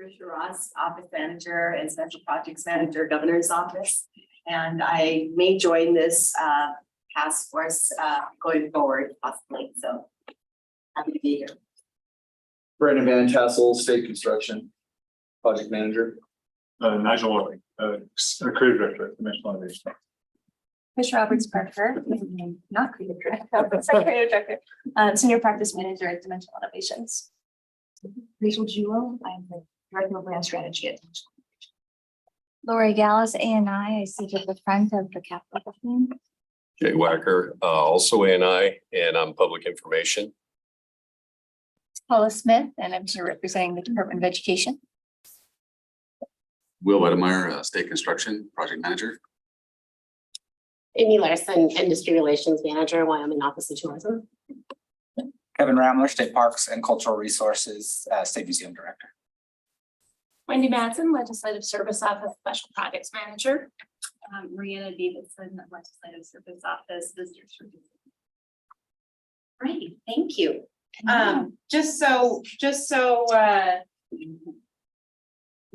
Tricia Ross, Office Manager and Special Projects Manager, Governor's Office. And I may join this task force going forward possibly. So happy to be here. Brandon Van Tassel, State Construction Project Manager. Nigel Worley, Creative Director at Dimensional Innovation. Chris Roberts Parker, not creative director, but creative director, senior practice manager at Dimensional Innovations. Rachel Jewell, I'm the Director of Brand Strategy at Dimensional. Lori Gallus, ANI, I sit at the front of the Capitol team. Jay Wacker, also ANI, and I'm public information. Paula Smith, and I'm here representing the Department of Education. Will Wedemeyer, State Construction Project Manager. Amy Larson, Industry Relations Manager, Wyoming Office of Tourism. Kevin Ramler, State Parks and Cultural Resources, State Museum Director. Wendy Madsen, Legislative Service Office Special Projects Manager. Mariana Davidson, Legislative Service Office, Visitor Services. Great, thank you. Just so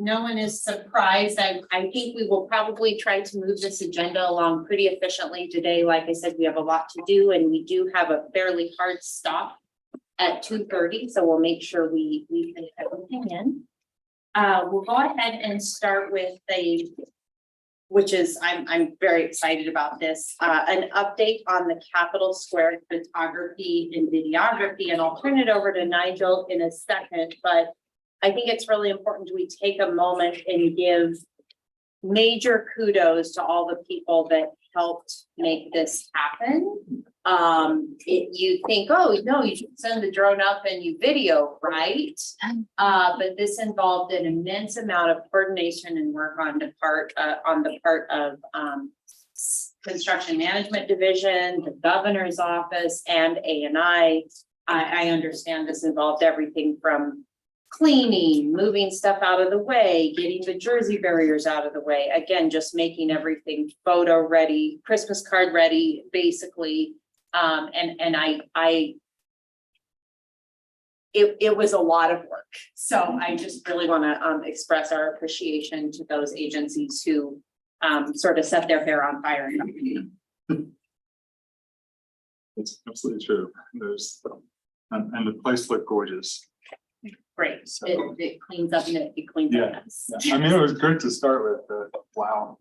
no one is surprised, I think we will probably try to move this agenda along pretty efficiently today. Like I said, we have a lot to do and we do have a fairly hard stop at 2:30, so we'll make sure we fit everything in. We'll go ahead and start with which is I'm very excited about this, an update on the Capitol Square photography and videography, and I'll turn it over to Nigel in a second, but I think it's really important we take a moment and give major kudos to all the people that helped make this happen. You think, oh no, you should send the drone up and you video, right? But this involved an immense amount of coordination and work on the part of Construction Management Division, the Governor's Office, and ANI. I understand this involved everything from cleaning, moving stuff out of the way, getting the Jersey barriers out of the way. Again, just making everything photo ready, Christmas card ready, basically. It was a lot of work. So I just really want to express our appreciation to those agencies who sort of set their hair on fire. It's absolutely true. There's and the place looked gorgeous. Great. So, It cleans up and it cleans up. Nice. I mean, it was great to start with the wow.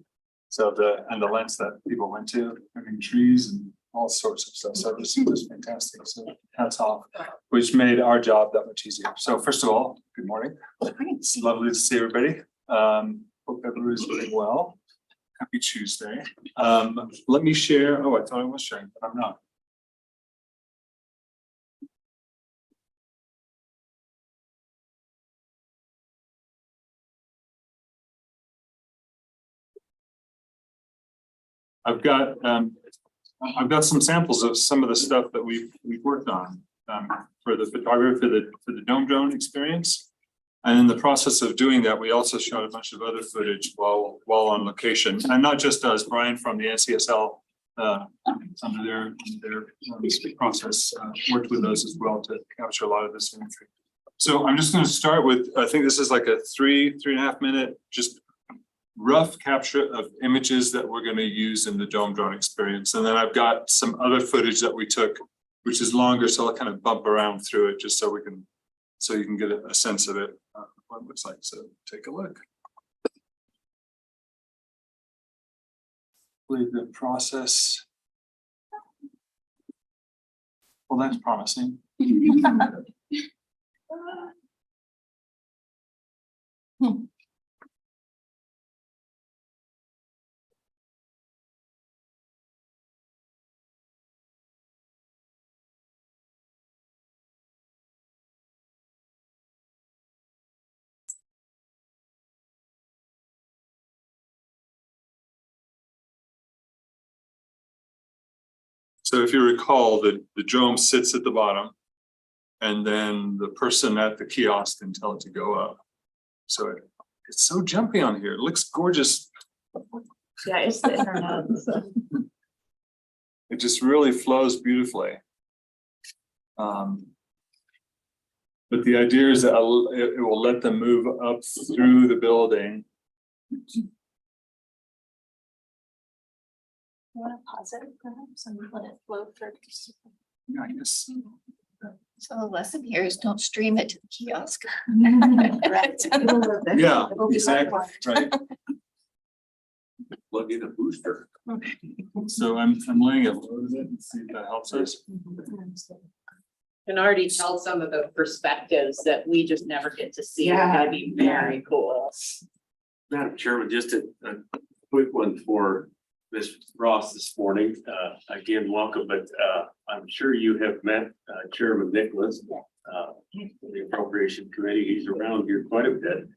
So the lengths that people went to, I mean, trees and all sorts of stuff. So this was fantastic. So hats off, which made our job that much easier. So first of all, good morning. It's lovely to see everybody. Hope everybody's doing well. Happy Tuesday. Let me share. Oh, I thought I was sharing, but I'm not. I've got some samples of some of the stuff that we've worked on for the photography for the dome drone experience. And in the process of doing that, we also shot a bunch of other footage while on location, and not just us. Brian from the NCSL under their process worked with us as well to capture a lot of this imagery. So I'm just going to start with, I think this is like a 3.5 minute just rough capture of images that we're going to use in the dome drone experience. And then I've got some other footage that we took, which is longer. So I'll kind of bump around through it just so you can get a sense of it, what it looks like. So take a look. Really good process. Well, that's promising. So if you recall, the drone sits at the bottom and then the person at the kiosk can tell it to go up. So it's so jumpy on here. It looks gorgeous. Yeah, it's the internet. It just really flows beautifully. But the idea is that it will let them move up through the building. You want to pause it perhaps and let it flow for just. I guess. So the lesson here is don't stream it to the kiosk. Correct. Yeah, exactly, right. Plug in a booster. So I'm laying it low to it and see if that helps us. Can already tell some of the perspectives that we just never get to see. Are gonna be very cool. Madam Chairman, just a quick one for Ms. Ross this morning. Again, welcome, but I'm sure you have met Chairman Nicholas. The Appropriation Committee, he's around here quite a bit.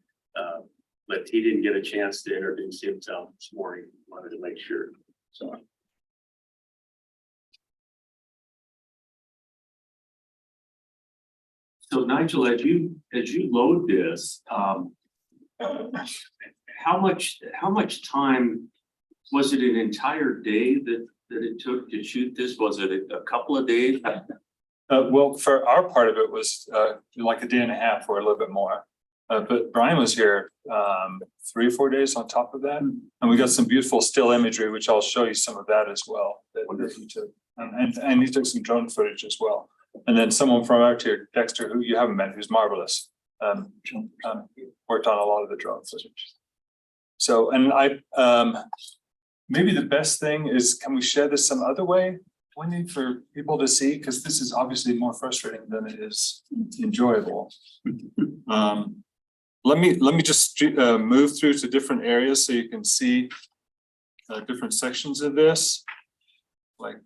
But he didn't get a chance to introduce himself this morning. Wanted to make sure, so. So Nigel, as you load this, how much time, was it an entire day that it took to shoot this? Was it a couple of days? Well, for our part of it was like a day and a half or a little bit more. But Brian was here 3 or 4 days on top of that. And we got some beautiful still imagery, which I'll show you some of that as well. That he took. And he took some drone footage as well. And then someone from out here, Dexter, who you haven't met, who's marvelous, worked on a lot of the drone footage. So, and maybe the best thing is, can we share this some other way? We need for people to see, because this is obviously more frustrating than it is enjoyable. Let me just move through to different areas so you can see different sections of this, like.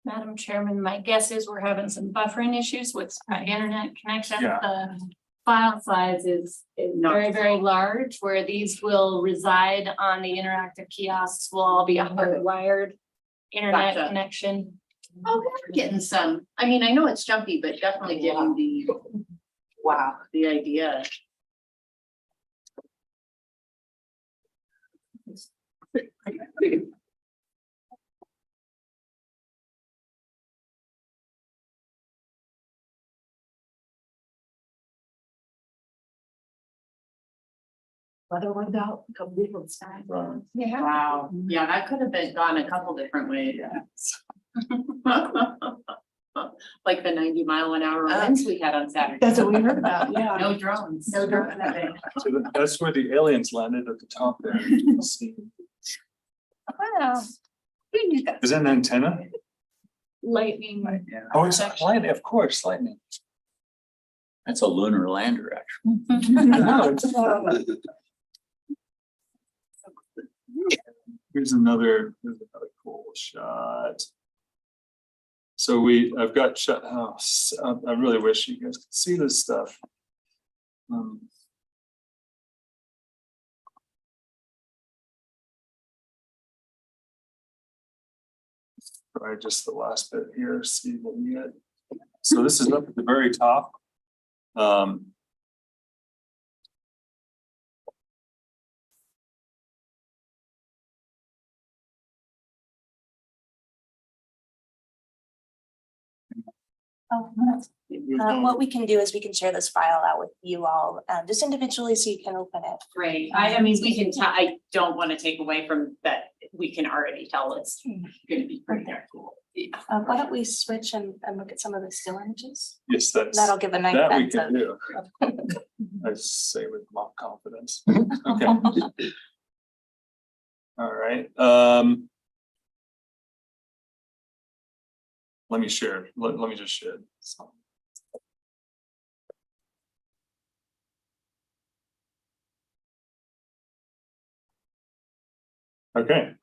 Madam Chairman, my guess is we're having some buffering issues with internet connection. Yeah. The file size is very, very large, where these will reside on the interactive kiosks will all be a hardwired internet Gotcha. connection. Oh, we're getting some, I mean, I know it's jumpy, but definitely getting the idea. Weather went out, a couple different times. Yeah. Wow, yeah, that could have been gone a couple different ways. Like the 90-mile-an-hour winds we had on Saturday. That's what we heard about, yeah. No drones. No drones that day. So that's where the aliens landed at the top there. You can see. Wow. Is that an antenna? Lightning. Oh, it's lightning, of course, lightning. That's a lunar lander, actually. No, it's- Here's another cool shot. So I've got shot. Oh, I really wish you guys could see this stuff. Try just the last bit here, see what we get. So this is up at the very top. What we can do is we can share this file out with you all, just individually, so you can open it. Great, I mean, we can tell, I don't want to take away from that, we can already tell it's gonna be pretty darn cool. Why don't we switch and look at some of the still images? Yes, That'll give a nice that we sense can of. do. I say with mock confidence. Okay. All right. Let me share. Let me just share. Okay.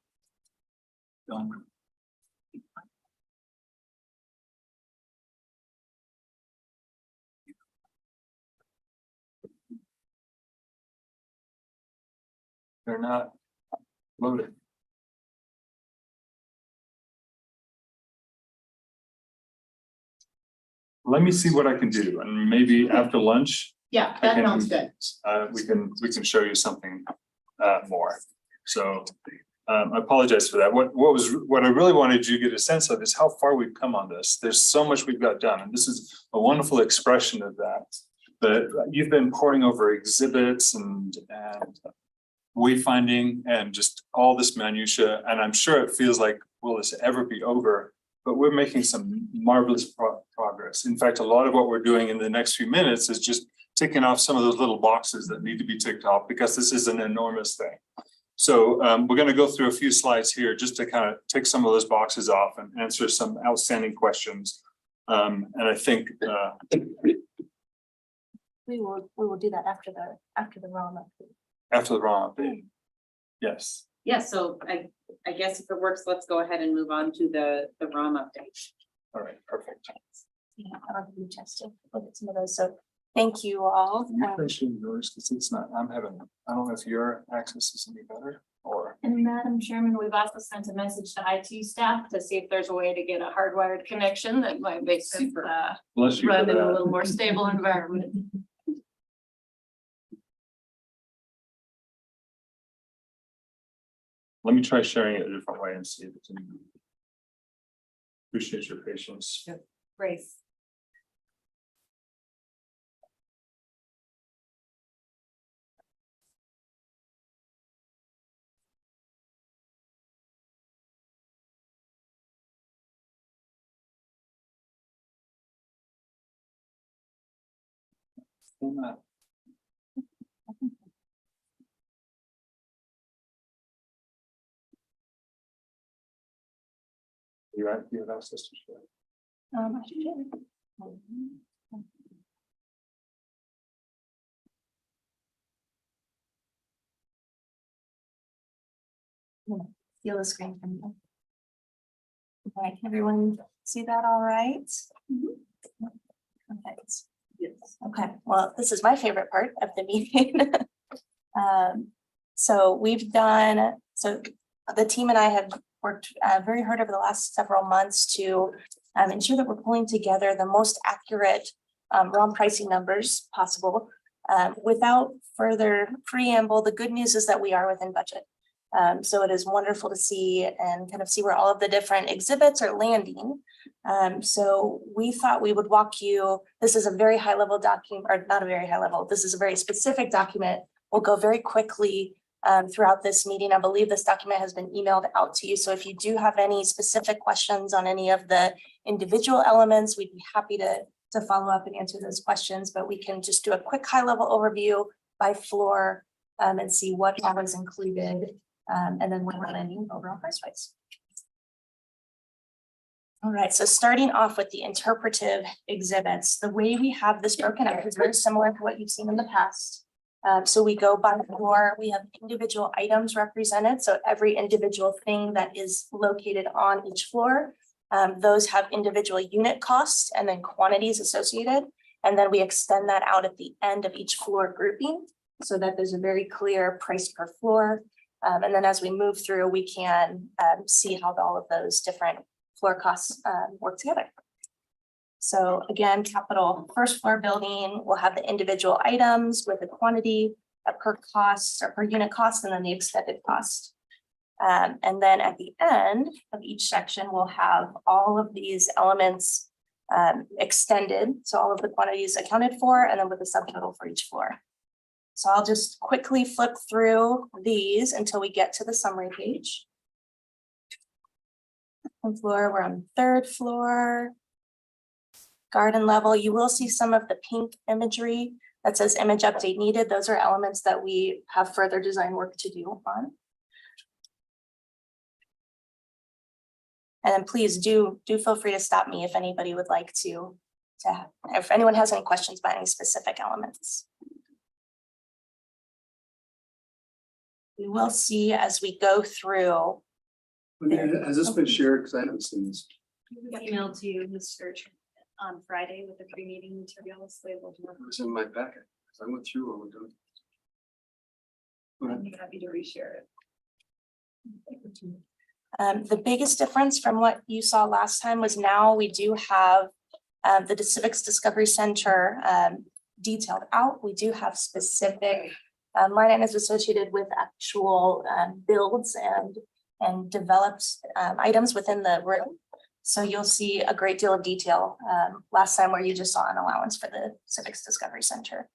They're not loaded. Let me see what I can do, and maybe after lunch, Yeah, I that can- sounds good. we can show you something more. So I apologize for that. What I really wanted you to get a sense of is how far we've come on this. There's so much we've got done, and this is a wonderful expression of that. But you've been poring over exhibits and wayfinding and just all this minutia, and I'm sure it feels like, will this ever be over? But we're making some marvelous progress. In fact, a lot of what we're doing in the next few minutes is just ticking off some of those little boxes that need to be ticked off, because this is an enormous thing. So we're going to go through a few slides here just to kind of tick some of those boxes off and answer some outstanding questions. And I think We will do that after the ROM update. after the ROM update. Yes. Yeah, so I guess if it works, let's go ahead and move on to the ROM update. All right. Perfect. Yeah, I'll give you a chance to look at some of those. So thank you all. Appreciate yours because it's not. I don't know if your access is any better or. And Madam Chairman, we've also sent a message to IT staff to see if there's a way to get a hardwired connection that might make it Bless you. run for in a that. little more stable environment. Let me try sharing it a different way and see if it's any. Appreciate your patience. Grace. Still not. You have access to share. I should. Feel the screen from you. All right, can everyone see that all right? Perfect. Yes. Okay, well, this is my favorite part of the meeting. So we've done, so the team and I have worked very hard over the last several months to ensure that we're pulling together the most accurate ROM pricing numbers possible. Without further preamble, the good news is that we are within budget. So it is wonderful to see and kind of see where all of the different exhibits are landing. So we thought we would walk you, this is a very high level document, or not a very high level, this is a very specific document. We'll go very quickly throughout this meeting. I believe this document has been emailed out to you. So if you do have any specific questions on any of the individual elements, we'd be happy to follow up and answer those questions, but we can just do a quick high level overview by floor and see what all is included. And then we're landing overall price wise. All right, so starting off with the interpretive exhibits, the way we have this broken out is very similar to what you've seen in the past. So we go by floor, we have individual items represented. So every individual thing that is located on each floor, those have individual unit costs and then quantities associated. And then we extend that out at the end of each floor grouping so that there's a very clear price per floor. And then as we move through, we can see how all of those different floor costs work together. So again, capital first floor building will have the individual items with a quantity, a per cost or per unit cost, and then the extended cost. And then at the end of each section, we'll have all of these elements extended. So all of the quantities accounted for, and then with the subtotal for each floor. So I'll just quickly flip through these until we get to the summary page. Floor, we're on third floor. Garden level, you will see some of the pink imagery that says image update needed. Those are elements that we have further design work to do on. And then please do feel free to stop me if anybody would like to if anyone has any questions about any specific elements. We will see as we go through. Has this been shared? Because I haven't seen this. Emailed to you, Mr. on Friday with the pre-meeting materials labeled. It's in my packet. I went through what we're doing. I'm happy to reshare it. The biggest difference from what you saw last time was now we do have the Civics Discovery Center detailed out. We do have specific line items associated with actual builds and and developed items within the room. So you'll see a great deal of detail last time where you just saw an allowance for the Civics Discovery Center.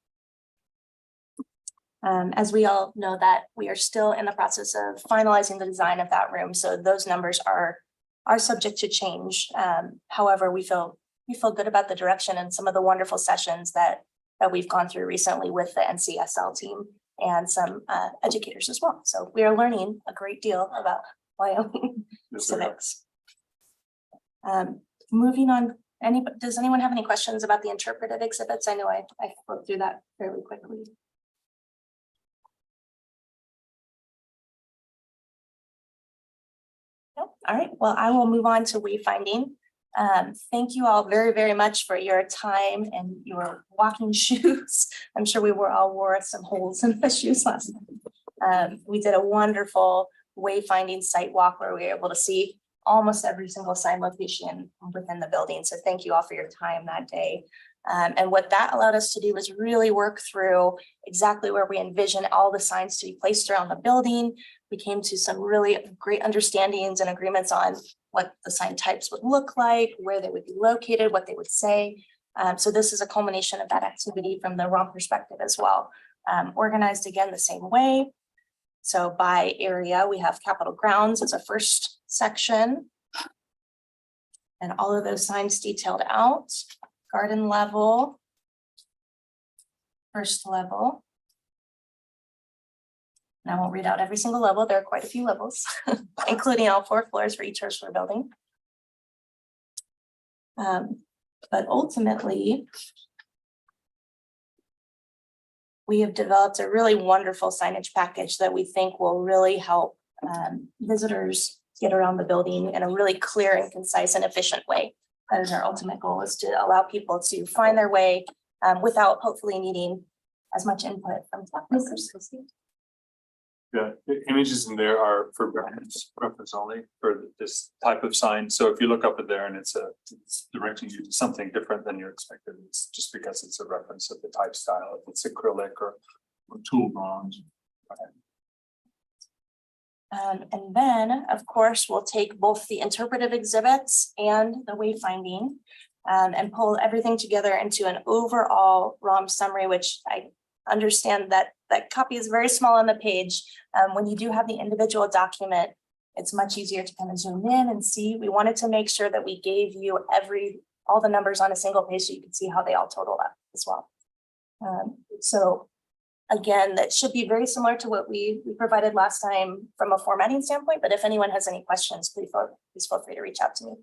As we all know that we are still in the process of finalizing the design of that room. So those numbers are subject to change. However, we feel good about the direction and some of the wonderful sessions that we've gone through recently with the NCSL team and some educators as well. So we are learning a great deal about Wyoming civics. Moving on, does anyone have any questions about the interpretive exhibits? I know I spoke through that fairly quickly. No? All right, well, I will move on to wayfinding. Thank you all very, very much for your time and your walking shoes. I'm sure we all wore some holes in the shoes last night. We did a wonderful wayfinding site walk where we were able to see almost every single sign location within the building. So thank you all for your time that day. And what that allowed us to do was really work through exactly where we envision all the signs to be placed around the building. We came to some really great understandings and agreements on what the sign types would look like, where they would be located, what they would say. So this is a culmination of that activity from the ROM perspective as well. Organized again the same way. So by area, we have Capitol Grounds as a first section. And all of those signs detailed out. Garden level, first level. And I won't read out every single level. There are quite a few levels, including all 4 floors for each first floor building. But ultimately, we have developed a really wonderful signage package that we think will really help visitors get around the building in a really clear and concise and efficient way. That is our ultimate goal, is to allow people to find their way without hopefully needing as much input from staff members. The images in there are for reference only for this type of sign. So if you look up at there and it's directing you to something different than you expected, it's just because it's a reference of the type style. If it's acrylic or tool bronze. And then, of course, we'll take both the interpretive exhibits and the wayfinding and pull everything together into an overall ROM summary, which I understand that copy is very small on the page. When you do have the individual document, it's much easier to kind of zoom in and see. We wanted to make sure that we gave you all the numbers on a single page so you can see how they all total up as well. So again, that should be very similar to what we provided last time from a formatting standpoint, but if anyone has any questions, please feel free to reach out to me.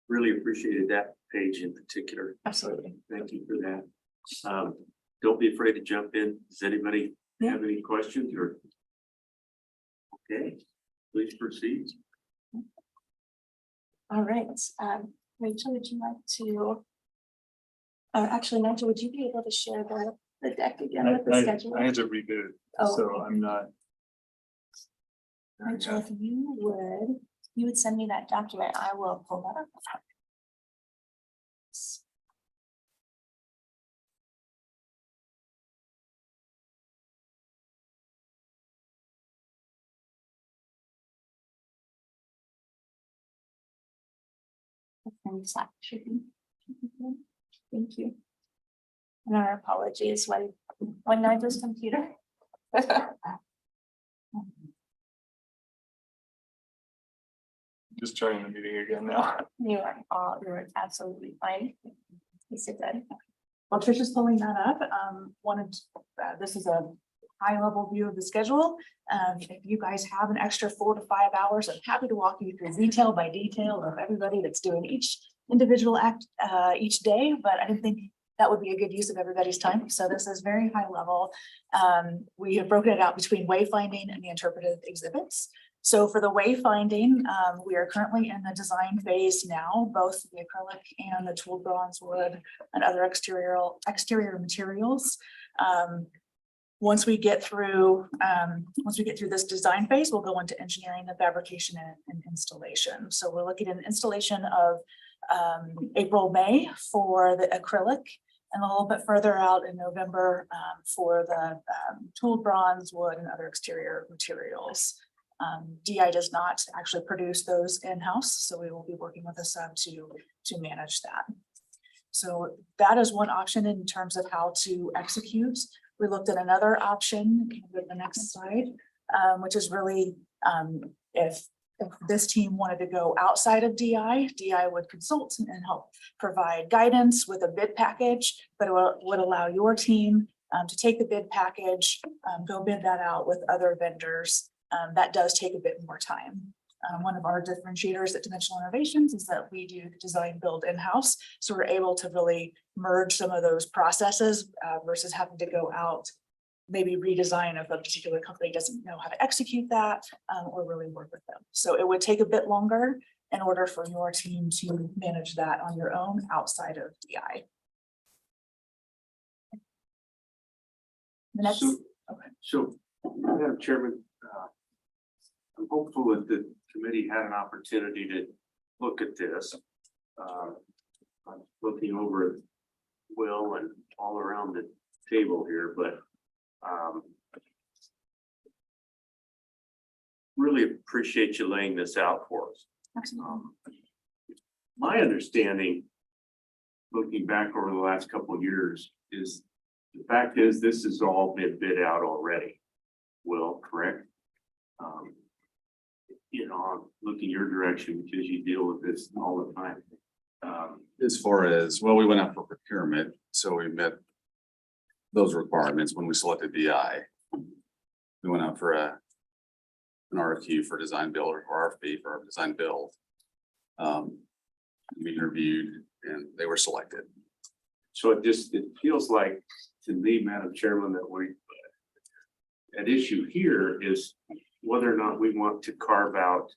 Really appreciated that page in particular. Absolutely. Thank you for that. Don't be afraid to jump in. Does anybody have any questions or? Okay, please proceed. All right, Rachel, would you like to? Actually, Nigel, would you be able to share the deck again with the schedule? I had to reboot, so I'm not. Nigel, if you would send me that document, I will pull that up. Should be good. Thank you. And our apologies when Nigel's computer. Just joining the meeting again now. You are absolutely fine. Yes, it did. While Trisha's pulling that up, this is a high level view of the schedule. If you guys have an extra 4 to 5 hours, I'm happy to walk you through detail by detail of everybody that's doing each individual act each day, but I didn't think that would be a good use of everybody's time. So this is very high level. We have broken it out between wayfinding and the interpretive exhibits. So for the wayfinding, we are currently in the design phase now, both the acrylic and the tool bronze wood and other exterior materials. Once we get through this design phase, we'll go into engineering, the fabrication and installation. So we're looking at an installation of April, May for the acrylic, and a little bit further out in November for the tool bronze, wood, and other exterior materials. DI does not actually produce those in-house, so we will be working with a sub to manage that. So that is one option in terms of how to execute. We looked at another option, can we go to the next slide, which is really if this team wanted to go outside of DI would consult and help provide guidance with a bid package, but it would allow your team to take the bid package, go bid that out with other vendors. That does take a bit more time. One of our differentiators at Dimensional Innovations is that we do design build in-house. So we're able to really merge some of those processes versus having to go out, maybe redesign if a particular company doesn't know how to execute that or really work with them. So it would take a bit longer in order for your team to manage that on your own outside of DI. The next, So, Madam Chairman, I'm hopeful that the committee had an opportunity to look at this. I'm looking over at Will and all around the table here, but really appreciate you laying this out for us. My understanding, looking back over the last couple of years, is the fact is this has all been bid out already. Will, correct? You know, I'm looking your direction because you deal with this all the time. As far as, well, we went out for procurement, so we met those requirements when we selected DI. We went out for an RFQ for design build or RFP for design build. We interviewed and they were selected. So it feels like to me, Madam Chairman, that at issue here is whether or not we want to carve out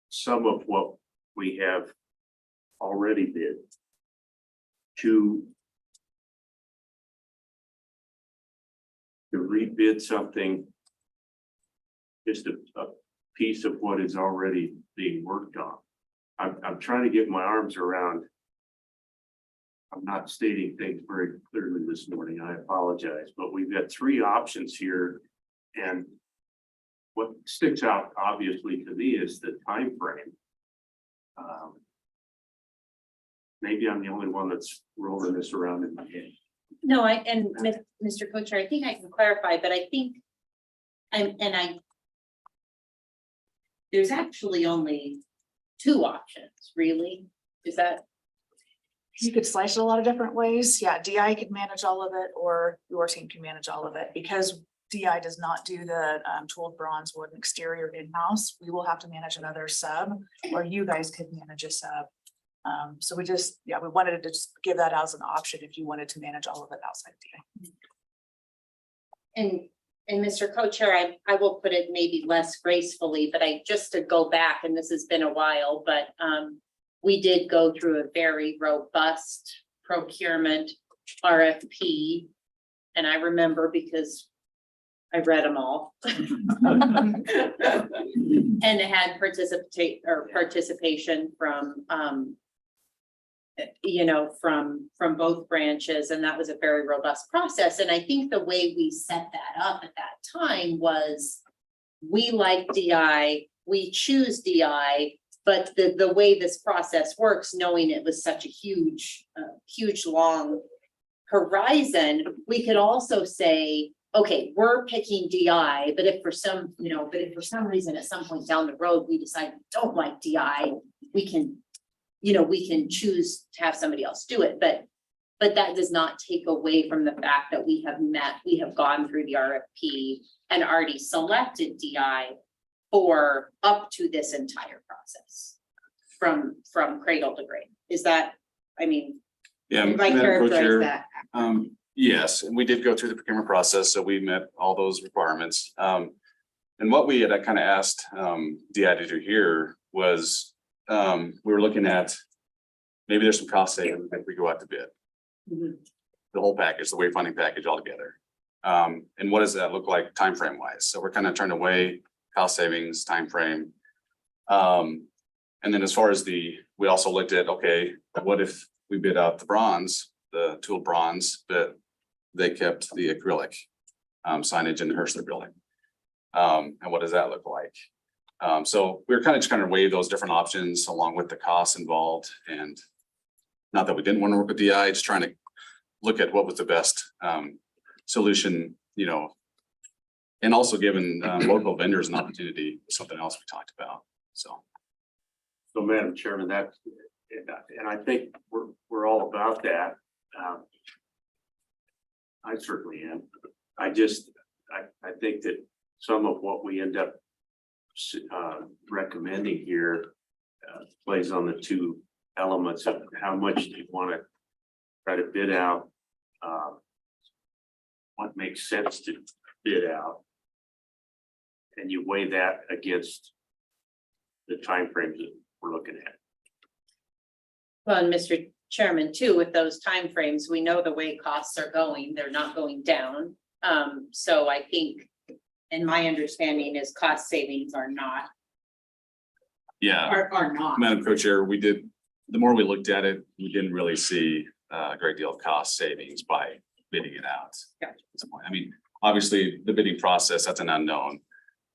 some of what we have already bid to rebid something, just a piece of what is already being worked on. I'm trying to get my arms around. I'm not stating things very clearly this morning. I apologize, but we've got three options here. And what sticks out obviously to me is the time frame. Maybe I'm the only one that's rolling this around in my head. No, Mr. Co-Chair, I think I can clarify, but I think there's actually only two options, really. Is that? you could slice it a lot of different ways. Yeah, DI could manage all of it, or your team can manage all of it, because DI does not do the tooled bronze wood and exterior in-house. We will have to manage another sub, or you guys could manage a sub. So we wanted to just give that as an option if you wanted to manage all of it outside DI. And Mr. Co-Chair, I will put it maybe less gracefully, but just to go back, and this has been a while, but we did go through a very robust procurement RFP. And I remember because I read them all. And it had participation from from both branches, and that was a very robust process. And I think the way we set that up at that time was, we like DI, we choose DI, but the way this process works, knowing it was such a huge long horizon, we could also say, okay, we're picking DI, but if for some reason at some point down the road we decide we don't like DI, we can choose to have somebody else do it. But that does not take away from the fact that we have gone through the RFP and already selected DI for up to this entire process from cradle to grave. Is that, Yeah, if I Madam characterize Co-Chair, that? yes, and we did go through the procurement process, so we met all those requirements. And what we had kind of asked DI to do here was, we were looking at, maybe there's some cost savings if we go out to bid. Mhm. The whole package, the wayfinding package altogether. And what does that look like time frame wise? So we're kind of trying to weigh cost savings, time frame. And then as far as we also looked at, okay, what if we bid out the bronze, the tool bronze, but they kept the acrylic signage in the Herschler building? And what does that look like? So we were kind of just weigh those different options along with the costs involved, and not that we didn't want to work with DI, just trying to look at what was the best solution, you know. And also giving local vendors an opportunity, something else we talked about, so. So Madam Chairman, that, and I think we're all about that. I certainly am. I think that some of what we end up recommending here plays on the two elements of how much do you want to try to bid out, what makes sense to bid out, and you weigh that against the timeframes that we're looking at. Well, and Mr. Chairman, too, with those timeframes, we know the way costs are going, they're not going down. So I think, and my understanding is cost savings are not. Yeah, Are not. Madam Co-Chair, the more we looked at it, we didn't really see a great deal of cost savings by bidding it out. Gotcha. I mean, obviously, the bidding process, that's an unknown.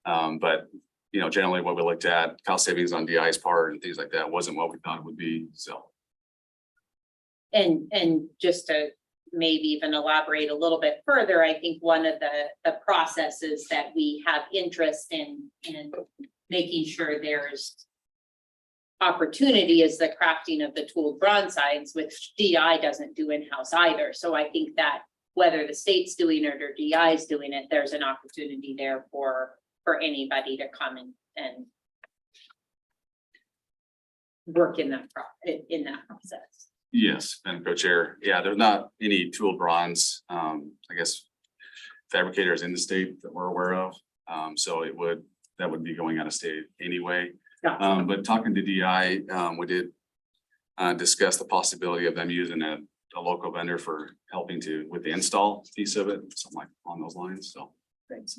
But, you know, generally what we looked at, cost savings on DI's part and things like that wasn't what we thought it would be, so. And just to maybe even elaborate a little bit further, I think one of the processes that we have interest in making sure there's opportunity is the crafting of the tooled broadsides, which DI doesn't do in-house either. So I think that whether the state's doing it or DI is doing it, there's an opportunity there for anybody to come and work in that process. Yes, Madam Co-Chair. Yeah, there's not any tool bronze, I guess, fabricators in the state that we're aware of. So that would be going out of state anyway. Yeah. But talking to DI, we did discuss the possibility of them using a local vendor for helping with the install piece of it, something like on those lines, so. Thanks.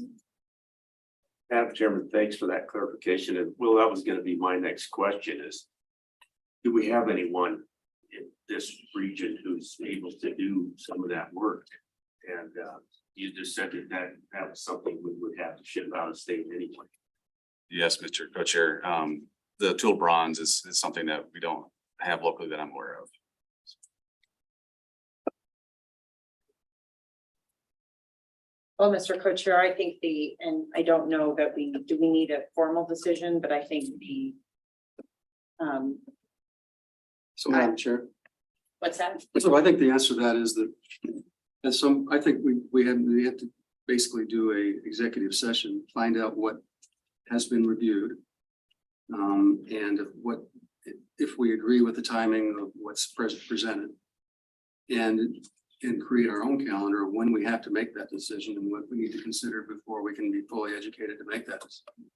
Madam Chairman, thanks for that clarification. And Will, that was going to be my next question is, do we have anyone in this region who's able to do some of that work? And you just said that was something we would have to ship out of state anyway. Yes, Mr. Co-Chair, the tool bronze is something that we don't have locally that I'm aware of. Well, Mr. Co-Chair, I think and I don't know that we need a formal decision, but I think So Madam Chair, what's that? so I think the answer to that is that, I think we have to basically do a executive session, find out what has been reviewed. And if we agree with the timing of what's presented. And create our own calendar of when we have to make that decision and what we need to consider before we can be fully educated to make that decision.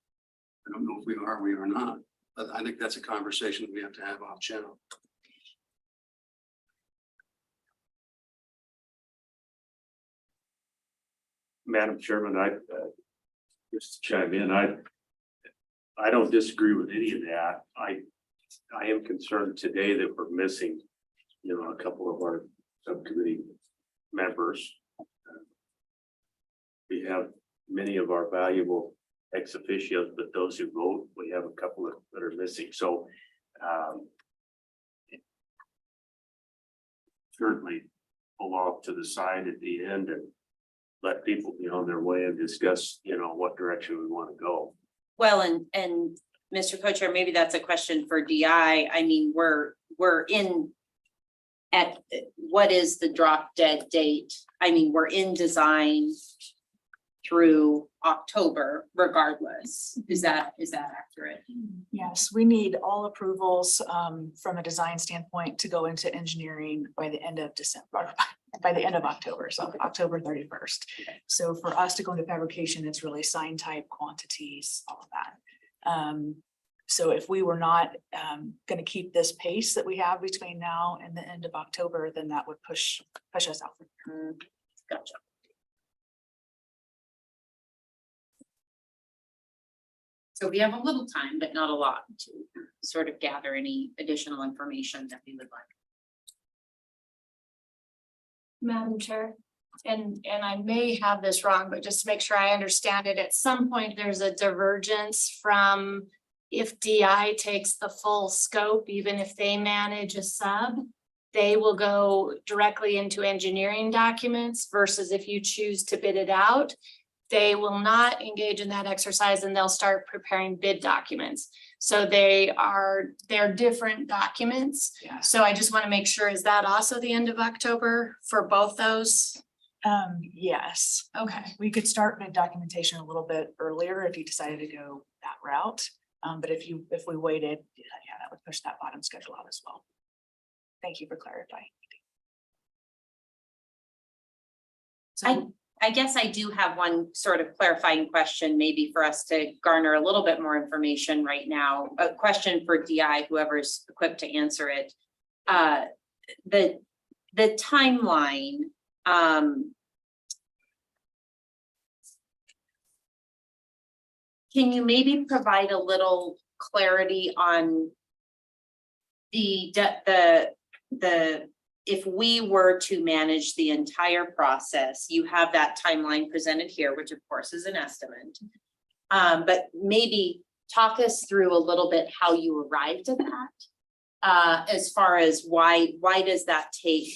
I don't know if we are not, but I think that's a conversation we have to have off channel. Madam Chairman, just to chime in, I don't disagree with any of that. I am concerned today that we're missing, a couple of our subcommittee members. We have many of our valuable ex officios, but those who vote, we have a couple that are missing. So certainly pull off to the side at the end and let people be on their way and discuss, what direction we want to go. Well, and Mr. Co-Chair, maybe that's a question for DI. I mean, we're in at what is the drop dead date? I mean, we're in design through October regardless. Is that accurate? Yes, we need all approvals from a design standpoint to go into engineering by the end of December, by the end of October, so October 31st. So for us to go into fabrication, it's really sign type, quantities, all of that. So if we were not going to keep this pace that we have between now and the end of October, then that would push us out. Gotcha. So we have a little time, but not a lot to sort of gather any additional information that we would like. Madam Chair, and I may have this wrong, but just to make sure I understand it, at some point, there's a divergence from if DI takes the full scope, even if they manage a sub, they will go directly into engineering documents versus if you choose to bid it out, they will not engage in that exercise and they'll start preparing bid documents. So they're different documents. Yeah. So I just want to make sure, is that also the end of October for both those? Yes, Okay. we could start bid documentation a little bit earlier if you decided to go that route. But if we waited, yeah, that would push that bottom schedule out as well. Thank you for clarifying. So, I guess I do have one sort of clarifying question, maybe for us to garner a little bit more information right now. A question for DI, whoever's equipped to answer it. The timeline, can you maybe provide a little clarity on if we were to manage the entire process, you have that timeline presented here, which of course is an estimate. But maybe talk us through a little bit how you arrived at that. As far as why does that take,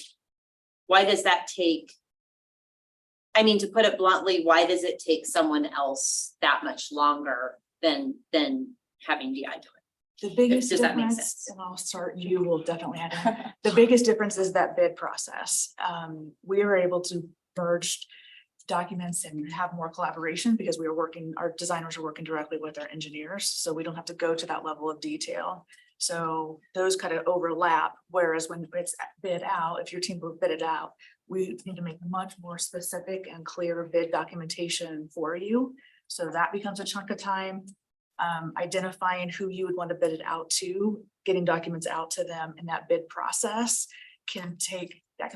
I mean, to put it bluntly, why does it take someone else that much longer than having DI do it? the biggest Does that make difference, sense? and I'll start, you will definitely add in, the biggest difference is that bid process. We were able to merge documents and have more collaboration because our designers are working directly with our engineers, so we don't have to go to that level of detail. So those kind of overlap, whereas when it's bid out, if your team will bid it out, we need to make much more specific and clear bid documentation for you. So that becomes a chunk of time. Identifying who you would want to bid it out to, getting documents out to them in that bid process can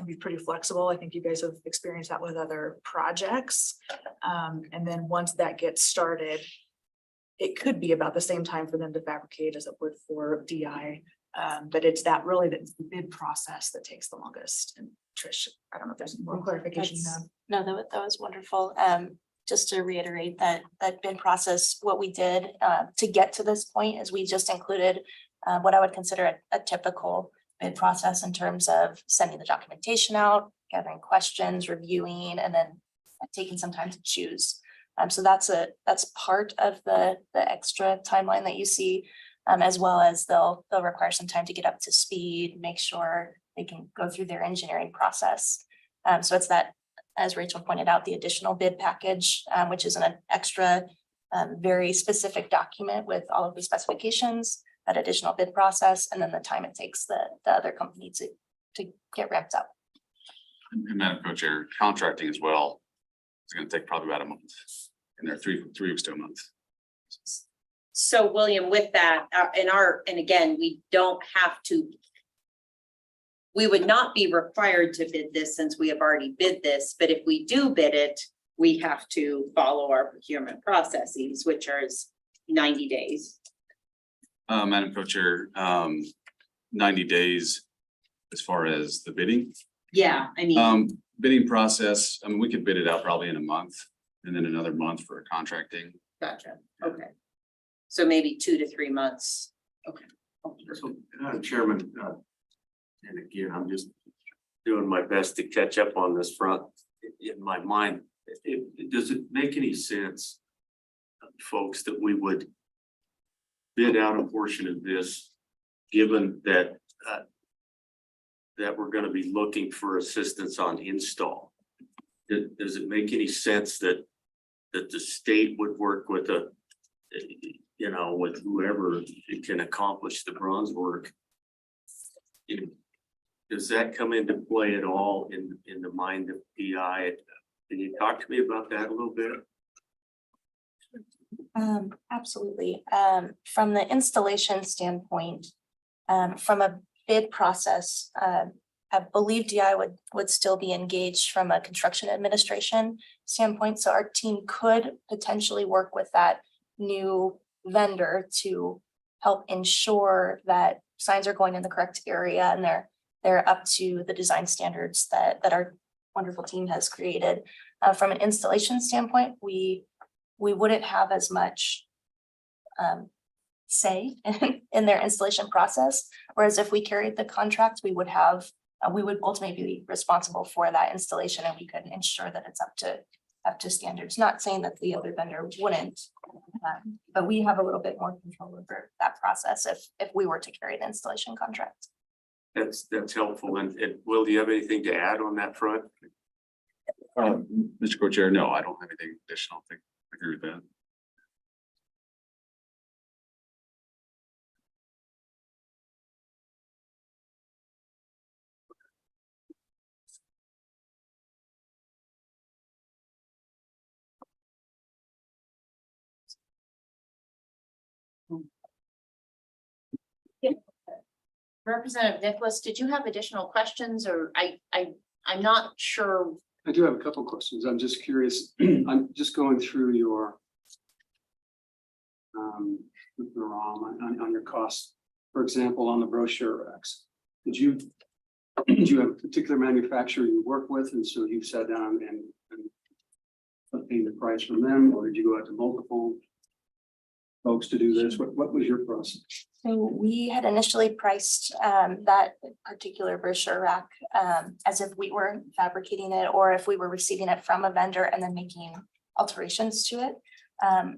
be pretty flexible. I think you guys have experienced that with other projects. And then once that gets started, it could be about the same time for them to fabricate as it would for DI. But it's the bid process that takes the longest. And Trish, I don't know if there's more clarification you have. No, that was wonderful. Just to reiterate that bid process, what we did to get to this point is we just included what I would consider a typical bid process in terms of sending the documentation out, gathering questions, reviewing, and then taking some time to choose. So that's part of the extra timeline that you see, as well as they'll require some time to get up to speed, make sure they can go through their engineering process. So it's that, as Rachel pointed out, the additional bid package, which is an extra, very specific document with all of the specifications, that additional bid process, and then the time it takes the other company to get ramped up. And Madam Co-Chair, contracting as well, it's gonna take probably about a month. And they're three weeks to a month. So William, with that, and again, we don't have to. We would not be required to bid this since we have already bid this, but if we do bid it, we have to follow our procurement processes, which are 90 days. Madam Co-Chair, 90 days as far as the bidding. Yeah, I mean, Bidding process, I mean, we could bid it out probably in a month and then another month for contracting. gotcha, okay. So maybe 2 to 3 months, okay. So, Chairman, and again, I'm just doing my best to catch up on this front in my mind. Does it make any sense, folks, that we would bid out a portion of this, given that that we're going to be looking for assistance on install? Does it make any sense that the state would work with with whoever can accomplish the bronze work? Does that come into play at all in the mind of PI? Can you talk to me about that a little bit? Absolutely. From the installation standpoint, from a bid process, I believe DI would still be engaged from a construction administration standpoint. So our team could potentially work with that new vendor to help ensure that signs are going in the correct area and they're up to the design standards that our wonderful team has created. From an installation standpoint, we wouldn't have as much say in their installation process. Whereas if we carried the contract, we would ultimately be responsible for that installation, and we could ensure that it's up to standards. Not saying that the other vendor wouldn't, but we have a little bit more control over that process if we were to carry the installation contract. That's helpful. And Will, do you have anything to add on that front? Mr. Co-Chair, no, I don't have anything additional. I agree with that. Representative Nicholas, did you have additional questions, or I'm not sure. I do have a couple of questions. I'm just curious. I'm just going through your the ROM on your costs. For example, on the brochure racks, do you have a particular manufacturer you work with, and so you sat down and obtained the price from them, or did you go out to multiple folks to do this? What was your process? So we had initially priced that particular brochure rack as if we were fabricating it, or if we were receiving it from a vendor and then making alterations to it.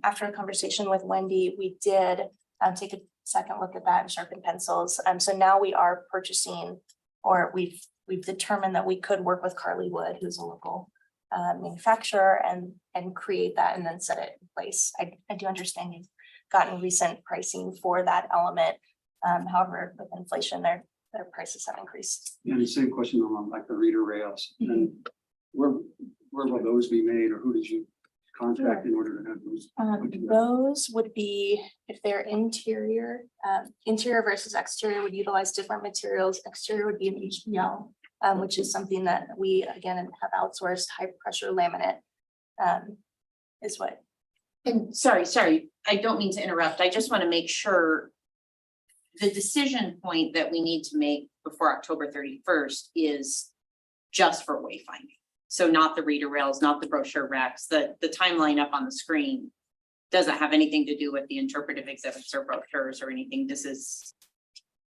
After a conversation with Wendy, we did take a second look at that and sharpen pencils. So now we are purchasing, or we've determined that we could work with Carly Wood, who's a local manufacturer, and create that and then set it in place. I do understand you've gotten recent pricing for that element. However, with inflation, their prices have increased. Yeah, the same question on like the reader rails. And where will those be made, or who did you contract in order to have those? Those would be, if they're interior versus exterior would utilize different materials. Exterior would be an HPL, which is something that we again have outsourced. High pressure laminate is what. And sorry, I don't mean to interrupt. I just want to make sure the decision point that we need to make before October 31st is just for wayfinding. So not the reader rails, not the brochure racks, the timeline up on the screen doesn't have anything to do with the interpretive exhibits or brochures or anything. This is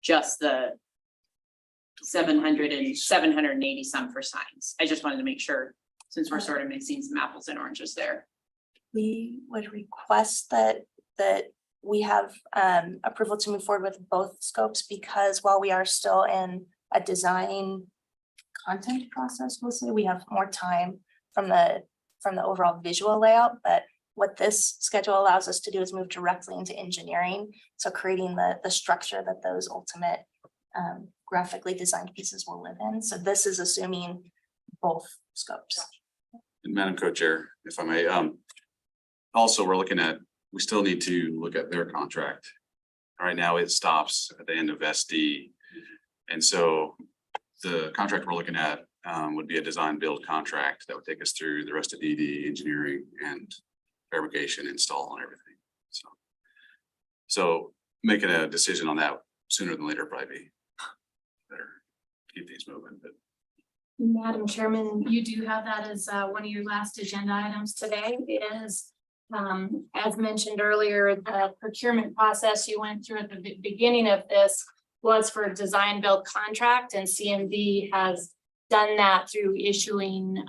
just the 780 some for signs. I just wanted to make sure, since we're sort of mixing some apples and oranges there. We would request that we have approval to move forward with both scopes, because while we are still in a design content process, we'll say we have more time from the overall visual layout. But what this schedule allows us to do is move directly into engineering. So creating the structure that those ultimate graphically designed pieces will live in. So this is assuming both scopes. And Madam Co-Chair, if I may, also, we still need to look at their contract. Right now, it stops at the end of SD. And so the contract we're looking at would be a design build contract that would take us through the rest of DD, engineering, and fabrication, install, and everything. So making a decision on that sooner than later probably be better to keep things moving. But Madam Chairman, you do have that as one of your last agenda items today. Is as mentioned earlier, the procurement process you went through at the beginning of this was for a design build contract, and CMD has done that through issuing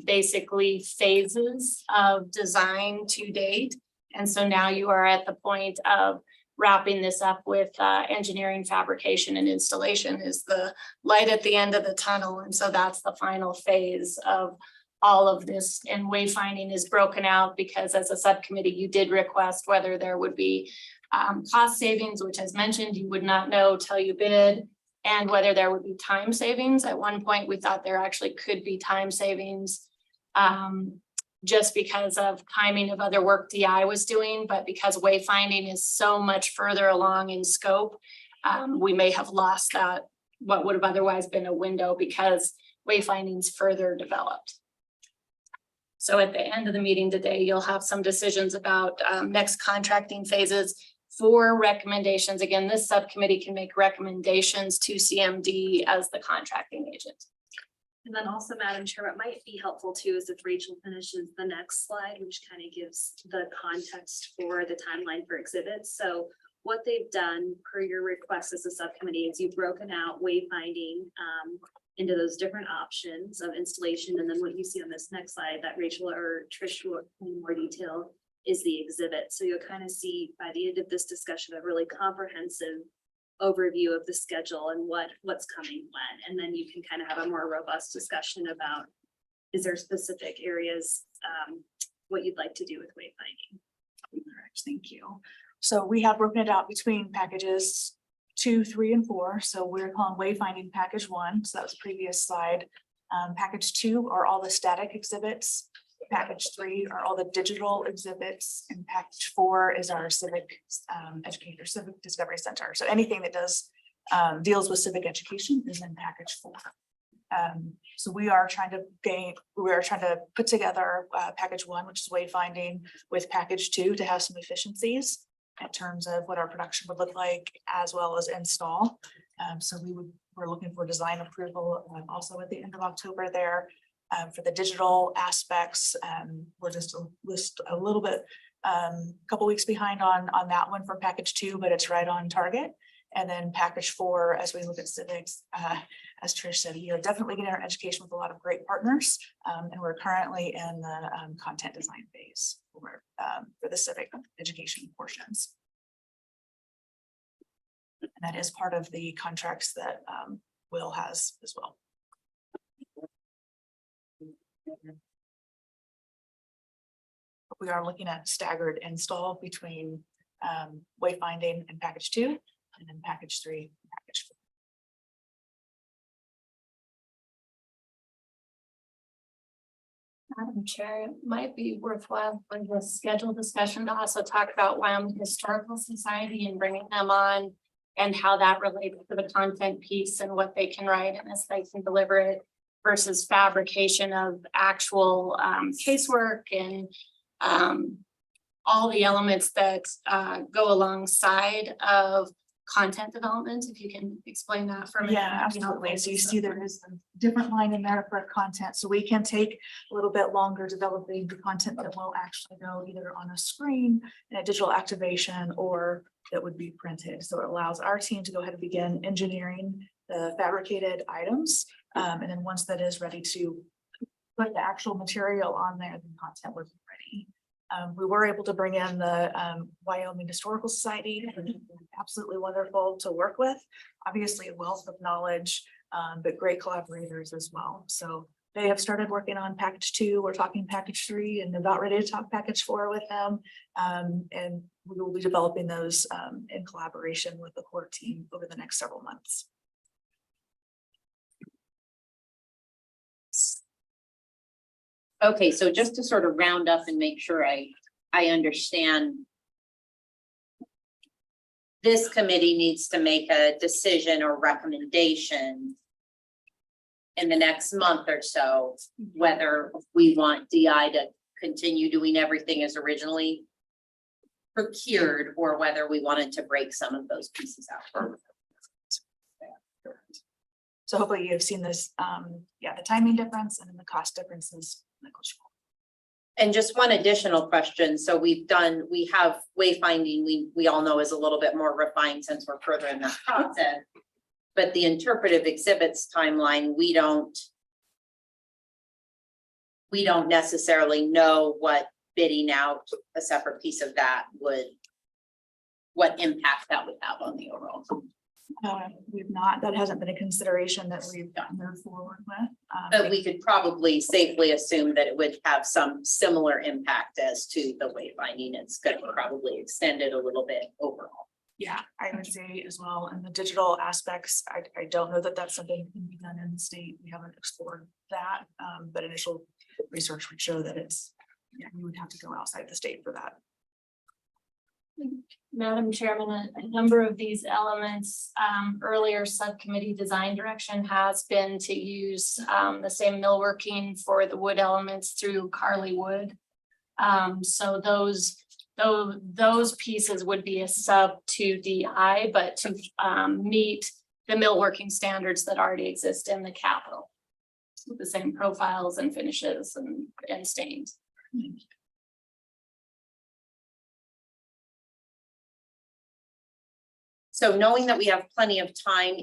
basically phases of design to date. And so now you are at the point of wrapping this up with engineering, fabrication, and installation is the light at the end of the tunnel. And so that's the final phase of all of this, and wayfinding is broken out because as a subcommittee, you did request whether there would be cost savings, which as mentioned, you would not know till you bid, and whether there would be time savings. At one point, we thought there actually could be time savings just because of timing of other work DI was doing, but because wayfinding is so much further along in scope, we may have lost that, what would have otherwise been a window, because wayfinding's further developed. So at the end of the meeting today, you'll have some decisions about next contracting phases for recommendations. Again, this subcommittee can make recommendations to CMD as the contracting agent. And then also, Madam Chair, what might be helpful too is if Rachel finishes the next slide, which kind of gives the context for the timeline for exhibits. So what they've done per your request as a subcommittee is you've broken out wayfinding into those different options of installation. And then what you see on this next slide that Rachel or Trish will in more detail is the exhibit. So you'll kind of see by the end of this discussion a really comprehensive overview of the schedule and what's coming when, and then you can kind of have a more robust discussion about is there specific areas what you'd like to do with wayfinding. Correct, thank you. So we have broken it out between packages 2, 3, and 4. So we're calling wayfinding package 1. So that was the previous slide. Package 2 are all the static exhibits. Package 3 are all the digital exhibits, and package 4 is our civic educator, civic discovery center. So anything that does deals with civic education is in package 4. So we are trying to put together package 1, which is wayfinding, with package 2 to have some efficiencies in terms of what our production would look like, as well as install. So we're looking for design approval also at the end of October there. For the digital aspects, we're just a little bit, couple weeks behind on that one for package 2, but it's right on target. And then package 4, as we look at civics, as Trish said, you're definitely getting our education with a lot of great partners. And we're currently in the content design phase for the civic education portions. And that is part of the contracts that Will has as well. We are looking at staggered install between wayfinding and package 2, and then package 3 and package 4. Madam Chair, it might be worthwhile for the schedule discussion to also talk about Wyoming Historical Society and bringing them on and how that relates to the content piece and what they can write and as they can deliver it versus fabrication of actual casework and all the elements that go alongside of content development. If you can explain that for me. Yeah, absolutely. So you see there is a different line in there for content. So we can take a little bit longer developing the content that will actually go either on a screen in a digital activation or that would be printed. So it allows our team to go ahead and begin engineering the fabricated items. And then once that is ready to put the actual material on there, the content would be ready. We were able to bring in the Wyoming Historical Society, absolutely wonderful to work with. Obviously a wealth of knowledge, but great collaborators as well. So they have started working on package 2. We're talking package 3 and about ready to talk package 4 with them. And we will be developing those in collaboration with the core team over the next several months. Okay, so just to sort of round up and make sure I understand. This committee needs to make a decision or recommendation in the next month or so, whether we want DI to continue doing everything as originally procured or whether we wanted to break some of those pieces out. So hopefully you've seen this, the timing difference and then the cost differences negotiable. And just one additional question. So we have wayfinding, we all know is a little bit more refined since we're further in that process. But the interpretive exhibits timeline, we don't necessarily know what bidding out a separate piece of that what impact that would have on the overall. We've not, that hasn't been a consideration that we've moved forward with. But we could probably safely assume that it would have some similar impact as to the wayfinding. It's going to probably extend it a little bit overall. Yeah, I would say as well. And the digital aspects, I don't know that that's something that can be done in the state. We haven't explored that, but initial research would show that you would have to go outside the state for that. Madam Chairman, a number of these elements, earlier subcommittee design direction has been to use the same millworking for the wood elements through Carly Wood. So those pieces would be a sub to DI, but to meet the millworking standards that already exist in the capital. with the same profiles and finishes and stains. So knowing that we have plenty of time,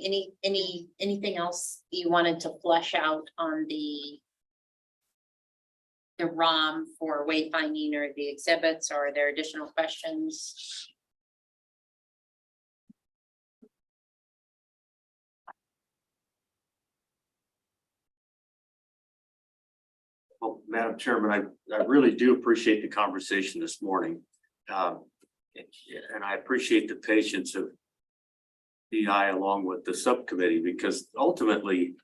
anything else you wanted to flesh out on the ROM for wayfinding or the exhibits, or are there additional questions? Well, Madam Chairman, I really do appreciate the conversation this morning. And I appreciate the patience of DI along with the subcommittee, because ultimately,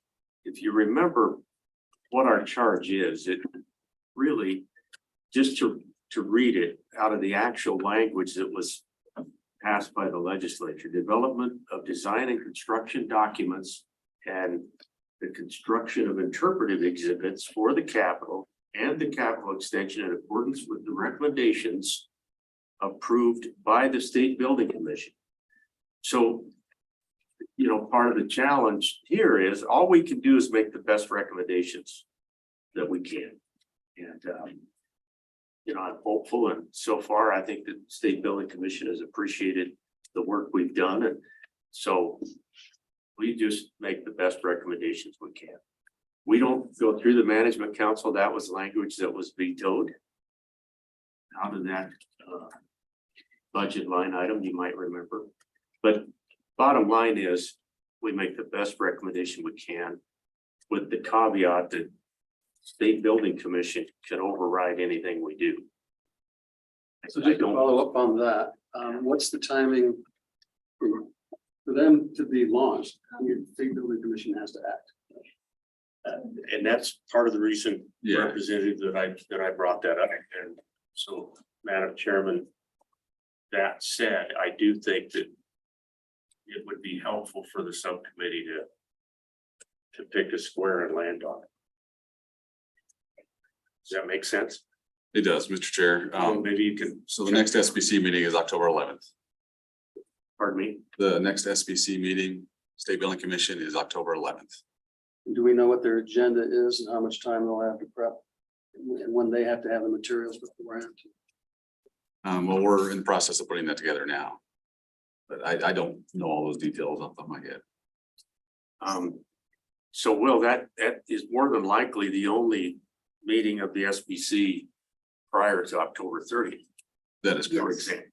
if you remember what our charge is, it really, just to read it out of the actual language that was passed by the legislature, development of design and construction documents and the construction of interpretive exhibits for the capital and the capital extension in accordance with the recommendations approved by the State Building Commission. So, you know, part of the challenge here is all we can do is make the best recommendations that we can. And, you know, I'm hopeful, and so far I think the State Building Commission has appreciated the work we've done. And so we just make the best recommendations we can. We don't go through the management council. That was language that was vetoed out of that budget line item, you might remember. But bottom line is we make the best recommendation we can with the caveat that State Building Commission can override anything we do. So just to follow up on that, what's the timing for them to be launched? The State Building Commission has to act. And that's part of the reason, Yeah. Representative, that I brought that up. And so, Madam Chairman, that said, I do think that it would be helpful for the subcommittee to pick a square and land on it. Does that make sense? It does, Mr. Chair. Maybe you can, So the next SBC meeting is October 11th. pardon me. The next SBC meeting, State Building Commission, is October 11th. Do we know what their agenda is and how much time they'll have to prep? And when they have to have the materials beforehand? Well, we're in the process of putting that together now. But I don't know all those details off the top of my head. So Will, that is more than likely the only meeting of the SBC prior to October 30th. That is For correct. example.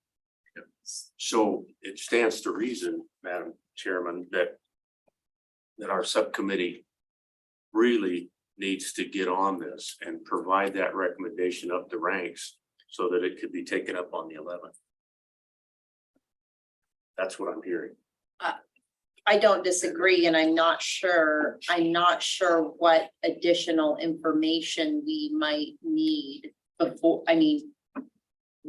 So it stands to reason, Madam Chairman, that our subcommittee really needs to get on this and provide that recommendation up the ranks so that it could be taken up on the 11th. That's what I'm hearing. I don't disagree, and I'm not sure what additional information we might need before, let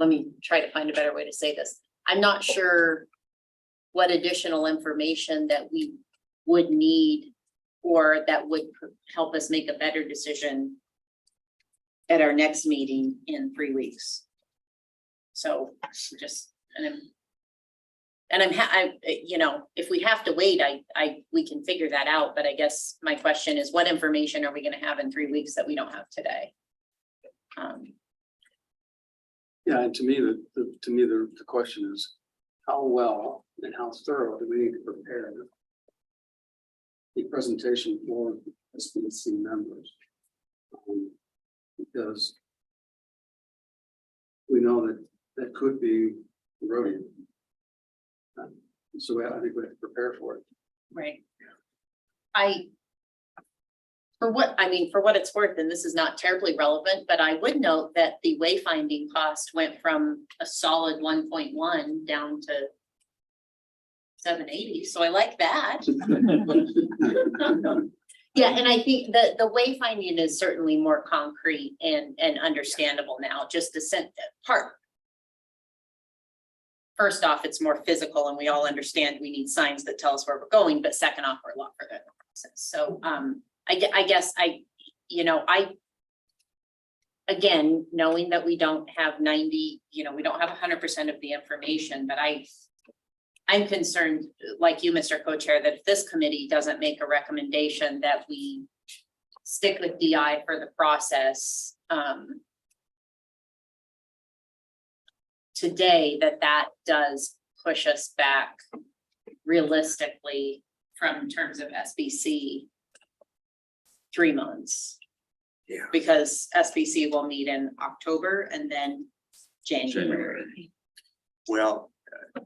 me try to find a better way to say this. I'm not sure what additional information that we would need or that would help us make a better decision at our next meeting in 3 weeks. So just, you know, if we have to wait, we can figure that out. But I guess my question is, what information are we going to have in 3 weeks that we don't have today? Yeah, and to me, the question is, how well and how thorough do we need to prepare the presentation for SBC members? Because we know that could be eroding. So I think we have to prepare for it. Right. For what it's worth, and this is not terribly relevant, but I would note that the wayfinding cost went from a solid 1.1 down to 780. So I like that. Yeah, and I think the wayfinding is certainly more concrete and understandable now, just the part. First off, it's more physical and we all understand we need signs that tell us where we're going, but second off, we're a lot further in the process. So I guess again, knowing that we don't have 90, we don't have 100% of the information, but I'm concerned, like you, Mr. Co-Chair, that if this committee doesn't make a recommendation that we stick with DI for the process, today, that does push us back realistically from terms of SBC 3 months. Yeah. Because SBC will meet in October and then January. Well,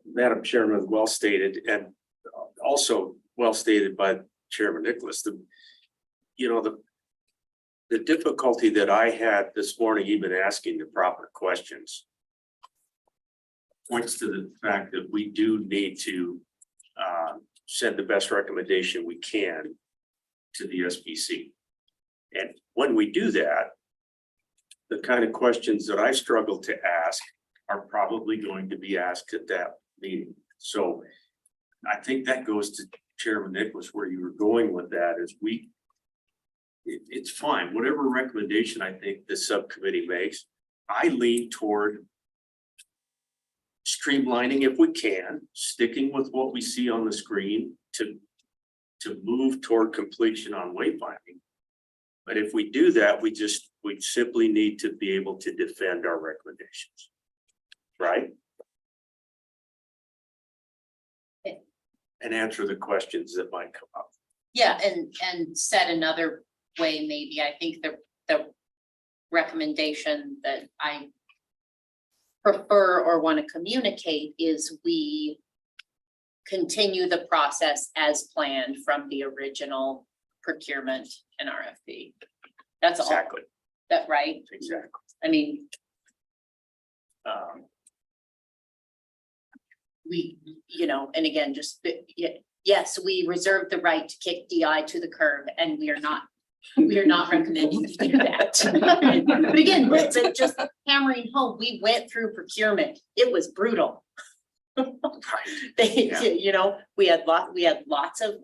Madam Chairman, well stated, and also well stated by Chairman Nicholas. The difficulty that I had this morning, even asking the proper questions, points to the fact that we do need to send the best recommendation we can to the SBC. And when we do that, the kind of questions that I struggle to ask are probably going to be asked at that meeting. So I think that goes to Chairman Nicholas, where you were going with that is it's fine, whatever recommendation I think the subcommittee makes, I lean toward streamlining if we can, sticking with what we see on the screen to move toward completion on wayfinding. But if we do that, we simply need to be able to defend our recommendations. Right? Okay. And answer the questions that might come up. Yeah, and said another way, maybe, I think the recommendation that I prefer or want to communicate is we continue the process as planned from the original procurement and RFP. That's all. Exactly. That right? Exactly. I mean, we, and again, just, yes, we reserve the right to kick DI to the curb, and we are not recommending to do that. But again, let's just hammering home, we went through procurement. It was brutal. We had lots of,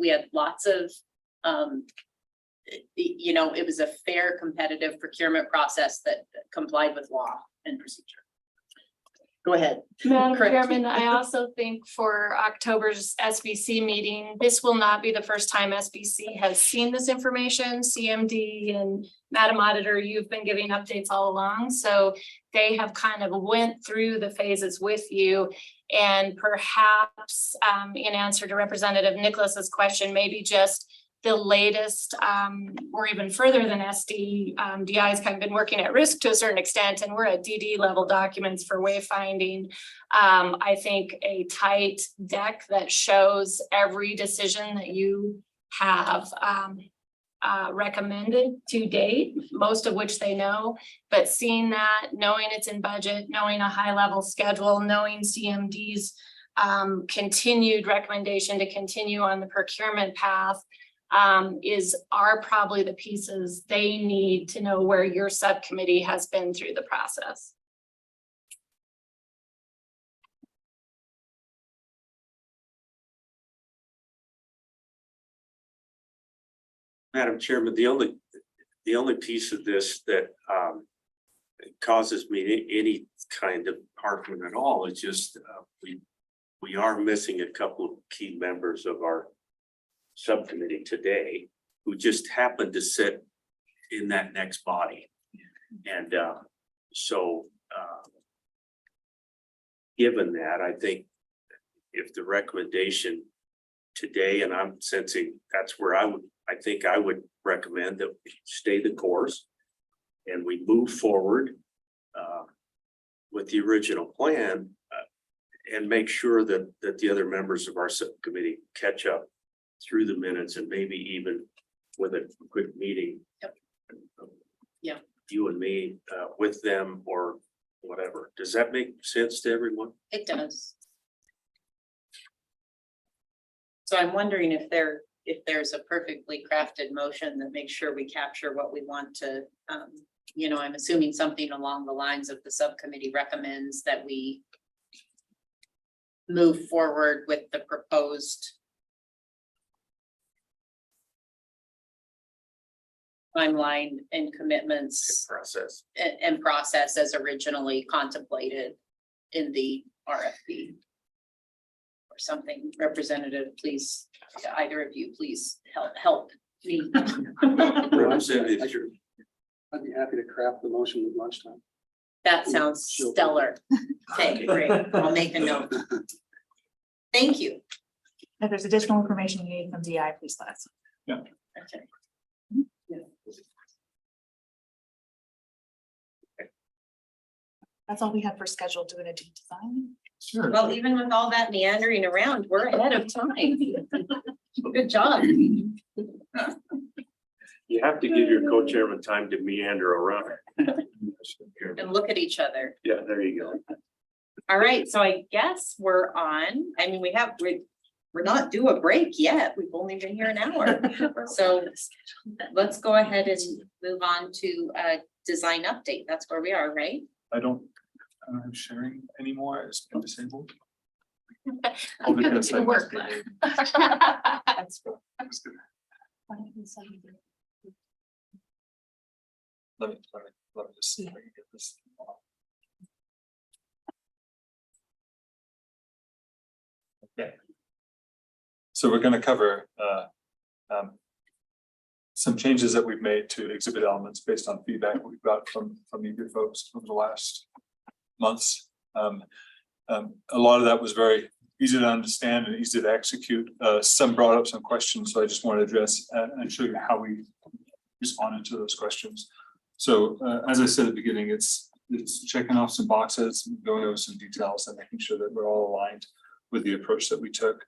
it was a fair competitive procurement process that complied with law and procedure. Go ahead. Madam Correct. Chairman, I also think for October's SBC meeting, this will not be the first time SBC has seen this information. CMD and Madam Auditor, you've been giving updates all along. So they have kind of went through the phases with you. And perhaps in answer to Representative Nicholas's question, maybe just the latest or even further than SD, DI has kind of been working at risk to a certain extent, and we're at DD level documents for wayfinding. I think a tight deck that shows every decision that you have recommended to date, most of which they know, but seeing that, knowing it's in budget, knowing a high level schedule, knowing CMD's continued recommendation to continue on the procurement path, are probably the pieces they need to know where your subcommittee has been through the process. Madam Chairman, the only piece of this that causes me any kind of heartburn at all is just we are missing a couple of key members of our subcommittee today who just happened to sit in that next body. And so given that, I think if the recommendation today, and I'm sensing that's where I would recommend that we stay the course and we move forward with the original plan and make sure that the other members of our subcommittee catch up through the minutes and maybe even with a quick meeting. Yep. Yeah. You and me with them or whatever. Does that make sense to everyone? It does. So I'm wondering if there's a perfectly crafted motion that makes sure we capture what we want to, I'm assuming something along the lines of the subcommittee recommends that we move forward with the proposed timeline and commitments Process. and process as originally contemplated in the RFP. Or something. Representative, please, either of you, please help Me. I'm saying it's your- I'd be happy to craft the motion at lunchtime. That sounds stellar. Okay, great. I'll make a note. Thank you. If there's additional information you need from DI, please let us. Okay. That's all we have for scheduled doing a deep design. Sure. Well, even with all that meandering around, we're ahead of time. Good job. You have to give your co-chairman time to meander around. And look at each other. Yeah, there you go. All right, so I guess we're on. I mean, we're not due a break yet. We've only been here an hour. So let's go ahead and move on to a design update. That's where we are, right? I don't have sharing anymore. It's been disabled. I'm gonna do work. That's good. Let me just see if I can get this. Okay. So we're going to cover some changes that we've made to exhibit elements based on feedback we've got from you folks over the last months. A lot of that was very easy to understand and easy to execute. Some brought up some questions, so I just want to address and show you how we responded to those questions. So as I said at the beginning, it's checking off some boxes, going over some details, and making sure that we're all aligned with the approach that we took.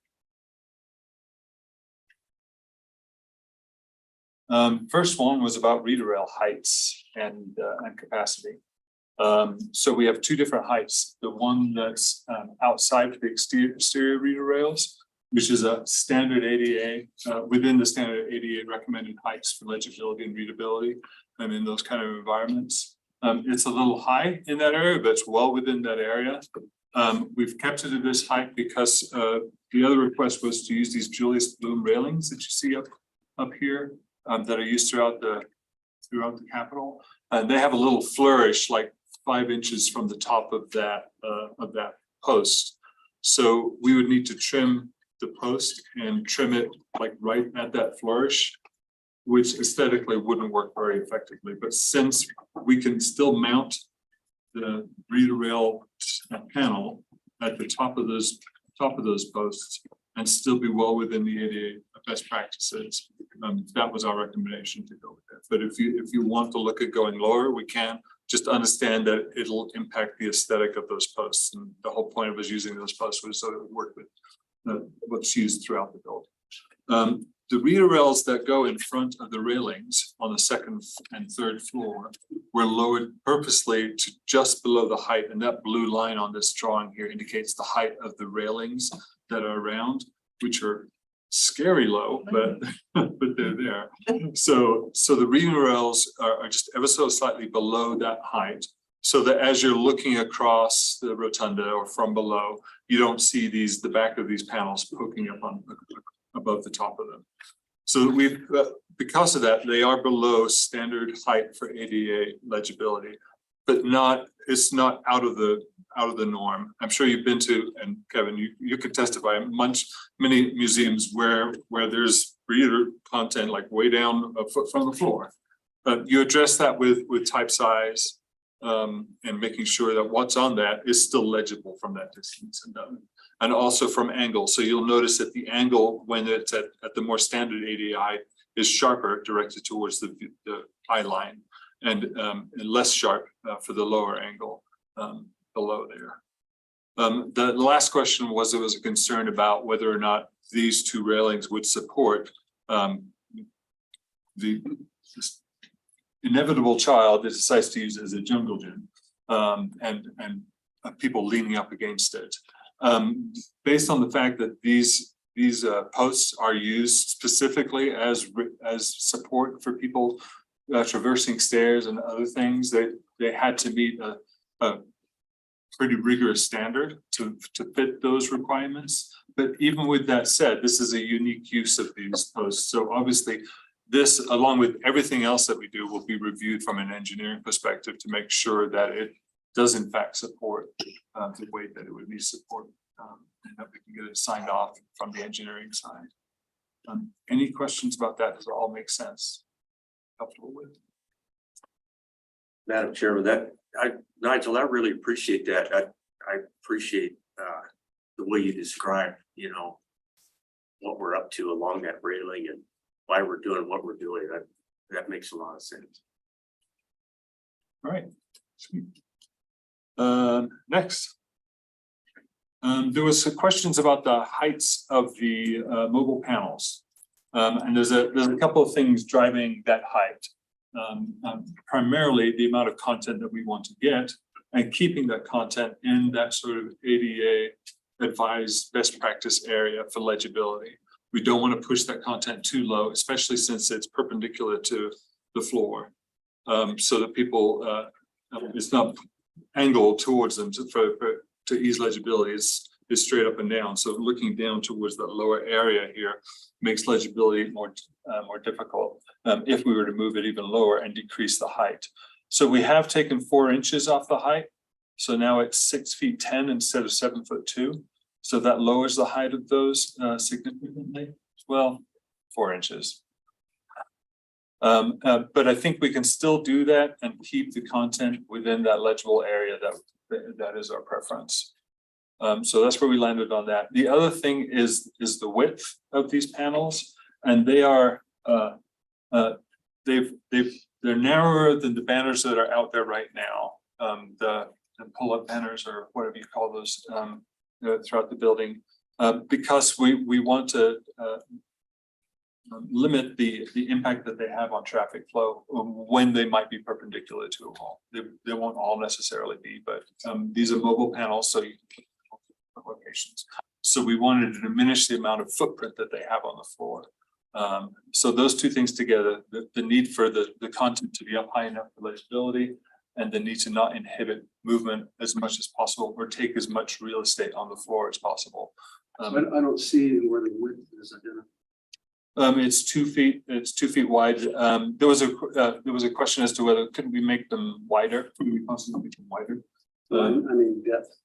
First one was about reader rail heights and capacity. So we have two different heights. The one that's outside for the exterior reader rails, which is a standard ADA, within the standard ADA recommended heights for legibility and readability, and in those kind of environments. It's a little high in that area, but it's well within that area. We've kept it at this height because the other request was to use these Julius Bloom railings that you see up here that are used throughout the Capitol. And they have a little flourish, like 5 inches from the top of that post. So we would need to trim the post and trim it like right at that flourish, which aesthetically wouldn't work very effectively. But since we can still mount the reader rail panel at the top of those posts and still be well within the ADA best practices, that was our recommendation to go with that. But if you want to look at going lower, we can. Just understand that it'll impact the aesthetic of those posts, and the whole point of us using those posts was so that it would work with what's used throughout the building. The reader rails that go in front of the railings on the second and third floor were lowered purposely to just below the height, and that blue line on this drawing here indicates the height of the railings that are around, which are scary low, but they're there. So the reader rails are just ever so slightly below that height, so that as you're looking across the rotunda or from below, you don't see the back of these panels poking up on above the top of them. So we've because of that, they are below standard height for ADA legibility, but it's not out of the norm. I'm sure you've been to, and Kevin, you could testify, many museums where there's reader content like way down a foot from the floor. You address that with type size and making sure that what's on that is still legible from that distance, and also from angle. So you'll notice that the angle when it's at the more standard ADI is sharper, directed towards the eye line, and less sharp for the lower angle below there. The last question was, there was a concern about whether or not these two railings would support the inevitable child that decides to use it as a jungle gym, and people leaning up against it. Based on the fact that these posts are used specifically as support for people traversing stairs and other things, they had to meet a pretty rigorous standard to fit those requirements. But even with that said, this is a unique use of these posts. So obviously this, along with everything else that we do, will be reviewed from an engineering perspective to make sure that it does in fact support the way that it would need support, and that we can get it signed off from the engineering side. Any questions about that? Does it all make sense? Comfortable with? Madam Chairman, Nigel, I really appreciate that. I appreciate the way you describe, what we're up to along that railing and why we're doing what we're doing. That makes a lot of sense. All right. Sweet. Next. There was some questions about the heights of the mobile panels. And there's a couple of things driving that height. Primarily the amount of content that we want to get and keeping that content in that sort of ADA advised best practice area for legibility. We don't want to push that content too low, especially since it's perpendicular to the floor. So that people, it's not angled towards them to ease legibility. It's straight up and down. So looking down towards that lower area here makes legibility more difficult if we were to move it even lower and decrease the height. So we have taken 4 inches off the height. So now it's 6 feet 10 instead of 7'2". So that lowers the height of those significantly. Well, 4 inches. But I think we can still do that and keep the content within that legible area. That is our preference. So that's where we landed on that. The other thing is the width of these panels, and they are they're narrower than the banners that are out there right now. The pull-up banners or whatever you call those throughout the building, because we want to limit the impact that they have on traffic flow when they might be perpendicular to a wall. They won't all necessarily be, but these are mobile panels, so you can locations. So we wanted to diminish the amount of footprint that they have on the floor. So those two things together, the need for the content to be up high enough for legibility and the need to not inhibit movement as much as possible or take as much real estate on the floor as possible. I don't see where the width is identified. It's 2 feet. It's 2 feet wide. There was a question as to whether couldn't we make them wider? Could we possibly make them wider? I mean depth.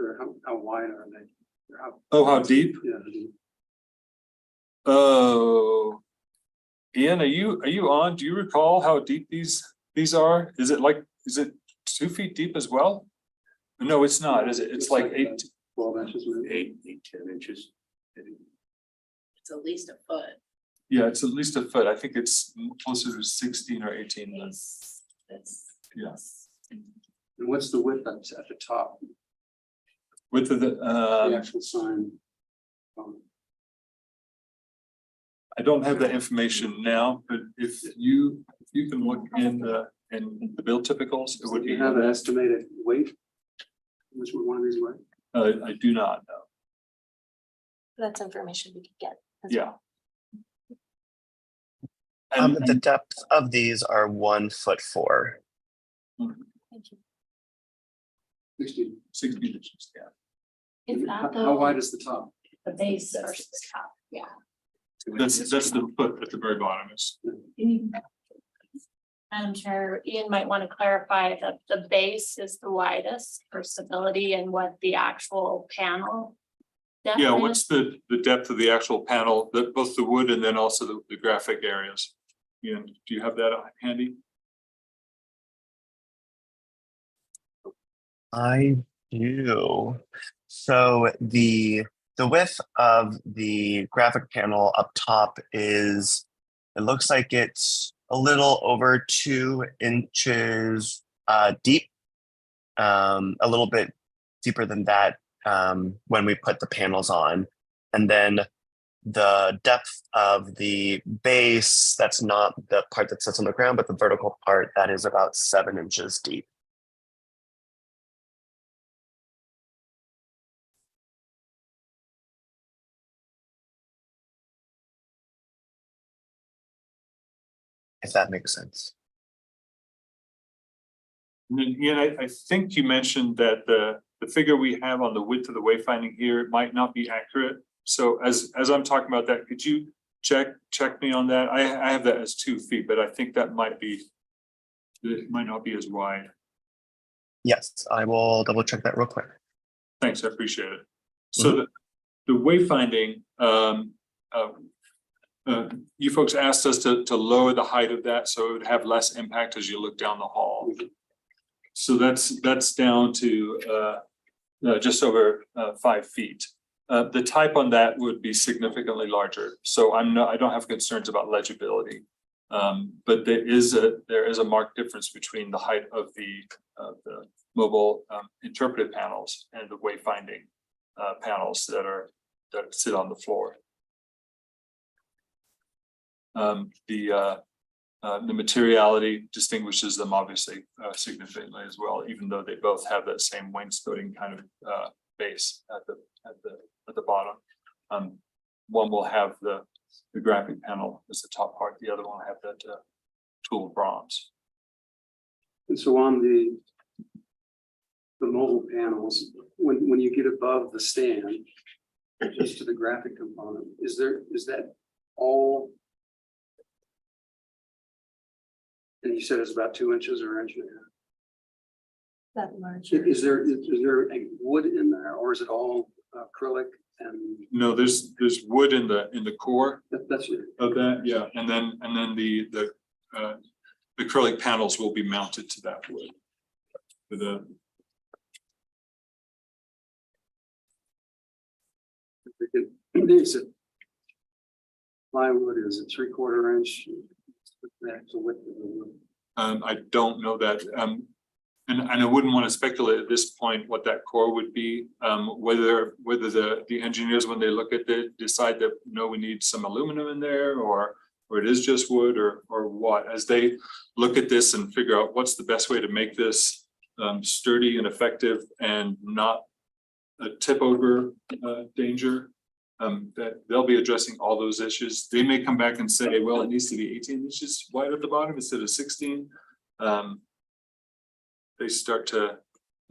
Or how wide are they? How deep? Yeah. Deep. Oh, Ian, are you on? Do you recall how deep these are? Is it 2 feet deep as well? No, it's not, is it? It's like 12 inches, maybe. 8, 10 inches. It's at least a foot. Yeah, it's at least a foot. I think it's closer to 16 or 18. Yeah. And what's the width at the top? Width of The actual sign. I don't have that information now, but if you can look in the build typicals, it would Do be. you have an estimated weight? Which one of these weigh? I do not know. That's information we could get. Yeah. And The depth of these are 1'4". Thank you. 60 inches, yeah. Is that How wide is the top? the base versus top? Yeah. That's the foot at the very bottom is. Madam Chair, Ian might want to clarify that the base is the widest for stability and what the actual panel. depth Yeah, is. what's the depth of the actual panel, both the wood and then also the graphic areas? Ian, do you have that handy? I do. So the width of the graphic panel up top is, it looks like it's a little over 2 inches deep, a little bit deeper than that when we put the panels on. And then the depth of the base, that's not the part that sits on the ground, but the vertical part, that is about 7 inches deep. If that makes sense. And then, Ian, I think you mentioned that the figure we have on the width of the wayfinding here might not be accurate. So as I'm talking about that, could you check me on that? I have that as 2 feet, but I think that it might not be as wide. Yes, I will double check that real quick. Thanks, I appreciate it. So the wayfinding you folks asked us to lower the height of that, so it would have less impact as you look down the hall. So that's down to just over 5 feet. The type on that would be significantly larger, so I don't have concerns about legibility. But there is a marked difference between the height of the mobile interpretive panels and the wayfinding panels that sit on the floor. The materiality distinguishes them obviously significantly as well, even though they both have that same wainscoting kind of base at the bottom. One will have the graphic panel as the top part, the other one will have that tool bronze. And so on the mobile panels, when you get above the stand, just to the graphic component, is that all? And you said it's about 2 inches or 1.5 inches. That large. Is there a wood in there, or is it all acrylic and? No, there's wood in the core That's it. of that, yeah, and then the acrylic panels will be mounted to that wood. With a Is it plywood? Is it 3/4 inch? That's the width of the wood. I don't know that, and I wouldn't want to speculate at this point what that core would be. Whether the engineers, when they look at it, decide that no, we need some aluminum in there, or it is just wood, or what. As they look at this and figure out what's the best way to make this sturdy and effective and not a tip over danger. That they'll be addressing all those issues. They may come back and say, well, it needs to be 18 inches wide at the bottom instead of 16. They start to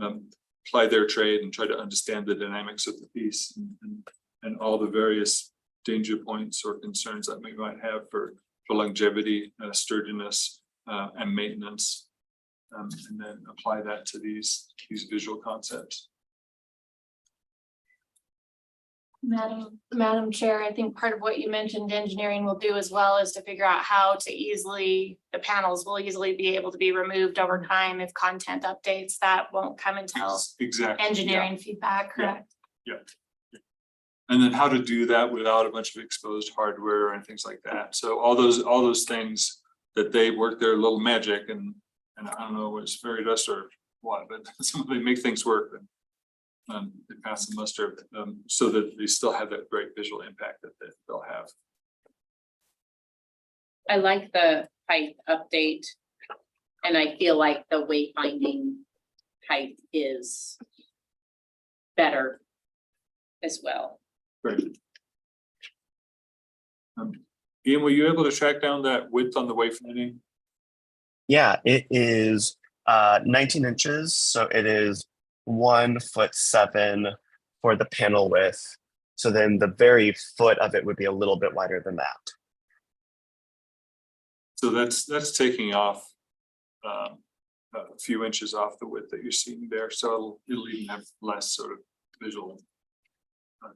apply their trade and try to understand the dynamics of the piece and all the various danger points or concerns that we might have for longevity, sturdiness, and maintenance, and then apply that to these visual concepts. Madam Chair, I think part of what you mentioned engineering will do as well is to figure out how to the panels will easily be able to be removed over time if content updates. That won't come until Exactly. engineering feedback, correct? Yeah. And then how to do that without a bunch of exposed hardware and things like that. So all those things that they work their little magic and I don't know what's fairy dust or what, but they make things work. They pass the muster so that they still have that great visual impact that they'll have. I like the height update. And I feel like the wayfinding height is better as well. Great. Ian, were you able to track down that width on the wayfinding? Yeah, it is 19 inches. So it is 1'7" for the panel width. So then the very foot of it would be a little bit wider than that. So that's taking off a few inches off the width that you're seeing there. So it'll even have less sort of visual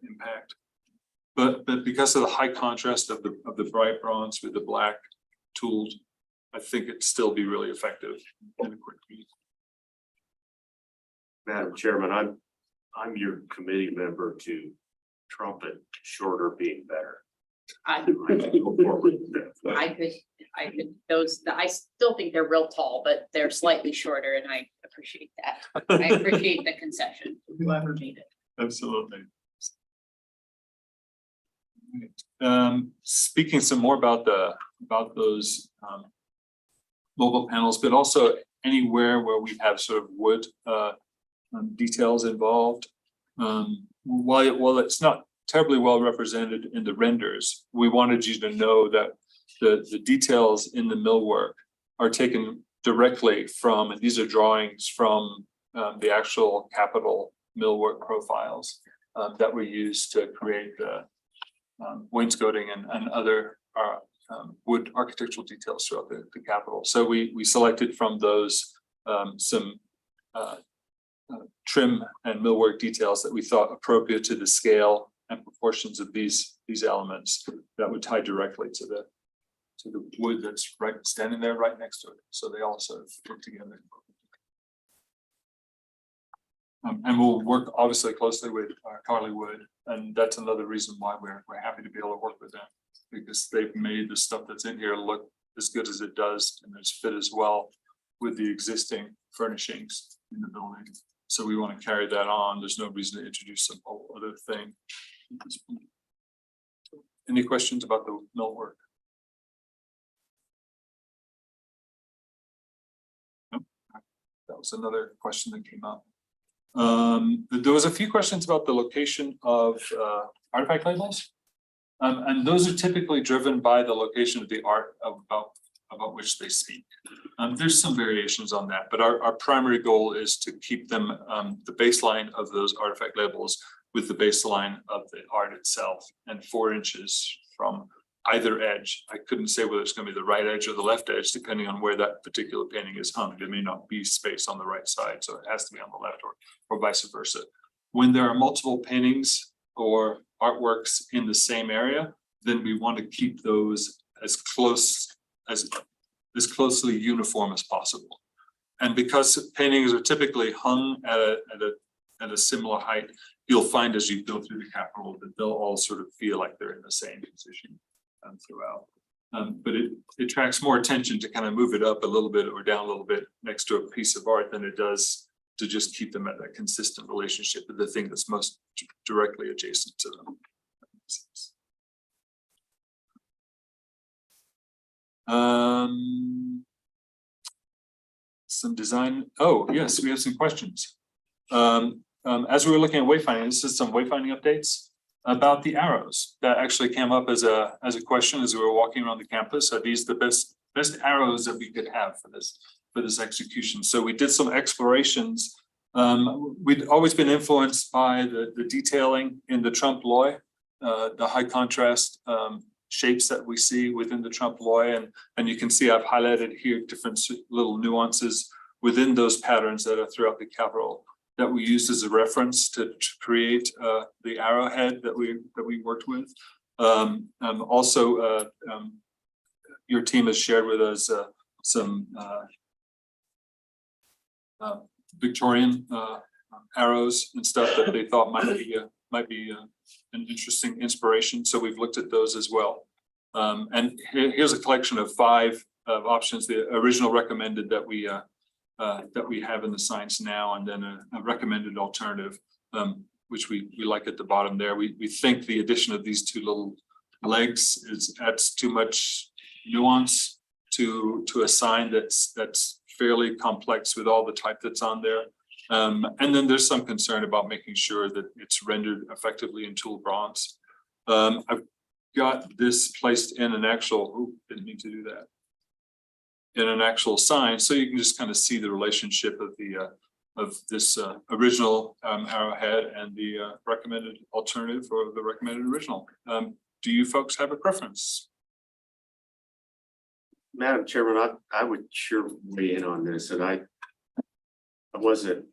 impact. But because of the high contrast of the bright bronze with the black tooled, I think it'd still be really effective in a quick beat. Madam Chairman, I'm your committee member to trumpet shorter being better. I still think they're real tall, but they're slightly shorter and I appreciate that. I appreciate the concession, whoever made it. Absolutely. Speaking some more about those mobile panels, but also anywhere where we have sort of wood details involved. While it's not terribly well represented in the renders, we wanted you to know that the details in the millwork are taken directly from, and these are drawings from the actual capital millwork profiles that were used to create the wainscoting and other wood architectural details throughout the capital. So we selected from those some trim and millwork details that we thought appropriate to the scale and proportions of these elements that would tie directly to the wood that's right standing there right next to it. So they all sort of fit together. And we'll work obviously closely with Carly Wood, and that's another reason why we're happy to be able to work with them, because they've made the stuff that's in here look as good as it does, and it's fit as well with the existing furnishings in the building. So we want to carry that on. There's no reason to introduce some whole other thing. Any questions about the millwork? No? That was another question that came up. There was a few questions about the location of artifact labels. And those are typically driven by the location of the art about which they speak. There's some variations on that, but our primary goal is to keep them the baseline of those artifact labels with the baseline of the art itself, and 4 inches from either edge. I couldn't say whether it's going to be the right edge or the left edge, depending on where that particular painting is hung. There may not be space on the right side, so it has to be on the left, or vice versa. When there are multiple paintings or artworks in the same area, then we want to keep those as closely uniform as possible. And because paintings are typically hung at a similar height, you'll find as you go through the Capitol that they'll all sort of feel like they're in the same position throughout. But it attracts more attention to kind of move it up a little bit or down a little bit next to a piece of art than it does to just keep them at that consistent relationship with the thing that's most directly adjacent to them. Some design. Oh, yes, we have some questions. As we were looking at wayfinding, this is some wayfinding updates about the arrows that actually came up as a question as we were walking around the campus. Are these the best arrows that we could have for this execution? So we did some explorations. We'd always been influenced by the detailing in the trompe l'oeil, the high contrast shapes that we see within the trompe l'oeil, and you can see I've highlighted here different little nuances within those patterns that are throughout the Capitol that we used as a reference to create the arrowhead that we worked with. Also, your team has shared with us some Victorian arrows and stuff that they thought might be an interesting inspiration. So we've looked at those as well. And here's a collection of 5 options. The original recommended that we have in the signs now, and then a recommended alternative, which we like at the bottom there. We think the addition of these 2 little legs adds too much nuance to a sign that's fairly complex with all the type that's on there. And then there's some concern about making sure that it's rendered effectively in tool bronze. I've got this placed in an actual, didn't mean to do that, in an actual sign, so you can just kind of see the relationship of this original arrowhead and the recommended alternative or the recommended original. Do you folks have a preference? Madam Chairman, I would sure weigh in on this, and I wasn't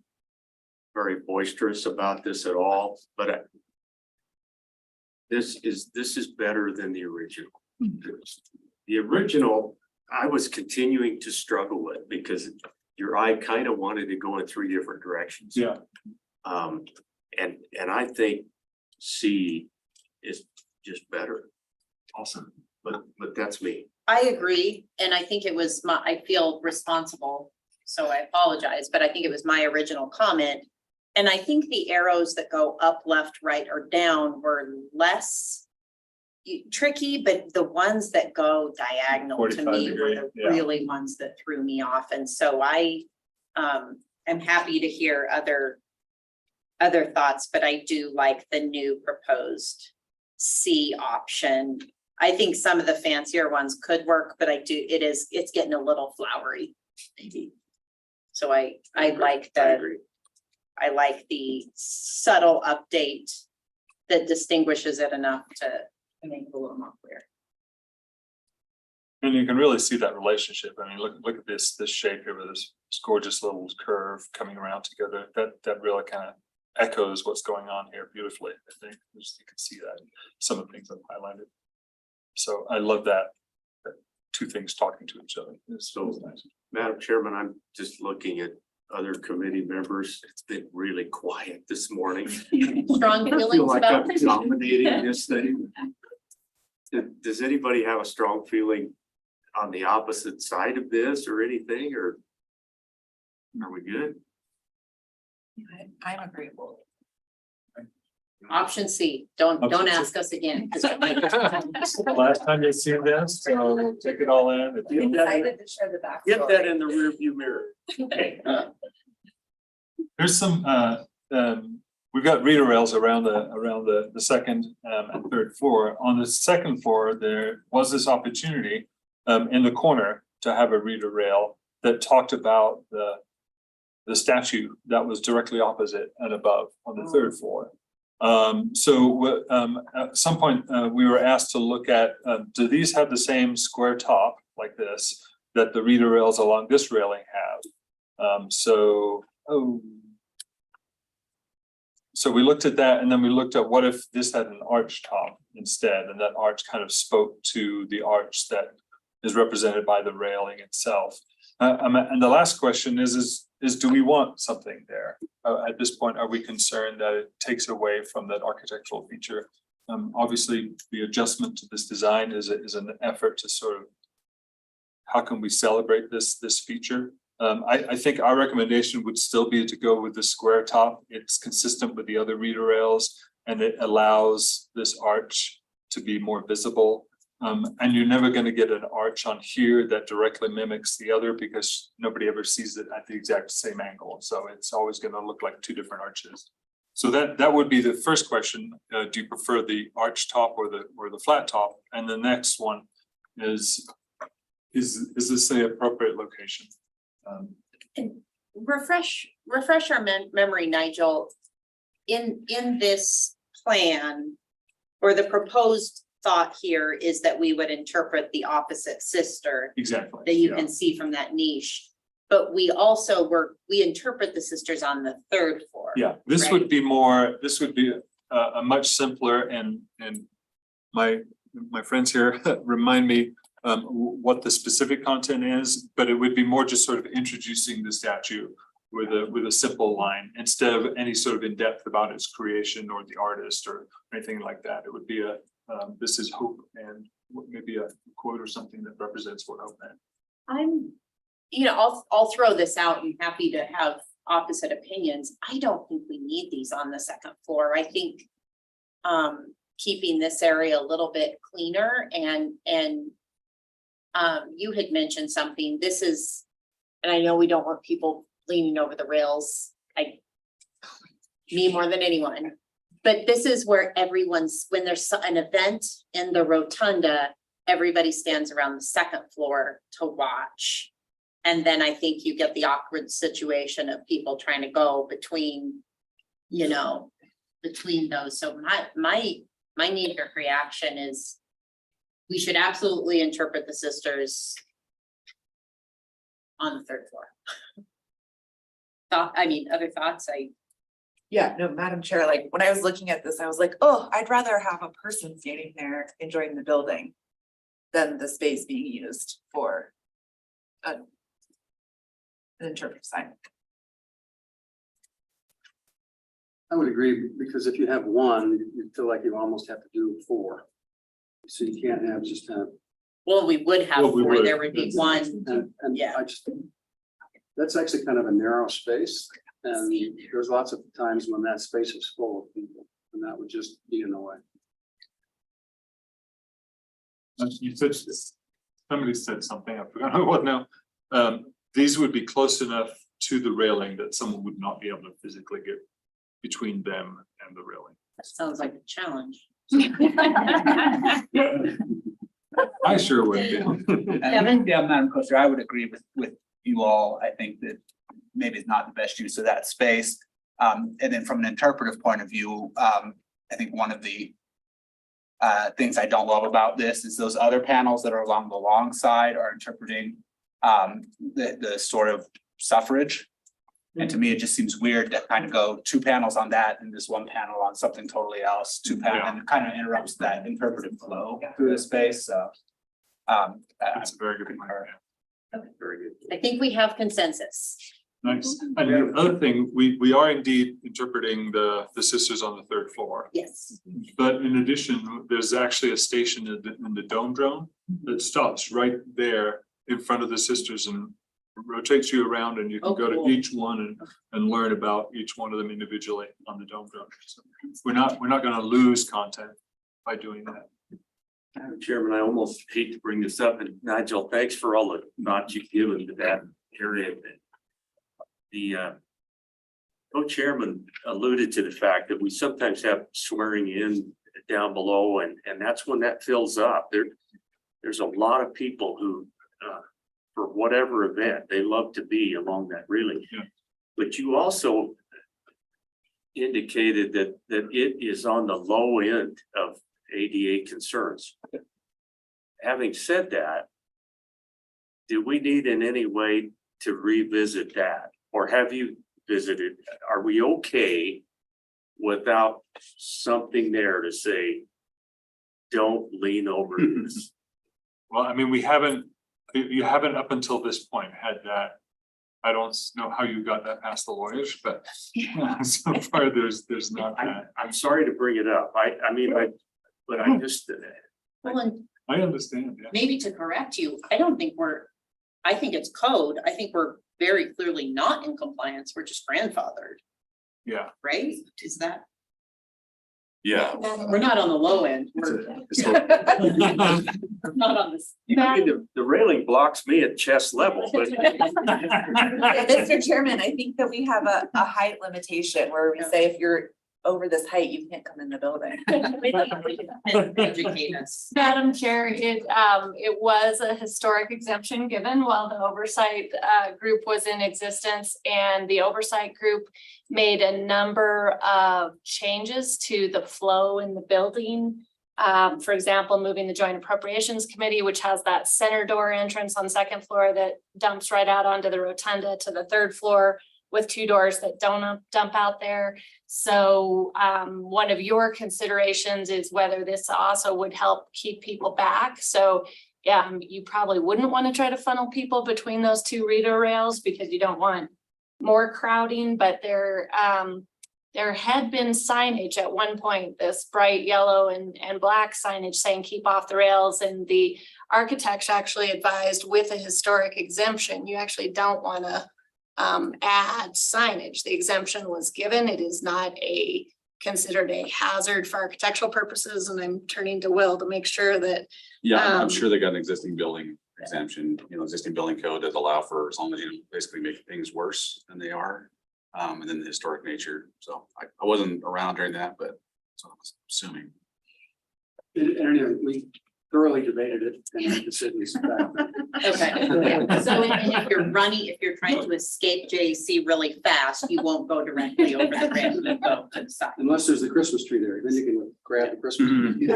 very boisterous about this at all, but this is better than the original. The original, I was continuing to struggle with because your eye kind of wanted to go in 3 different directions. Yeah. And I think C is just better. Awesome. But that's me. I agree, and I think it was I feel responsible, so I apologize, but I think it was my original comment. And I think the arrows that go up, left, right, or down were less tricky, but the ones that go diagonal to me were the really ones that threw me off. And so I am happy to hear other thoughts, but I do like the new proposed C option. I think some of the fancier ones could work, but it's getting a little flowery, maybe. So I like the subtle update that distinguishes it enough to make it a little more clear. And you can really see that relationship. I mean, look at this shape here with this gorgeous little curve coming around together. That really kind of echoes what's going on here beautifully. I think you can see that in some of the things I've highlighted. So I love that two things talking to each other. It's so nice. Madam Chairman, I'm just looking at other committee members. It's been really quiet this morning. Strong I feel feelings like about. I'm dominating this thing. Does anybody have a strong feeling on the opposite side of this or anything, or are we good? I'm agreeable. Option C, don't Option C. ask us again. Last time you see this, so take it all in. Excited to share the backstory. Get that in the rear view mirror. There's some, we've got reader rails around the second and third floor. On the second floor, there was this opportunity in the corner to have a reader rail that talked about the statue that was directly opposite and above on the third floor. So at some point, we were asked to look at, do these have the same square top like this that the reader rails along this railing have? So we looked at that, and then we looked at what if this had an arch top instead, and that arch kind of spoke to the arch that is represented by the railing itself. And the last question is do we want something there? At this point, are we concerned that it takes away from that architectural feature? Obviously, the adjustment to this design is an effort to sort of, how can we celebrate this feature? I think our recommendation would still be to go with the square top. It's consistent with the other reader rails, and it allows this arch to be more visible. And you're never going to get an arch on here that directly mimics the other, because nobody ever sees it at the exact same angle. So it's always going to look like two different arches. So that would be the first question. Do you prefer the arch top or the flat top? And the next one is this the appropriate location? And refresh our memory, Nigel. In this plan, or the proposed thought here is that we would interpret the opposite sister Exactly. that you can see from that niche. But we also we interpret the sisters on the third floor. Yeah, this right? would be a much simpler, and my friends here remind me what the specific content is, but it would be more just sort of introducing the statue with a simple line instead of any sort of in-depth about its creation or the artist or anything like that. It would be this is hope, and maybe a quote or something that represents what hope meant. I'll throw this out. I'm happy to have opposite opinions. I don't think we need these on the second floor. I think keeping this area a little bit cleaner, and you had mentioned something. This is, and I know we don't want people leaning over the rails. Me more than anyone. But this is where when there's an event in the rotunda, everybody stands around the second floor to watch. And then I think you get the awkward situation of people trying to go between those. So my knee-jerk reaction is we should absolutely interpret the sisters on the third floor. Other thoughts? Yeah, no, Madam Chair, like when I was looking at this, I was like, oh, I'd rather have a person standing there enjoying the building than the space being used for an interpretive sign. I would agree, because if you have one, you feel like you almost have to do 4. So you can't have just kind of. Well, we would have Well, we four, would. there would be one. And Yeah. I just, that's actually kind of a narrow space, and there's lots of times when that space is full of people, and that would just be in the way. You said, somebody said something, I forgot what now. These would be close enough to the railing that someone would not be able to physically get between them and the railing. That sounds like a challenge. I sure would be. Kevin? Yeah, Madam Co-Chair, I would agree with you all. I think that maybe it's not the best use of that space. And then from an interpretive point of view, I think one of the things I don't love about this is those other panels that are along the long side are interpreting the sort of suffrage And to me, it just seems weird to kind of go 2 panels on that and just 1 panel on something totally else, 2 panels, and it kind of interrupts that interpretive flow through the space, so. That's a very good point. Very good. I think we have consensus. Nice. And the other thing, we are indeed interpreting the sisters on the 3rd floor. Yes. But in addition, there's actually a station in the dome drone that stops right there in front of the sisters and rotates you around, and you can Oh, go cool. to each one and learn about each one of them individually on the dome drone. So we're not going to lose content by doing that. Madam Chairman, I almost hate to bring this up, and Nigel, thanks for all the thought you've given to that area. The co-chairman alluded to the fact that we sometimes have swearing in down below, and that's when that fills up. There's a lot of people who, for whatever event, they love to be along that railing. Yeah. But you also indicated that it is on the low end of ADA concerns. Having said that, do we need in any way to revisit that? Or have you visited? Are we okay without something there to say, don't lean over this? Well, I mean, you haven't up until this point had that. I don't know how you got that past the lawyers, but so far there's not that. I'm sorry to bring it up. But I just, Well, and I understand, yeah. maybe to correct you, I think it's code. I think we're very clearly not in compliance. We're just grandfathered, Yeah. right? Is that? Yeah. We're not on the low end. We're not on this. the railing blocks me at chest level, but Mr. Chairman, I think that we have a height limitation where we say if you're over this height, you can't come in the building. Educate us. Madam Chair, it was a historic exemption given while the oversight group was in existence, and the oversight group made a number of changes to the flow in the building. For example, moving the Joint Appropriations Committee, which has that center door entrance on the 2nd floor that dumps right out onto the rotunda, to the 3rd floor with 2 doors that don't dump out there. So one of your considerations is whether this also would help keep people back. So yeah, you probably wouldn't want to try to funnel people between those 2 reader rails because you don't want more crowding, but there had been signage at one point, this bright yellow and black signage saying keep off the rails, and the architects actually advised with a historic exemption, you actually don't want to add signage. The exemption was given. It is not considered a hazard for architectural purposes, and I'm turning to Will to make sure that. Yeah, I'm sure they got an existing building exemption, existing building code that allow for, as long as you basically make things worse than they are. And then the historic nature. So I wasn't around during that, but so I was assuming. And we thoroughly debated it and the decisions. Okay, yeah. So if you're trying to escape JC really fast, you won't go directly over the ramp and go to the side. Unless there's the Christmas tree there, then you can grab the Christmas tree.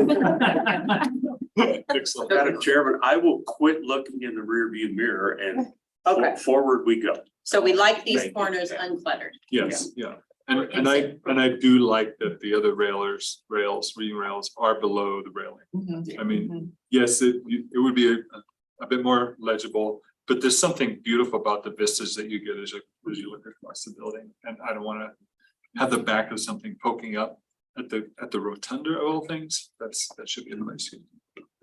Excellent. Madam Chairman, I will quit looking in the rearview mirror and forward we go. So we like these Thank you. corners uncluttered. Yes, yeah. And I do like that the other reading rails are below the railing. I mean, yes, it would be a bit more legible, but there's something beautiful about the vistas that you get as you look across the building. And I don't want to have the back of something poking up at the rotunda of all things. That should be a nice.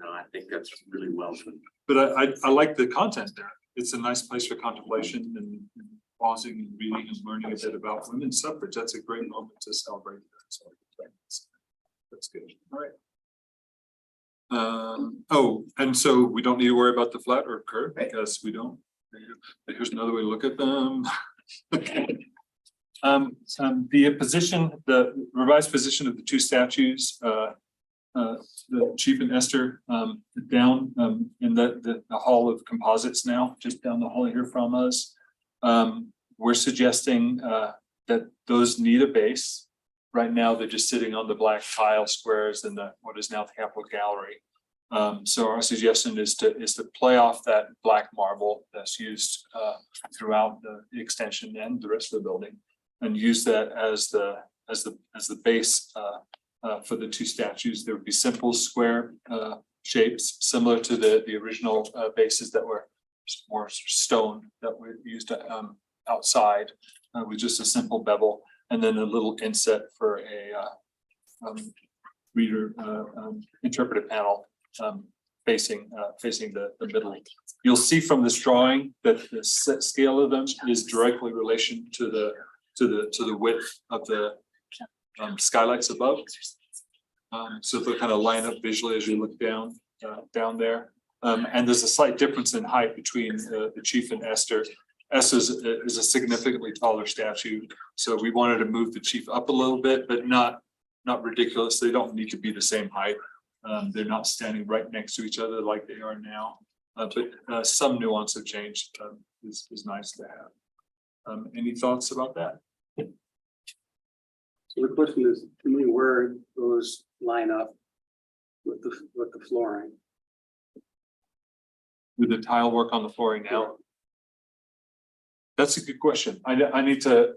No, I think that's really well done. But I like the content there. It's a nice place for contemplation and pausing and reading and learning a bit about women's suffrage. That's a great moment to celebrate that. So that's good. All right. And so we don't need to worry about the flat or curve because we don't. Here's another way to look at them. Okay. The revised position of the 2 statues, the Chief and Esther, down in the Hall of Composites now, just down the hall here from us. We're suggesting that those need a base. Right now, they're just sitting on the black tile squares in what is now the Capitol Gallery. So our suggestion is to play off that black marble that's used throughout the extension and the rest of the building, and use that as the base for the two statues. There would be simple square shapes similar to the original bases that were more stone that were used outside with just a simple bevel, and then a little inset for a reader interpretive panel facing the middle. You'll see from this drawing that the scale of them is directly relation to the width of the skylights above. So they'll kind of line up visually as you look down there. And there's a slight difference in height between the chief and Esther. Esther is a significantly taller statue, so we wanted to move the chief up a little bit, but not ridiculous. They don't need to be the same height. They're not standing right next to each other like they are now, but some nuance of change is nice to have. Any thoughts about that? So the question is, to me, where those line up with the flooring? With the tile work on the flooring now? That's a good question. I need to,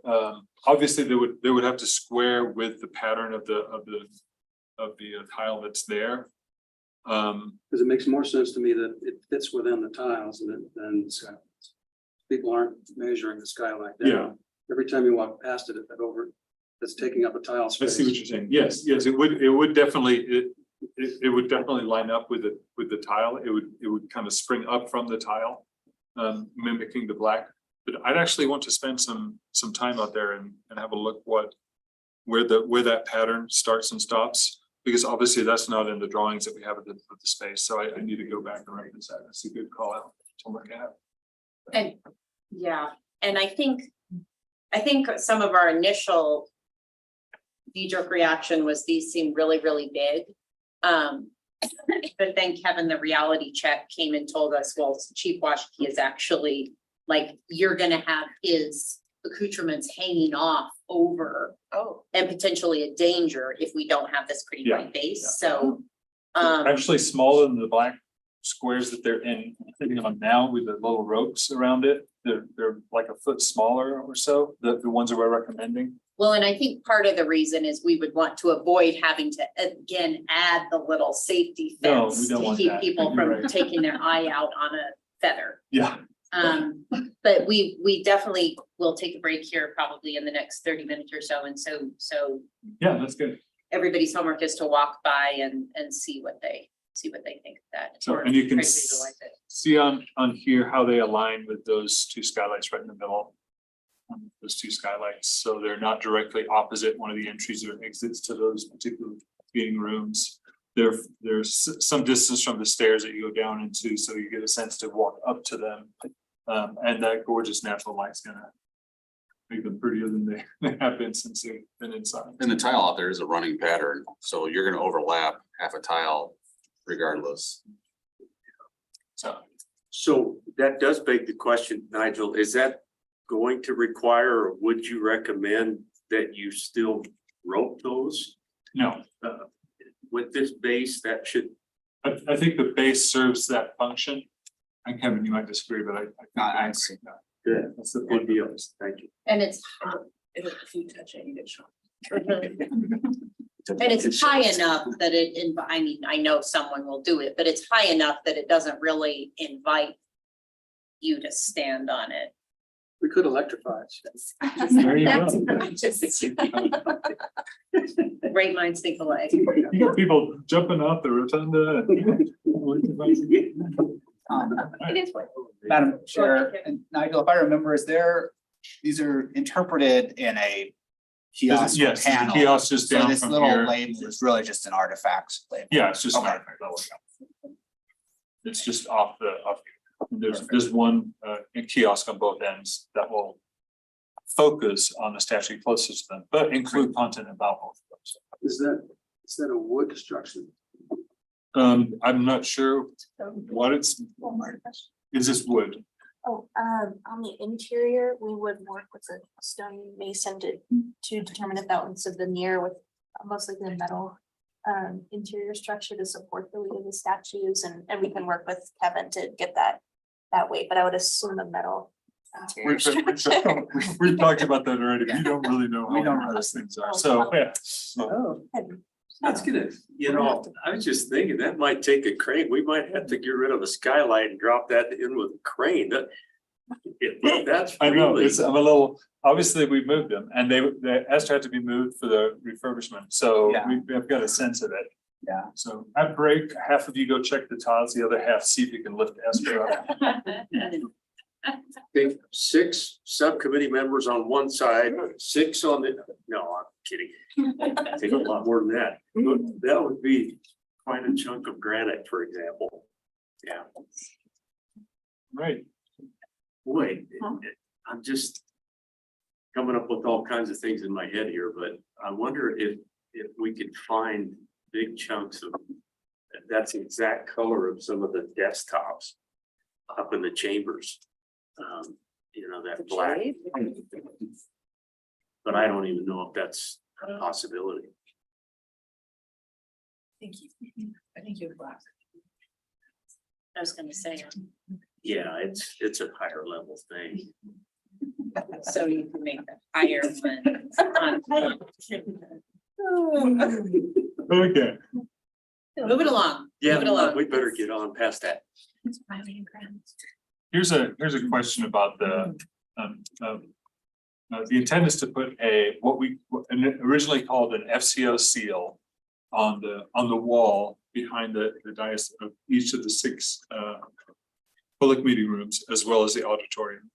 obviously they would have to square with the pattern of the tile that's there. Because it makes more sense to me that it fits within the tiles than the skylights. People aren't measuring the skylight down. Yeah. Every time you walk past it, it's taking up a tile I space. see what you're saying. Yes, it would definitely line up with the tile. It would kind of spring up from the tile, mimicking the black. But I'd actually want to spend some time out there and have a look where that pattern starts and stops, because obviously that's not in the drawings that we have of the space. So I need to go back and reference that. That's a good call out to look at. And yeah, and I think some of our initial knee-jerk reaction was these seem really, really big. But then Kevin, the reality check, came and told us, well, Chief Washkey is actually like, you're gonna have his accoutrements hanging off over and potentially a danger if we don't have this pretty white base. So Actually smaller than the black squares that they're sitting on now with the little ropes around it. They're like a foot smaller or so, the ones that we're recommending. well, and I think part of the reason is we would want to avoid having to again add the little safety No, we fence don't to want keep that. people You're from right. taking their eye out on a feather. Yeah. But we definitely will take a break here probably in the next 30 minutes or so. And so Yeah, that's good. everybody's homework is to walk by and see what they think of that. So, or and you can try to visualize it. see on here how they align with those two skylights right in the middle. Those two skylights, so they're not directly opposite one of the entries or exits to those particular meeting rooms. There's some distance from the stairs that you go down into, so you get a sense to walk up to them. And that gorgeous natural light's gonna make them prettier than they have been since they've been inside. And the tile out there is a running pattern, so you're gonna overlap half a tile regardless. So that does beg the question, Nigel, is that going to require, or would you recommend that you still rope those? No, With this base, that should, I think the base serves that function. And Kevin, you might disagree, but I agree. good, That's the good point. deal, thank you. And it's If you touch it, you get shot. and it's high enough that I mean, I know someone will do it, but it's high enough that it doesn't really invite you to stand on it. We could electrify it. There you go. Great minds think alike. You got people jumping off the rotunda. It is what. Madam Chair, and Nigel, if I remember, these are interpreted in a kiosk Yes, the panel. kiosk just So down this from little here. label is really just an artifact label. Yeah, it's just. Okay. It's just off. There's one kiosk on both ends that will focus on the statue closest to them, but include content about both of those. Is that a wood structure? I'm not sure what is this wood? Oh, on the interior, we would work with a stone mason to determine if that was a veneer with most likely a metal interior structure to support the weight of the statues, and we can work with Kevin to get that weight, but I would assume a metal interior structure. We've talked about that already. We don't really know We don't how know. those things are. So, yeah. So, That's gonna, I was just thinking that might take a crane. We might have to get rid of a skylight and drop that in with a crane. That's I know, really, I'm a little, obviously we moved them and they Esther had to be moved for the refurbishment. So Yeah. we've got a sense of it. Yeah. So at break, half of you go check the tiles, the other half see if you can lift Esther up. think 6 subcommittee members on one side, 6 on the, no, I'm kidding. Take a lot more than that. That would be quite a chunk of granite, for example. Yeah, Right. boy, I'm just coming up with all kinds of things in my head here, but I wonder if we could find big chunks of, that's the exact color of some of the desktops up in the chambers. That black. But I don't even know if that's a possibility. Thank you. I think you're black. I was gonna say, Yeah, it's a higher level thing. so you can make the higher one. Okay. Move it along. Yeah, Move it along. we better get on past that. Here's a question about the intent is to put what we originally called an FCO seal on the wall behind the dais of each of the 6 public meeting rooms, as well as the auditorium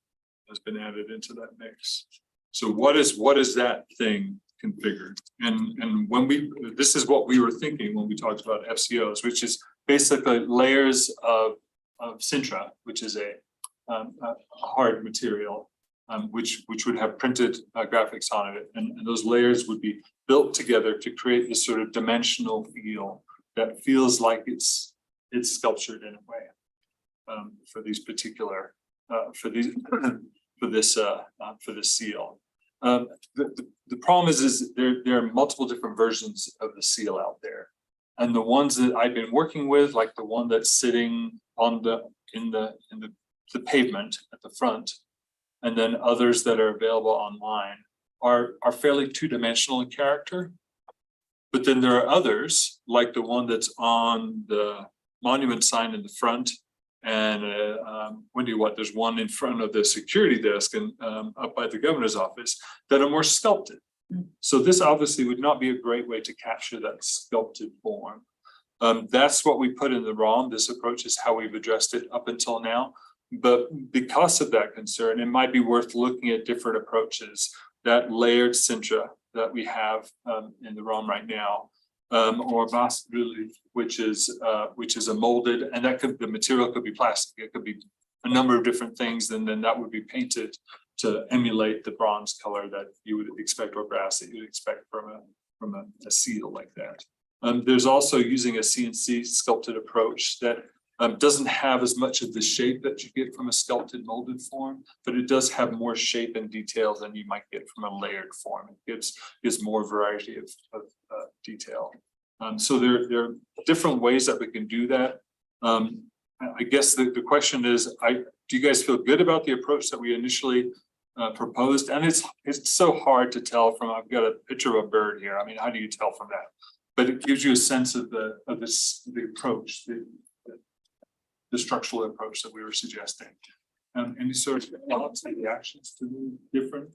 has been added into that mix. So what is that thing configured? And when this is what we were thinking when we talked about FCOs, which is basically layers of Sintra, which is a hard material, which would have printed graphics on it, and those layers would be built together to create this sort of dimensional feel that feels like it's sculptured in a way for these particular for this seal. The problem is there are multiple different versions of the seal out there, and the ones that I've been working with, like the one that's sitting on in the pavement at the front, and then others that are available online are fairly 2-dimensional in character. But then there are others, like the one that's on the monument sign in the front, and there's one in front of the security desk and up by the governor's office that are more sculpted. So this obviously would not be a great way to capture that sculpted form. That's what we put in the ROM. This approach is how we've addressed it up until now. But because of that concern, it might be worth looking at different approaches. That layered Sintra that we have in the ROM right now, or bas relief, which is a molded, and the material could be plastic. It could be a number of different things, and then that would be painted to emulate the bronze color that you would expect, or brass that you'd expect from a seal like that. There's also using a CNC sculpted approach that doesn't have as much of the shape that you get from a sculpted molded form, but it does have more shape and detail than you might get from a layered form. It gives more variety of detail. So there are different ways that we can do that. I guess the question is, do you guys feel good about the approach that we initially proposed? And it's so hard to tell from, I've got a picture of a bird here. I mean, how do you tell from that? But it gives you a sense of the approach, the structural approach that we were suggesting. Any sort of thoughts and reactions to the different?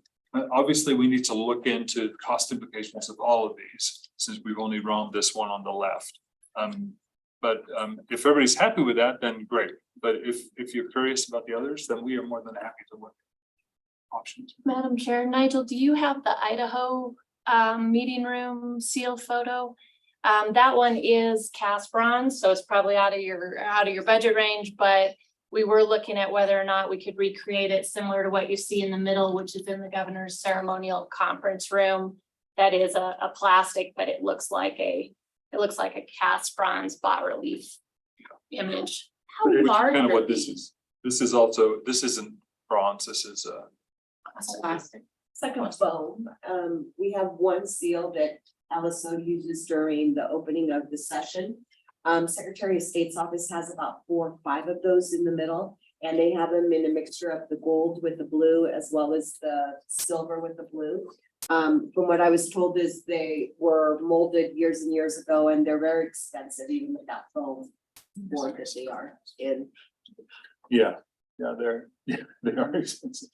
Obviously, we need to look into cost implications of all of these, since we've only ROM'd this one on the left. But if everybody's happy with that, then great. But if you're curious about the others, then we are more than happy to look at options. Madam Chair, Nigel, do you have the Idaho meeting room seal photo? That one is cast bronze, so it's probably out of your budget range, but we were looking at whether or not we could recreate it similar to what you see in the middle, which is in the governor's ceremonial conference room. That is a plastic, but it looks like a cast bronze bas relief image. How Which is large? kind of are what this these? is. This isn't bronze. This is Plastic. Second foam, we have one seal that LSO uses during the opening of the session. Secretary of State's office has about 4 or 5 of those in the middle, and they have them in a mixture of the gold with the blue as well as the silver with the blue. From what I was told is they were molded years and years ago, and they're very expensive, even with that foam board that they are in. Yeah, they are expensive.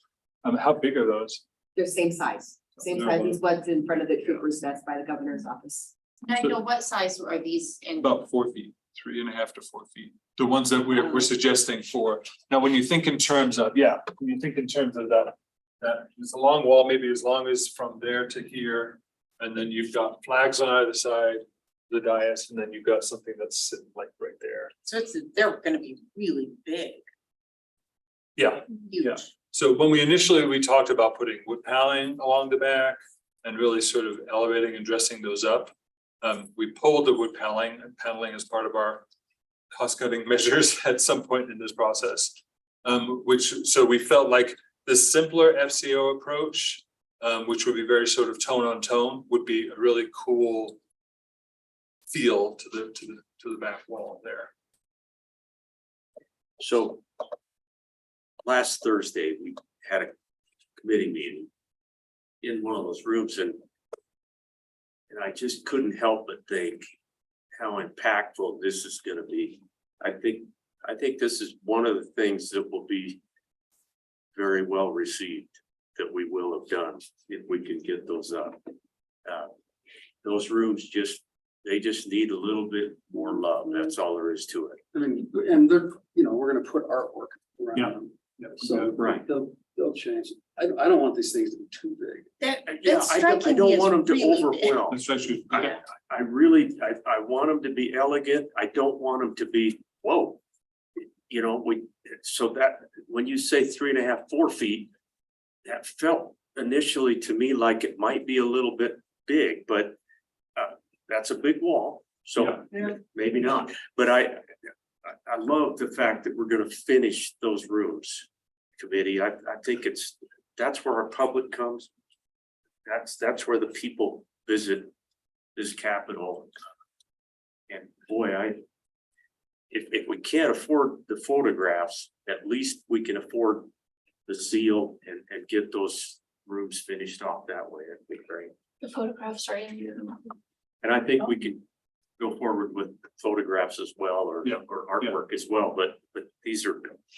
How big are those? They're same size as what's in front of the trooper's desk by the governor's office. Nigel, what size are these in? About 4 feet, 3.5 to 4 feet. The ones that we're suggesting for, now, when you think in terms of, that it's a long wall, maybe as long as from there to here. And then you've got flags on either side, the dais, and then you've got something that's sitting like right there. So they're gonna be really big, Yeah, huge. Yeah. So when we talked about putting wood paneling along the back and really sort of elevating and dressing those up. We pulled the wood paneling as part of our cost-cutting measures at some point in this process. So we felt like the simpler FCO approach, which would be very sort of tone on tone, would be a really cool feel to the back wall there. So last Thursday, we had a committee meeting in one of those rooms, and I just couldn't help but think how impactful this is gonna be. I think this is one of the things that will be very well received, that we will have done if we can get those up. Those rooms they just need a little bit more love. That's all there is to it. I mean, and they're, we're gonna put artwork around them. So Right. they'll change. I don't want these things to be too big. Yeah, I don't want them to overwhelm. That's actually, I really want them to be elegant. I don't want them to be, whoa. So that, when you say 3.5, 4 feet, that felt initially to me like it might be a little bit big, but that's a big wall, so maybe not. But I love the fact that we're gonna finish those rooms, committee. I think that's where our public comes. That's where the people visit this Capitol. And boy, if we can't afford the photographs, at least we can afford the seal and get those rooms finished off that way. That'd be great. The photographs are in here. And I think we can go forward with photographs as well, or artwork as well, but this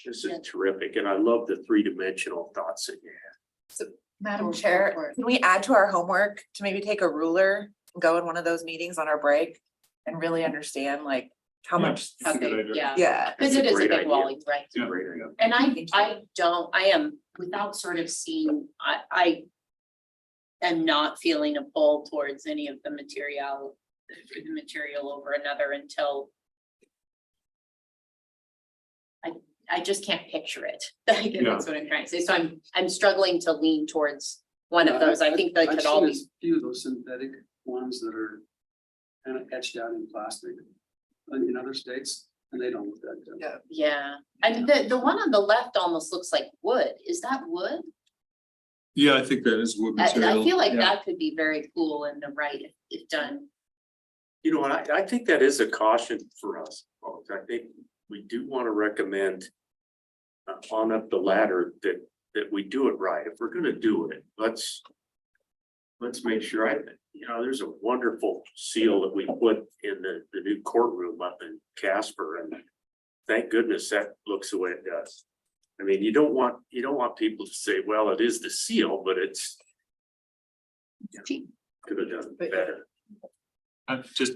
is terrific, and I love the 3-dimensional thoughts that you had. Madam Chair, can we add to our homework to maybe take a ruler, and go in one of those meetings on our break and really understand like how much? That's a good idea. Yeah. Because it is a Great big idea. wall, right? It's a great idea. And I am, without sort of seeing, I am not feeling a pull towards any of the material over another until I just can't picture it. I guess that's what I'm trying to say. So I'm struggling to lean towards one of those. I think they could all be. I've seen a few of those synthetic ones that are kind of etched out in plastic in other states, and they don't look that good. Yeah, and the one on the left almost looks like wood. Is that wood? yeah, I think that is wood material. I feel like Yeah. that could be very cool in the right if done. And I think that is a caution for us, folks. I think we do want to recommend on up the ladder that we do it right. If we're gonna do it, let's make sure. There's a wonderful seal that we put in the new courtroom up in Casper, and thank goodness that looks the way it does. I mean, you don't want people to say, well, it is the seal, but it's could have done better. Just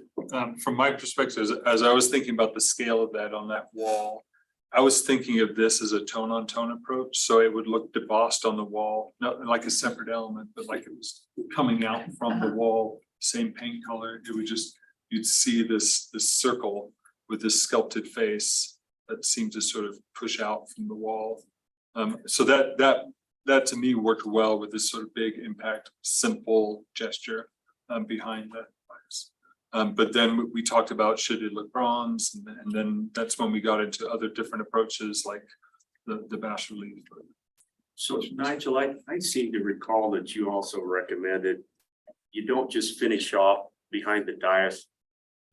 from my perspective, as I was thinking about the scale of that on that wall, I was thinking of this as a tone on tone approach. So it would look debossed on the wall, not like a separate element, but like it was coming out from the wall, same paint color. It would you'd see this circle with this sculpted face that seemed to sort of push out from the wall. So that to me worked well with this sort of big impact, simple gesture behind the. But then we talked about should it look bronze, and then that's when we got into other different approaches like the bas relief. So Nigel, I seem to recall that you also recommended you don't just finish off behind the dais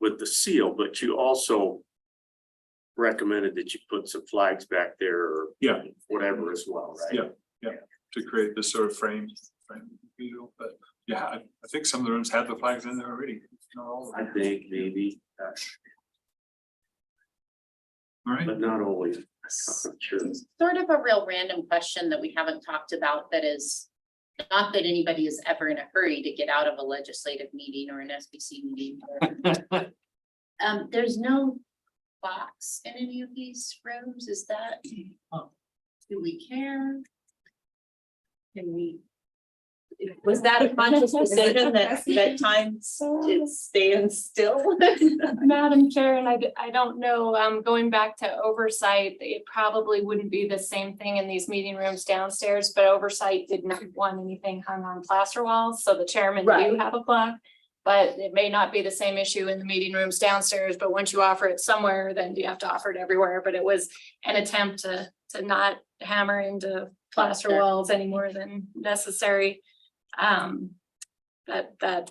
with the seal, but you also recommended that you put some flags back there or Yeah. whatever as well, right? Yeah. To create this sort of frame visual, but yeah, I think some of the rooms have the flags in there already. Not all of I them. think maybe, All right. but not always. I'm sure. Sort of a real random question that we haven't talked about that is not that anybody is ever in a hurry to get out of a legislative meeting or an SBC meeting. There's no box in any of these rooms, is that? Do we care? Can we? Was that a conscious decision that time is staying still? Madam Chair, and I don't know, going back to oversight, it probably wouldn't be the same thing in these meeting rooms downstairs, but oversight did not want anything hung on plaster walls, so the chairman do Right. have a clock. But it may not be the same issue in the meeting rooms downstairs, but once you offer it somewhere, then you have to offer it everywhere, but it was an attempt to not hammer into plaster Sure. walls any more than necessary. That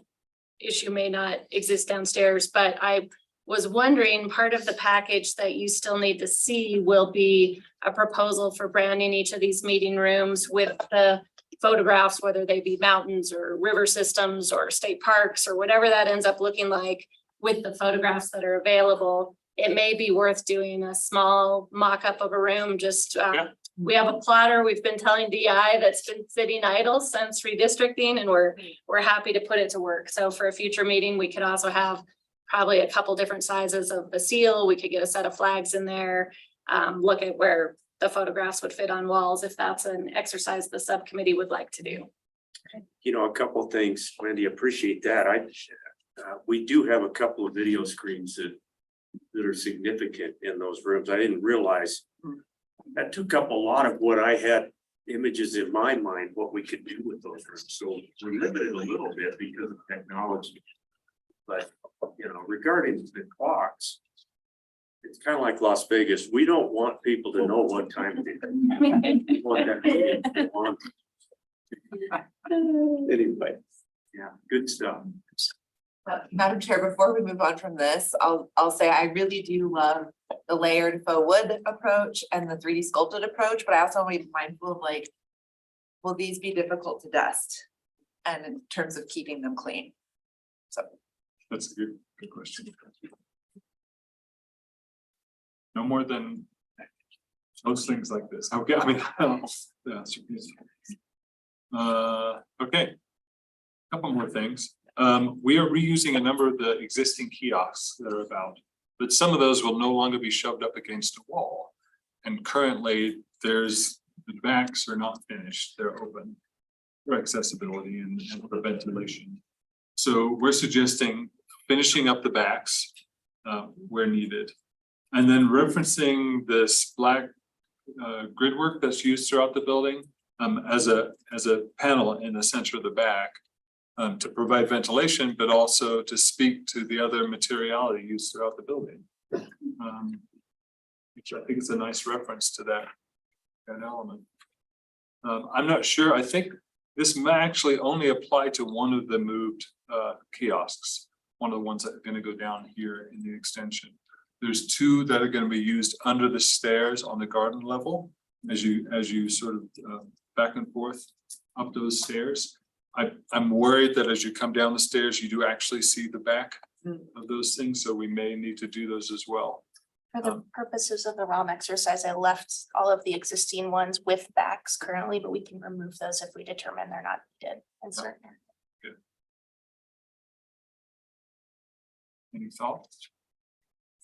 issue may not exist downstairs, but I was wondering, part of the package that you still need to see will be a proposal for branding each of these meeting rooms with the photographs, whether they be mountains or river systems or state parks or whatever that ends up looking like with the photographs that are available. It may be worth doing a small mock-up of a room, just, we have a plotter, we've been telling DI that's been sitting idle since redistricting, and we're happy to put it to work. So for a future meeting, we could also have probably a couple different sizes of the seal. We could get a set of flags in there, look at where the photographs would fit on walls, if that's an exercise the subcommittee would like to do. You know, a couple of things, Wendy, appreciate that. We do have a couple of video screens that are significant in those rooms. I didn't realize that took up a lot of what I had images in my mind, what we could do with those rooms. So we're limited a little bit because of technology. But, you know, regarding the clocks, it's kind of like Las Vegas. We don't want people to know what time it is. We want that meeting to go on. Anyway, yeah, good stuff. Madam Chair, before we move on from this, I'll say I really do love the layered faux wood approach and the 3D sculpted approach, but I also want to be mindful of like, will these be difficult to dust? And in terms of keeping them clean. So. That's a good question. No more than most things like this. Okay, I mean, yeah, okay. Couple more things. We are reusing a number of the existing kiosks that are about, but some of those will no longer be shoved up against a wall. And currently the backs are not finished, they're open for accessibility and for ventilation. So we're suggesting finishing up the backs where needed. And then referencing this black grid work that's used throughout the building as a panel in the center of the back. To provide ventilation, but also to speak to the other materiality used throughout the building. Which I think is a nice reference to that element. I'm not sure, I think this may actually only apply to one of the moved kiosks, one of the ones that are going to go down here in the extension. There's two that are going to be used under the stairs on the garden level, as you sort of back and forth up those stairs. I'm worried that as you come down the stairs, you do actually see the back of those things, so we may need to do those as well. For the purposes of the ROM exercise, I left all of the existing ones with backs currently, but we can remove those if we determine they're not needed in certain. Good. Any thoughts?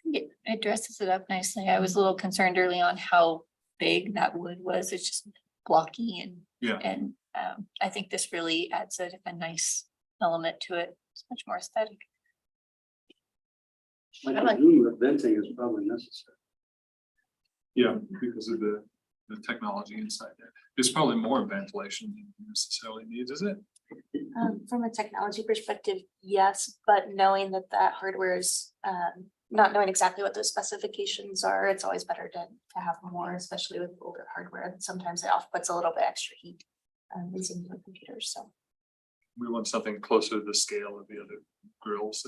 It dresses it up nicely. I was a little concerned early on how big that wood was. It's just blocky and Yeah. and I think this really adds a nice element to it. It's much more aesthetic. Like room with venting is probably necessary. Yeah, because of the technology inside there. There's probably more ventilation than necessarily needs, is it? From a technology perspective, yes, but knowing that hardware is, not knowing exactly what those specifications are, it's always better to have more, especially with older hardware. Sometimes it puts a little bit extra heat in some of the computers, so. We want something closer to the scale of the other grills.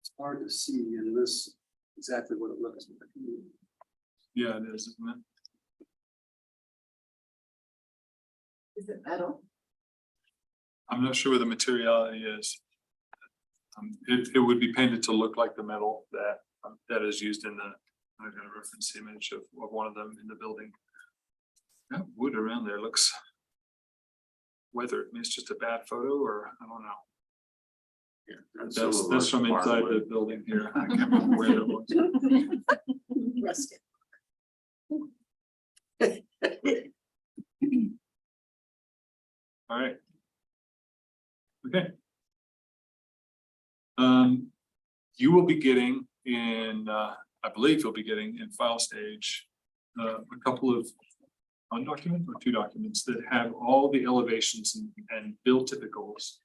It's hard to see in this exactly what it looks like. Yeah, it is, isn't it? Is it metal? I'm not sure what the materiality is. It would be painted to look like the metal that is used in the, I'm gonna reference the image of one of them in the building. That wood around there looks weathered. Maybe it's just a bad photo, or I don't know. That's from inside the building here. I can't remember where that was. Rusted. All right. Okay. You will be getting in, I believe you'll be getting in file stage, a couple of one document or two documents that have all the elevations and build typicals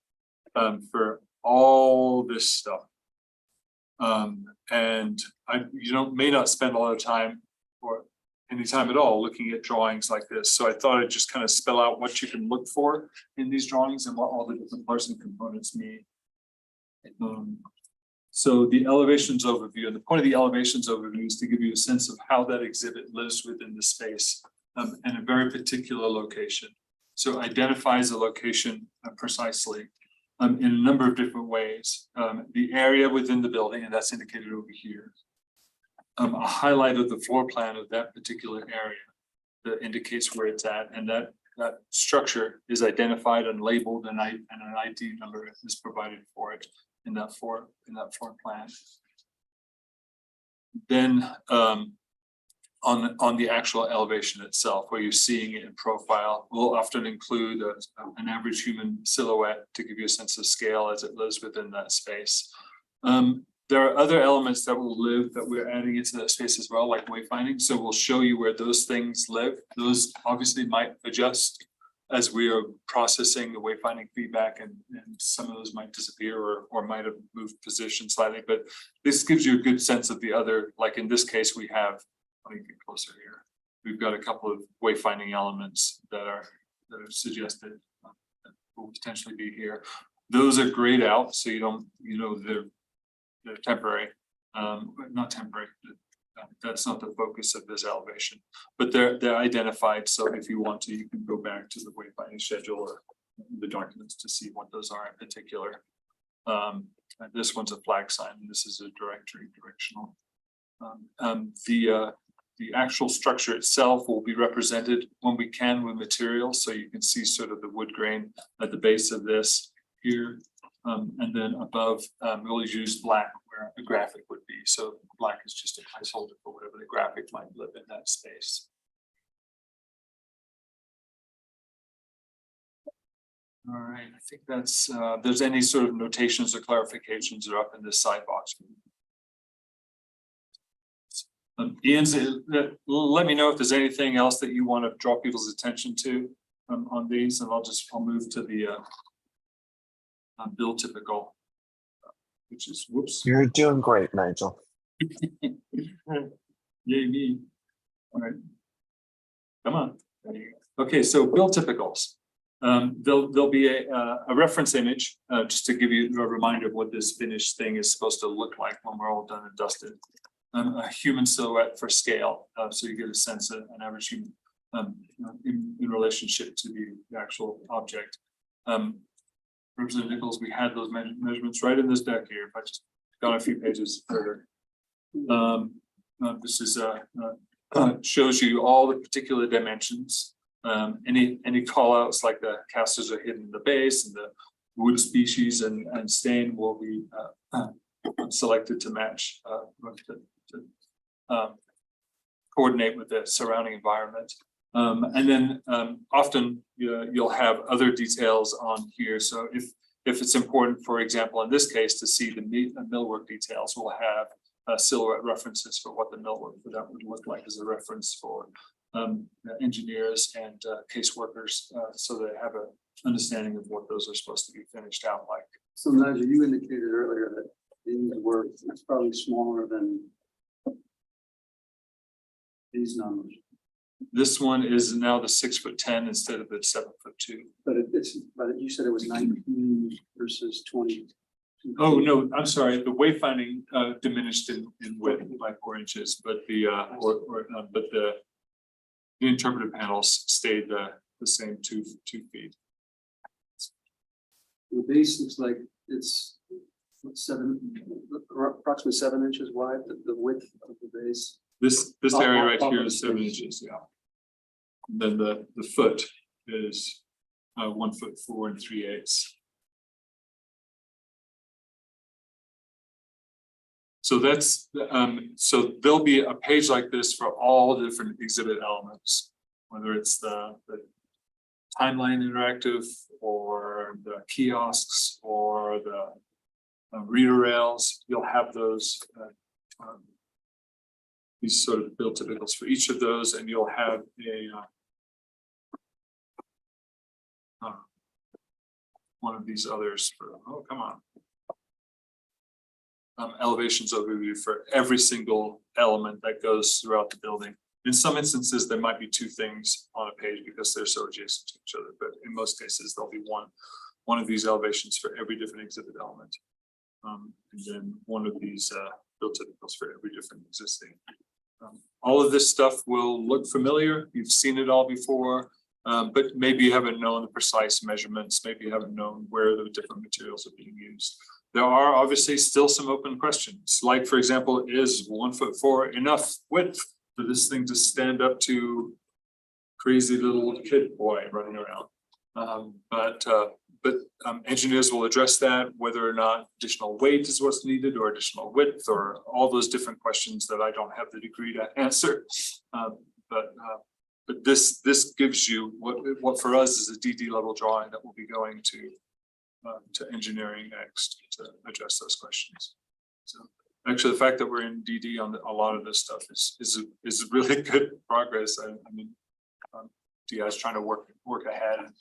for all this stuff. And you may not spend a lot of time or any time at all looking at drawings like this. So I thought I'd just kind of spell out what you can look for in these drawings and what all the different parts and components mean. So the elevations overview, and the point of the elevations overview is to give you a sense of how that exhibit lives within the space in a very particular location. So identifies a location precisely in a number of different ways. The area within the building, and that's indicated over here. A highlight of the floor plan of that particular area that indicates where it's at, and that structure is identified and labeled, and an ID number is provided for it in that floor plan. Then on the actual elevation itself, where you're seeing it in profile, we'll often include an average human silhouette to give you a sense of scale as it lives within that space. There are other elements that will live that we're adding into that space as well, like wayfinding. So we'll show you where those things live. Those obviously might adjust as we are processing the wayfinding feedback, and some of those might disappear or might have moved position slightly. But this gives you a good sense of the other, like in this case, we have, let me get closer here. We've got a couple of wayfinding elements that are suggested that will potentially be here. Those are grayed out, so you don't, they're temporary, not temporary. That's not the focus of this elevation, but they're identified. So if you want to, you can go back to the wayfinding schedule or the documents to see what those are in particular. And this one's a flag sign, and this is a directional. The actual structure itself will be represented when we can with materials, so you can see sort of the wood grain at the base of this here. And then above, we'll use black where a graphic would be. So black is just a placeholder for whatever the graphic might live in that space. All right, I think that's, there's any sort of notations or clarifications that are up in this side box. Ian's, let me know if there's anything else that you want to draw people's attention to on these, and I'll move to the bill typical, which is, whoops. You're doing great, Nigel. Yay me. All right. Come on. Okay, so bill typicals. There'll be a reference image just to give you a reminder of what this finished thing is supposed to look like when we're all done and dusted. A human silhouette for scale, so you get a sense of an average human in relationship to the actual object. Representative Nichols, we had those measurements right in this deck here. If I just got a few pages further. This is shows you all the particular dimensions. Any call outs like the casters are hidden in the base, and the wood species and stain will be selected to match coordinate with the surrounding environment. And then often you'll have other details on here. So if it's important, for example, in this case, to see the millwork details, we'll have silhouette references for what the millwork for that would look like as a reference for engineers and caseworkers, so they have an understanding of what those are supposed to be finished out like. So Nigel, you indicated earlier that these were, it's probably smaller than these numbers. This one is now the 6'10" instead of the 7'2". But but you said it was 19 versus 20. Oh, no, I'm sorry, the wayfinding diminished in width by 4 inches, but the the interpretive panels stayed the same 2 feet. The base looks like it's approximately 7 inches wide, the width of the base. This Off- area off- right off here of is the 7 base. inches, yeah. And then the foot is 1'4" 3/8". So that's so there'll be a page like this for all the different exhibit elements, whether it's the timeline interactive or the kiosks or the reader rails. You'll have those these sort of built typicals for each of those, and you'll have a one of these others for, oh, come on. Elevations overview for every single element that goes throughout the building. In some instances, there might be 2 things on a page because they're so adjacent to each other, but in most cases, there'll be one of these elevations for every different exhibit element. And then one of these built typicals for every different existing. All of this stuff will look familiar. You've seen it all before, but maybe you haven't known the precise measurements. Maybe you haven't known where the different materials are being used. There are obviously still some open questions, like, for example, is 1'4" enough width for this thing to stand up to crazy little kid boy running around? But engineers will address that, whether or not additional weight is what's needed or additional width or all those different questions that I don't have the degree to answer. But this gives you what for us is a DD level drawing that will be going to engineering next to address those questions. So actually, the fact that we're in DD on a lot of this stuff is really good progress. I mean, DI is trying to work ahead and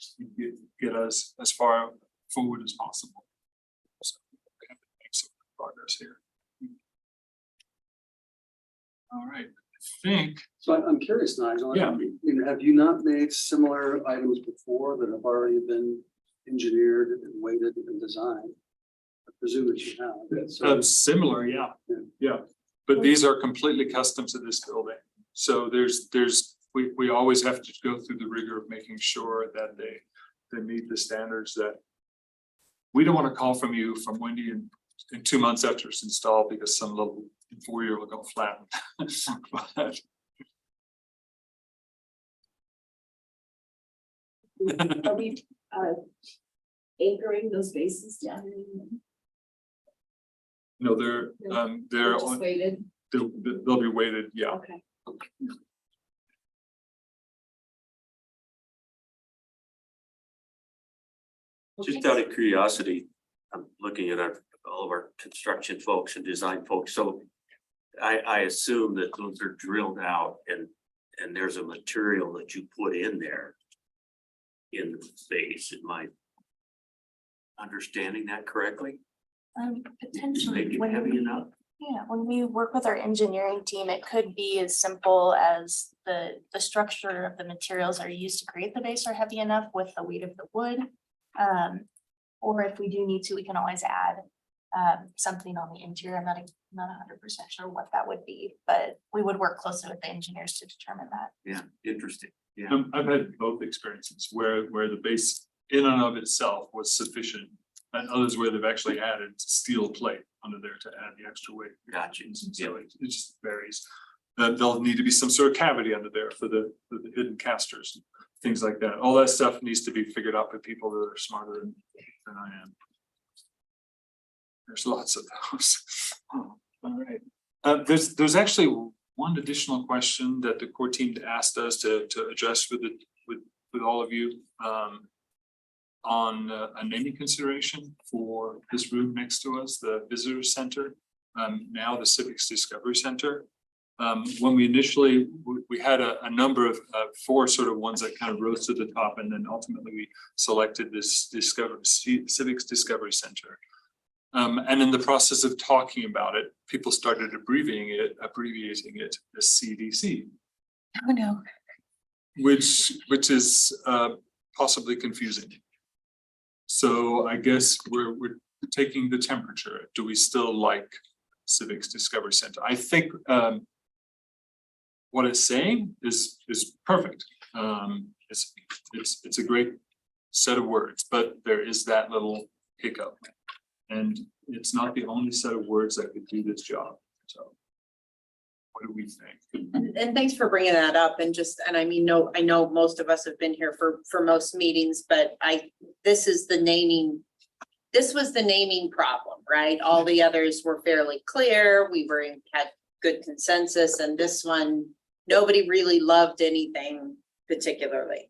get us as far forward as possible. So we have to make some progress here. All right, I think. So I'm curious, Nigel. Yeah. I mean, have you not made similar items before that have already been engineered and weighted and designed? I presume that you have. So, Similar, yeah. Yeah. But these are completely custom to this building. So we always have to go through the rigor of making sure that they meet the standards that we don't want to call from Wendy in 2 months after it's installed because some little 4-year will go flat. But, Are we anchoring those bases down? no, they're Just on, weighted? they'll be weighted, yeah. Okay. Just out of curiosity, I'm looking at all of our construction folks and design folks, so I assume that those are drilled out and there's a material that you put in there in the base. Am I understanding that correctly? Potentially. Make it when heavy we- enough? Yeah, when we work with our engineering team, it could be as simple as the structure of the materials that are used to create the base are heavy enough with the weight of the wood. Or if we do need to, we can always add something on the interior. I'm not 100% sure what that would be, but we would work closely with the engineers to determine that. Yeah, interesting. Yeah. I've had both experiences where the base in and of itself was sufficient, and others where they've actually added steel plate under there to add the extra weight. Gotcha. So it just varies. There'll need to be some sort of cavity under there for the hidden casters, things like that. All that stuff needs to be figured out by people that are smarter than I am. There's lots of those. All right. There's actually one additional question that the core team asked us to address with all of you on a naming consideration for this room next to us, the visitor center, now the Civics Discovery Center. When we initially, we had a number of 4 sort of ones that kind of rose to the top, and then ultimately we selected this Civics Discovery Center. And in the process of talking about it, people started abbreviating it as CDC. Oh, no. which is possibly confusing. So I guess we're taking the temperature. Do we still like Civics Discovery Center? I think what it's saying is perfect. It's a great set of words, but there is that little hiccup. And it's not the only set of words that could do this job. So what do we think? And thanks for bringing that up and I mean, I know most of us have been here for most meetings, but this was the naming problem, right? All the others were fairly clear. Had good consensus, and this one, nobody really loved anything particularly.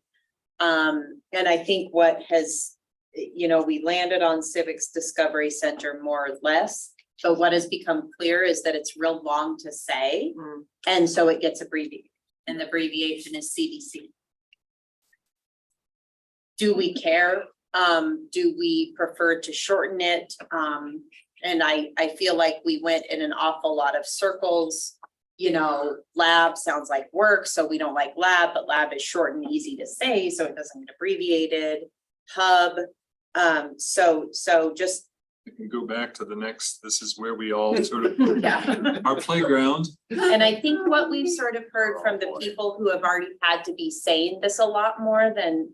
And I think what has, we landed on Civics Discovery Center more or less. But what has become clear is that it's real long to say, and so it gets abbreviated, and the abbreviation is CDC. Do we care? Do we prefer to shorten it? And I feel like we went in an awful lot of circles. Lab sounds like work, so we don't like lab, but lab is short and easy to say, so it doesn't get abbreviated. Hub, so just. We can go back to the next, this is where we all sort of, Yeah. our playground. And I think what we've sort of heard from the people who have already had to be saying this a lot more than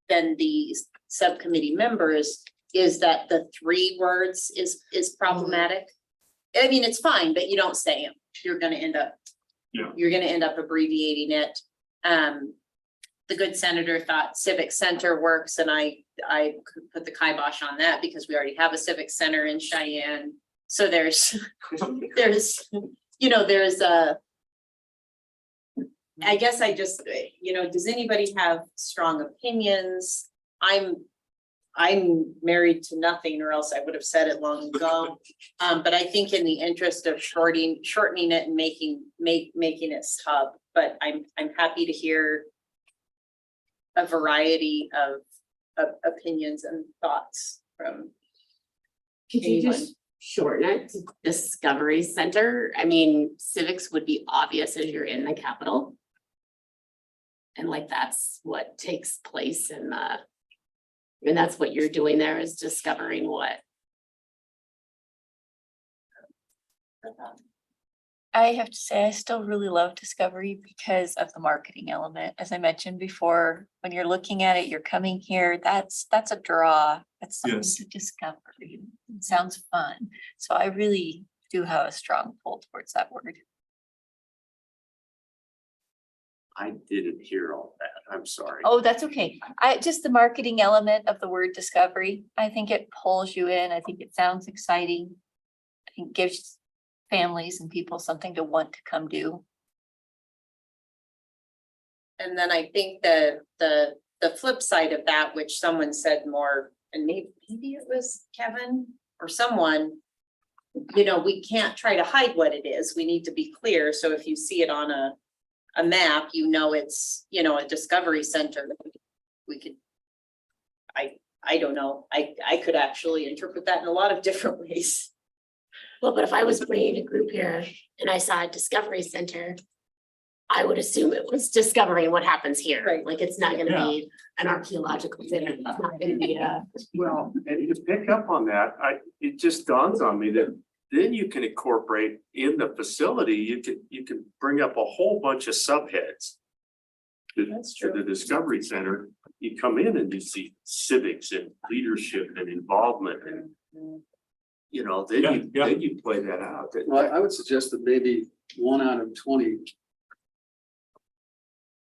the subcommittee members is that the 3 words is problematic. I mean, it's fine, but you don't say them. You're gonna end up abbreviating it. The good senator thought civic center works, and I could put the kibosh on that because we already have a civic center in Cheyenne. So there's I guess I just, does anybody have strong opinions? I'm married to nothing, or else I would have said it long ago. But I think in the interest of shortening it and making it hub, but I'm happy to hear a variety of opinions and thoughts from Could you anyone. just shorten it to Discovery Center? I mean, civics would be obvious as you're in the Capitol. And like, that's what takes place in and that's what you're doing there, is discovering what. I have to say, I still really love Discovery because of the marketing element. As I mentioned before, when you're looking at it, you're coming here, that's a draw. That's something Yes. to discover. It sounds fun. So I really do have a strong pull towards that word. I didn't hear all that. I'm sorry. Oh, that's okay. Just the marketing element of the word discovery. I think it pulls you in. I think it sounds exciting. I think it gives families and people something to want to come do. And then I think the flip side of that, which someone said more, and maybe it was Kevin or someone, we can't try to hide what it is. We need to be clear. So if you see it on a map, it's, a discovery center. We could, I don't know. I could actually interpret that in a lot of different ways. Well, but if I was bringing a group here and I saw a Discovery Center, I would assume it was discovering what happens here. Right. Like, it's not gonna be an archaeological thing. It's not gonna be Well, and to pick up on that, it just dawns on me that then you can incorporate in the facility, you can bring up a whole bunch of subheads. That's To the Discovery Center, you come in and you see civics and leadership and involvement and, then you play that out. Well, I would suggest that maybe 1 out of 20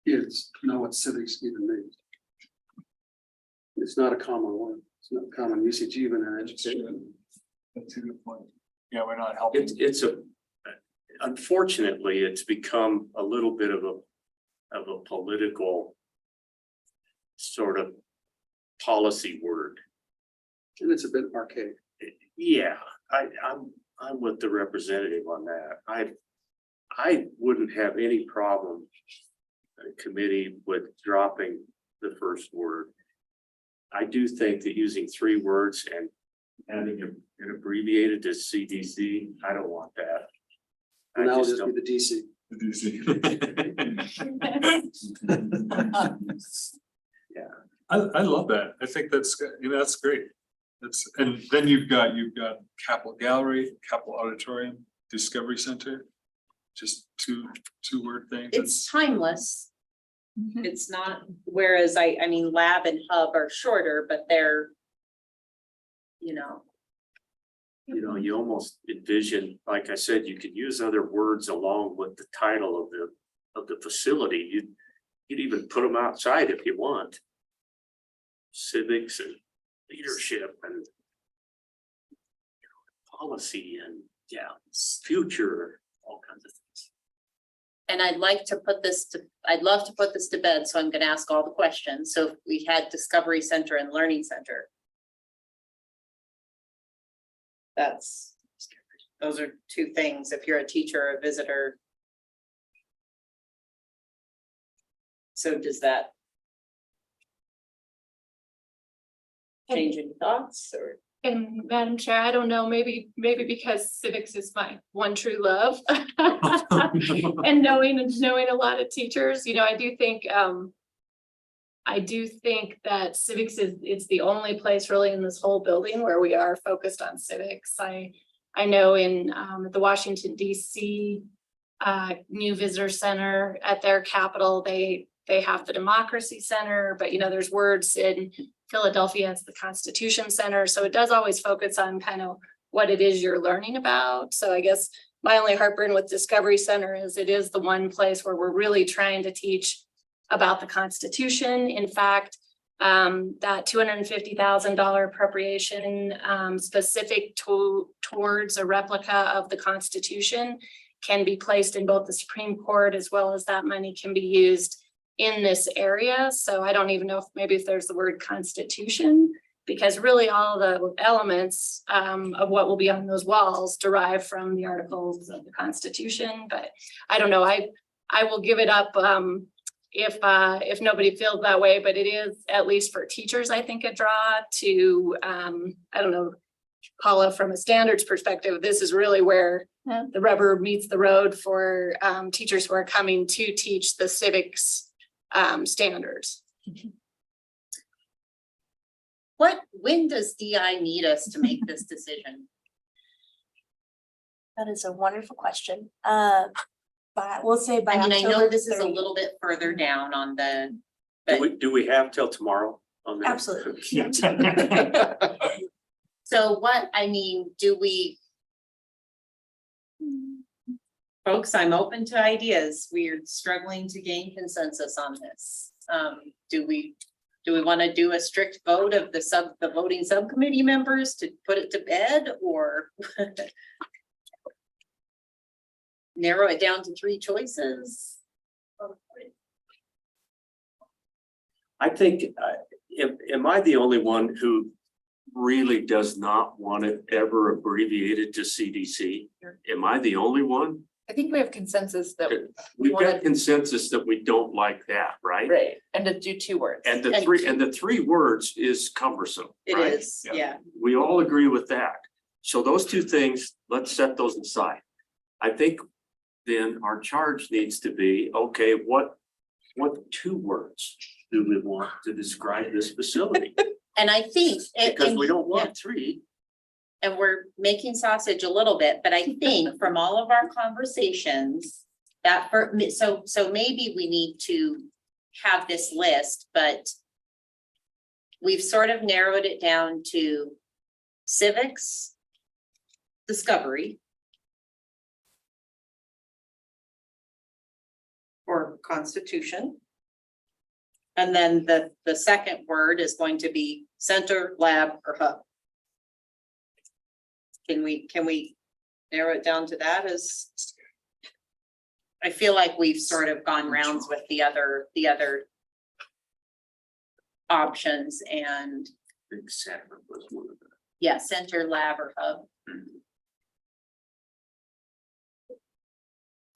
kids know what civics even means. It's not a common word. It's not a common usage even in education. That's a good point. Yeah, we're not helping. Unfortunately, it's become a little bit of a political sort of policy word. And it's a bit archaic. Yeah, I'm with the representative on that. I wouldn't have any problem, committee, with dropping the first word. I do think that using 3 words and having it abbreviated to CDC, I don't want that. And that'll just just be the DC. I love that. I think that's, that's great. That's, and then you've got Capitol Gallery, Capitol Auditorium, Discovery Center. Just two-word things. It's timeless. It's not, whereas I mean, lab and hub are shorter, but they're, You almost envision, like I said, you could use other words along with the title of the facility. You'd even put them outside if you want. Civics and leadership and policy and future, all kinds of things. And I'd love to put this to bed, so I'm gonna ask all the questions. So if we had Discovery Center and Learning Center. Those are two things, if you're a teacher or a visitor. So does that change any thoughts or? And Madam Chair, I don't know, maybe because civics is my one true love. And knowing a lot of teachers, I do think that civics it's the only place really in this whole building where we are focused on civics. I know in the Washington DC new visitor center at their Capitol, they have the Democracy Center, but there's words in Philadelphia, it's the Constitution Center. So it does always focus on kind of what it is you're learning about. So I guess my only heartburn with Discovery Center is it is the one place where we're really trying to teach about the Constitution. In fact, that $250,000 appropriation specific towards a replica of the Constitution can be placed in both the Supreme Court, as well as that money can be used in this area. So I don't even know if there's the word Constitution, because really all the elements of what will be on those walls derive from the articles of the Constitution. But I don't know, I will give it up if nobody feels that way, but it is, at least for teachers, I think, a draw to, I don't know, Paula, from a standards perspective, this is really where the rubber meets the road for teachers who are coming to teach the civics standards. When does DI need us to make this decision? That is a wonderful question. But we'll say by I know October this is a 30th. little bit further down on the. Do we have till tomorrow on that? Absolutely. So do we? Folks, I'm open to ideas. We're struggling to gain consensus on this. Do we want to do a strict vote of the voting subcommittee members to put it to bed, or narrow it down to 3 choices? I think, am I the only one who really does not want it ever abbreviated to CDC? Am I the only one? I think we have consensus that. We've got consensus that we don't like that, right? Right, and to do 2 words. And the three words is cumbersome. It right? is, yeah. We all agree with that. So those 2 things, let's set those aside. I think then our charge needs to be, okay, what 2 words do we want to describe this facility? And I think. Because we don't want 3. And we're making sausage a little bit, but I think from all of our conversations that so maybe we need to have this list, but we've sort of narrowed it down to civics, discovery, or Constitution. And then the second word is going to be center, lab, or hub. Can we narrow it down to that? As I feel like we've sort of gone rounds with the other options, and Center was one of them. yeah, center, lab, or hub.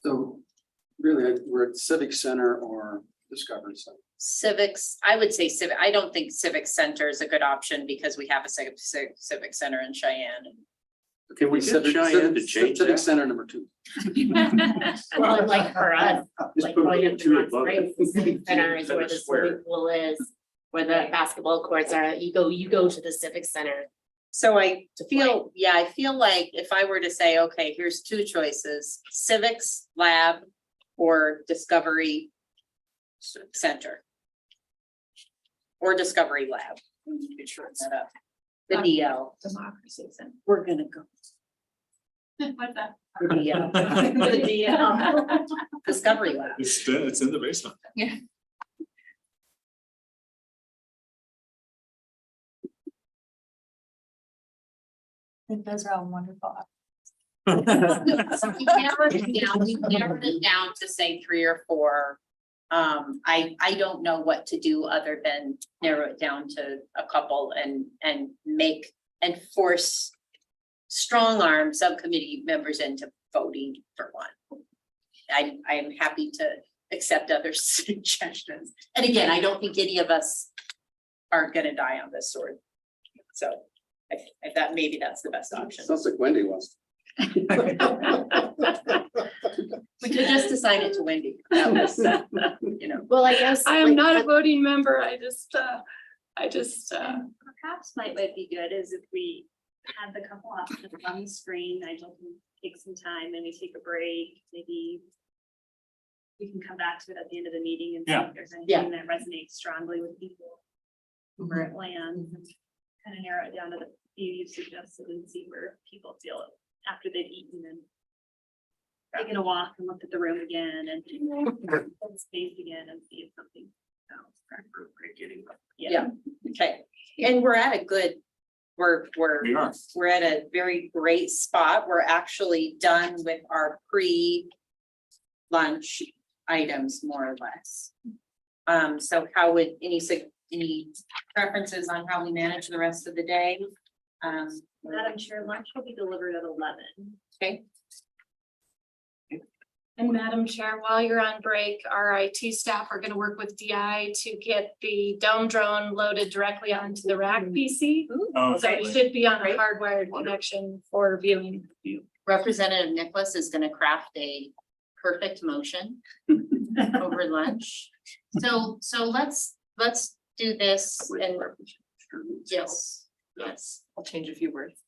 So really, we're at Civic Center or Discovery Center. Civics, I would say civic. I don't think civic center is a good option because we have a civic center in Cheyenne. Can we get Cheyenne to change Civic that? Center number 2. Well, like for us, Just like put going it up to two Hot above it. Springs, the civic center is where the swimming pool is, where the basketball courts are, you go to the civic center. So I To feel, yeah, I feel like if I were to say, okay, here's two choices, civics lab or discovery center. Or discovery lab. You could shorten that up. The DL, Democracy Center. we're gonna go. What's that? The DL. The DL. Discovery lab. It's in the basement. I think those are all wonderful. So we narrowed it down to say 3 or 4. I don't know what to do other than narrow it down to a couple and make and force strong arm subcommittee members into voting for one. I am happy to accept other suggestions. And again, I don't think any of us aren't gonna die on this sword. So if that, maybe that's the best option. Sounds like Wendy wants. We could just assign it to Wendy. That was, you know. Well, I guess. I am like, not a voting member. I just. Perhaps might be good is if we had the couple options on the screen, I don't take some time and we take a break, maybe. We can come back to it at the end of the meeting and see Yeah. if there's anything that resonates strongly with people. Where it lands, and kind of narrow it down to the few you suggested and see where people feel it after they've eaten and. Taking a walk and looked at the room again and space again and see if something. Yeah, okay, and we're at a good, We are. we're at a very great spot. We're actually done with our pre-lunch items, more or less. So how would any preferences on how we manage the rest of the day? Madam Chair, lunch will be delivered at 11. Okay, And Madam Chair, while you're on break, our IT staff are gonna work with DI to get the dome drone loaded directly onto the rack PC. Oh, So it should be on a hardwired connection for viewing. Representative Nicholas is gonna craft a perfect motion over lunch. So let's do this and yes. I'll change a few words.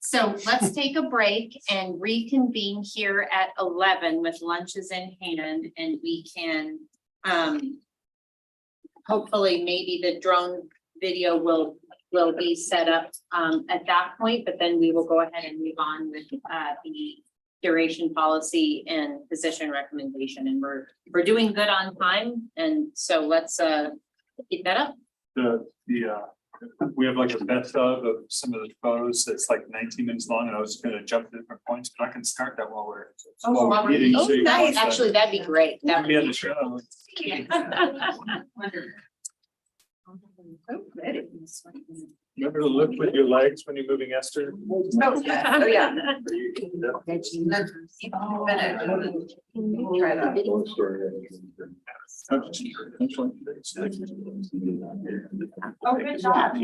So let's take a break and reconvene here at 11 with lunches in hand, and we can hopefully maybe the drone video will be set up at that point, but then we will go ahead and move on with the duration policy and position recommendation, and we're doing good on time, and so let's keep that up. We have like a best of some of the photos that's like 19 minutes long, and I was gonna jump to different points, but I can start that while we're. while we're eating, so you can watch that. Actually, that'd be great. That would Be on the show. Remember to lift with your legs when you're moving, Esther? Oh, yes. Oh, yeah. Try that. Oh, good job.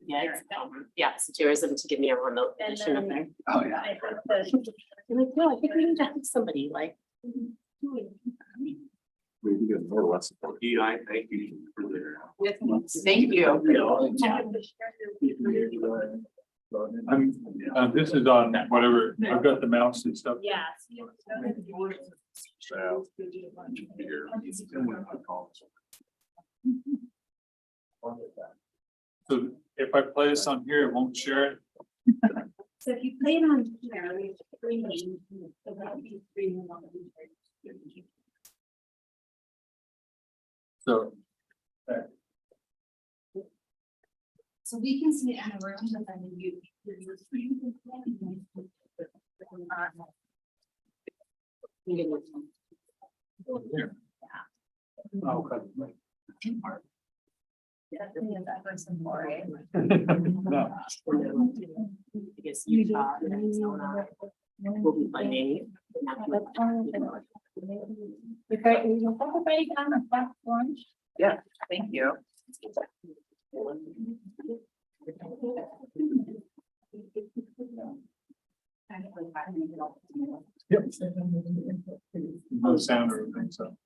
Yeah, yeah, it's tourism to give me a remote And position up then- there. Oh, yeah. I think that I'm like, no, I think we need to have somebody like. EI, thank you for their. Thank you. This is on whatever, I've got the mouse and stuff. yes. So if I play this on here, it won't share it. So if you play it on here, it's streaming, so that would be streaming on the. So So we can see it in a room, but then you. Because Utah and Arizona will be funding. Yeah, thank you. Yep. No sound or anything, so.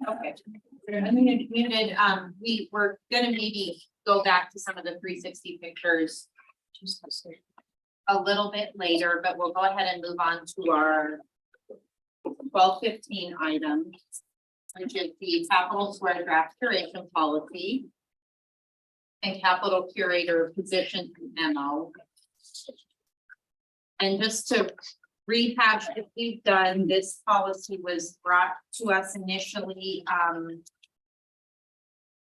Okay. Muted, we were gonna maybe go back to some of the 360 pictures a little bit later, but we'll go ahead and move on to our 12:15 item, which is the capital square draft curation policy and capital curator position memo. And just to rehash what we've done, this policy was brought to us initially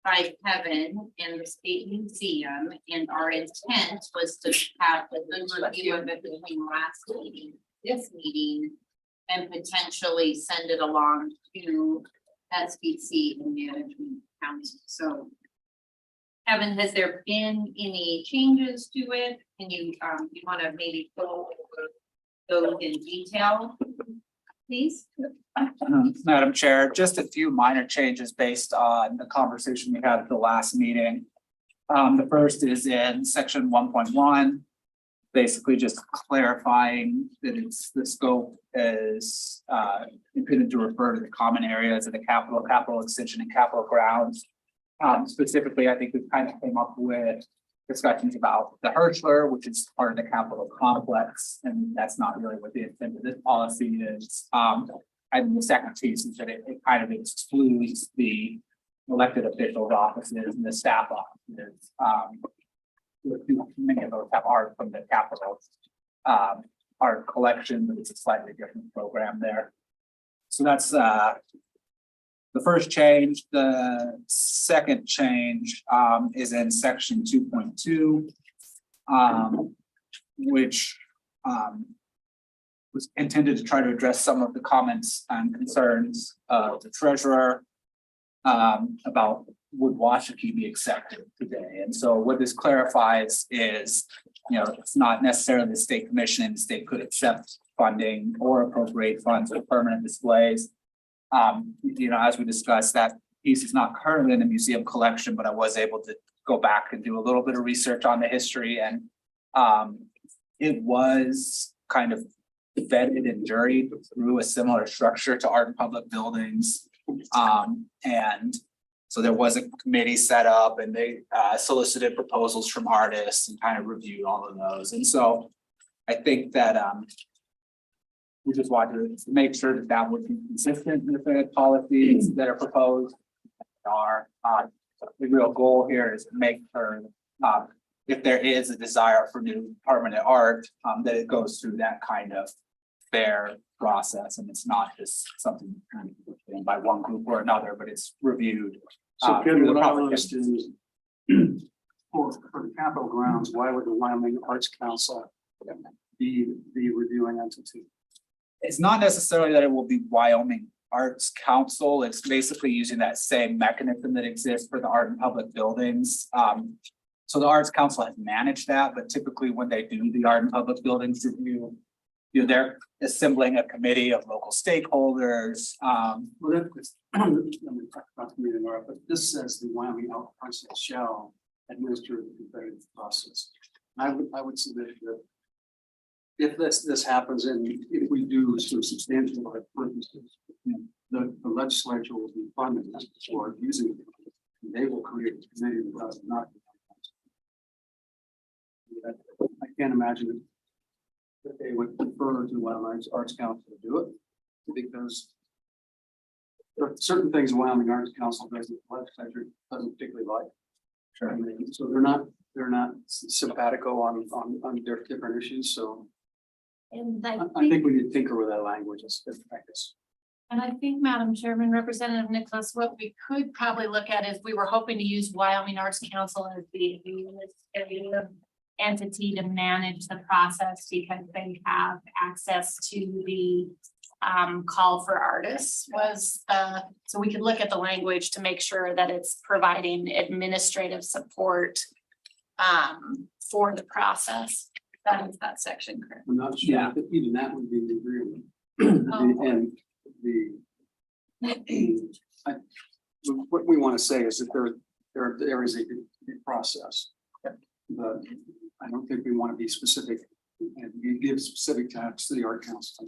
by Kevin in the State Museum, and our intent was to have a good review of it between last meeting, this meeting, and potentially send it along to SBC and Management Council. So Kevin, has there been any changes to it? Can you want to maybe go over those in detail, please? Madam Chair, just a few minor changes based on the conversation we had at the last meeting. The first is in section 1.1, basically just clarifying that it's the scope is intended to refer to the common areas of the capital extension and capital grounds. Specifically, I think we kind of came up with discussions about the Hirschler, which is part of the capital complex, and that's not really what the intent of this policy is. And the second piece is that it kind of excludes the elected officials' offices and the staff offices. Many of those have art from the capital art collection, but it's a slightly different program there. So that's the first change. The second change is in section 2.2, which was intended to try to address some of the comments and concerns of the treasurer about would Washakie be accepted today. And so what this clarifies is, it's not necessarily the state commission, and the state could accept funding or appropriate funds for permanent displays. As we discussed, that piece is not currently in the museum collection, but I was able to go back and do a little bit of research on the history, and it was kind of vetted and juried through a similar structure to art and public buildings. And so there was a committee set up, and they solicited proposals from artists and kind of reviewed all of those. And so I think that we just wanted to make sure that that would be consistent with the policies that are proposed. The real goal here is to make sure if there is a desire for new permanent art, that it goes through that kind of fair process, and it's not just something kind of done by one group or another, but it's reviewed. So Kevin, through the what I proper asked is, for the capital grounds, why would the Wyoming Arts Council be the reviewing entity? It's not necessarily that it will be Wyoming Arts Council. It's basically using that same mechanism that exists for the art and public buildings. So the Arts Council has managed that, but typically when they do the art and public buildings review, they're assembling a committee of local stakeholders. Well, that's, let me talk about the meeting, but this says the Wyoming Arts Council shall administer the competitive process. I would submit that if this happens, and if we do some substantial purposes, the legislature will be funding this for using it. They will create a committee that does not. I can't imagine that they would prefer to Wyoming Arts Council to do it, because there are certain things Wyoming Arts Council does that the legislature doesn't particularly like. Sure. So they're not simpatico on their different issues. So And I think we need to tinker with that language as practice. And I think, Madam Chairman, Representative Nicholas, what we could probably look at is we were hoping to use Wyoming Arts Council as the entity to manage the process, because they have access to the call for artists so we could look at the language to make sure that it's providing administrative support for the process. That is that section, correct? I'm not sure that even that would be the agreement. And what we want to say is that there is a process. But I don't think we want to be specific and you give specific tasks to the Art Council.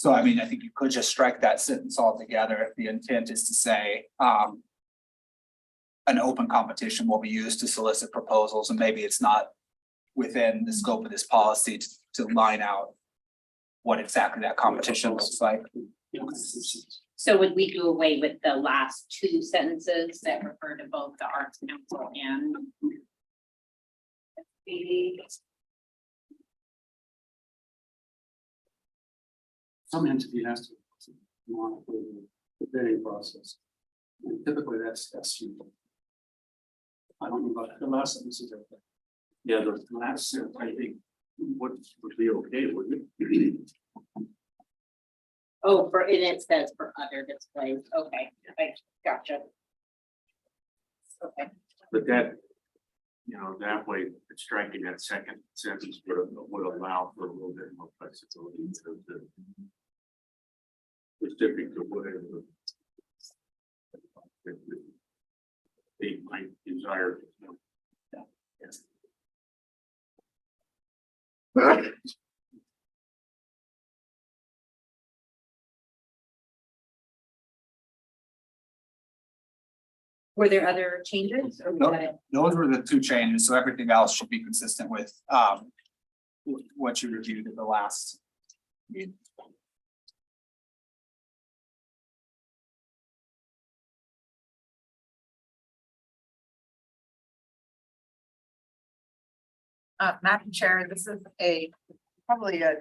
So I mean, I think you could just strike that sentence altogether if the intent is to say, an open competition will be used to solicit proposals, and maybe it's not within the scope of this policy to line out what exactly that competition looks like. So would we do away with the last two sentences that refer to both the Arts Council and the Some entity has to monitor the bidding process. And typically that's you. I don't know about the last sentence is okay. Yeah, the last sentence, I think, would be okay, wouldn't it? Oh, for, and it says for other displays, okay, I gotcha. Okay, But that, you know, that way, striking that second sentence would allow for a little bit more flexibility to the specific to whatever they might desire. Yes. were there other changes or was Nope. that it? Those were the two changes, so everything else should be consistent with what you reviewed at the last meeting. Madam Chair, this is probably a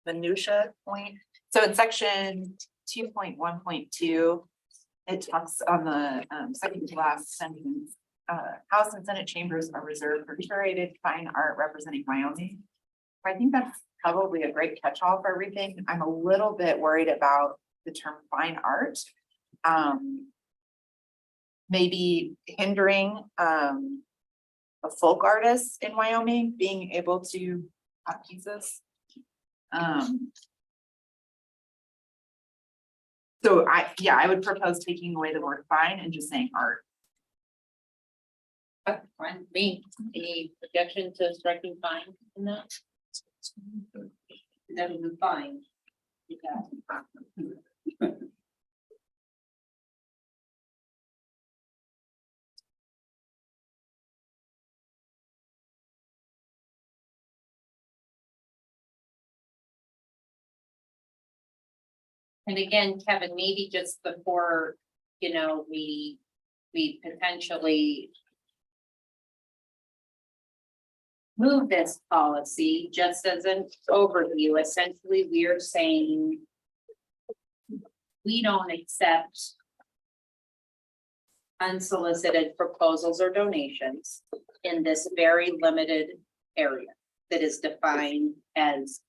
minutia point. So in section 2.1.2, it talks on the second to last sentence. House and Senate chambers are reserved for curated fine art representing Wyoming. I think that's probably a great catch-all for everything. I'm a little bit worried about the term fine art. Maybe hindering a folk artist in Wyoming being able to have pieces. So I would propose taking away the word fine and just saying art. Fine, with me, any objection to striking fine in that? That would be fine. Yeah. And again, Kevin, maybe just before, you know, we potentially move this policy, just as an overview, essentially, we are saying we don't accept unsolicited proposals or donations in this very limited area that is defined as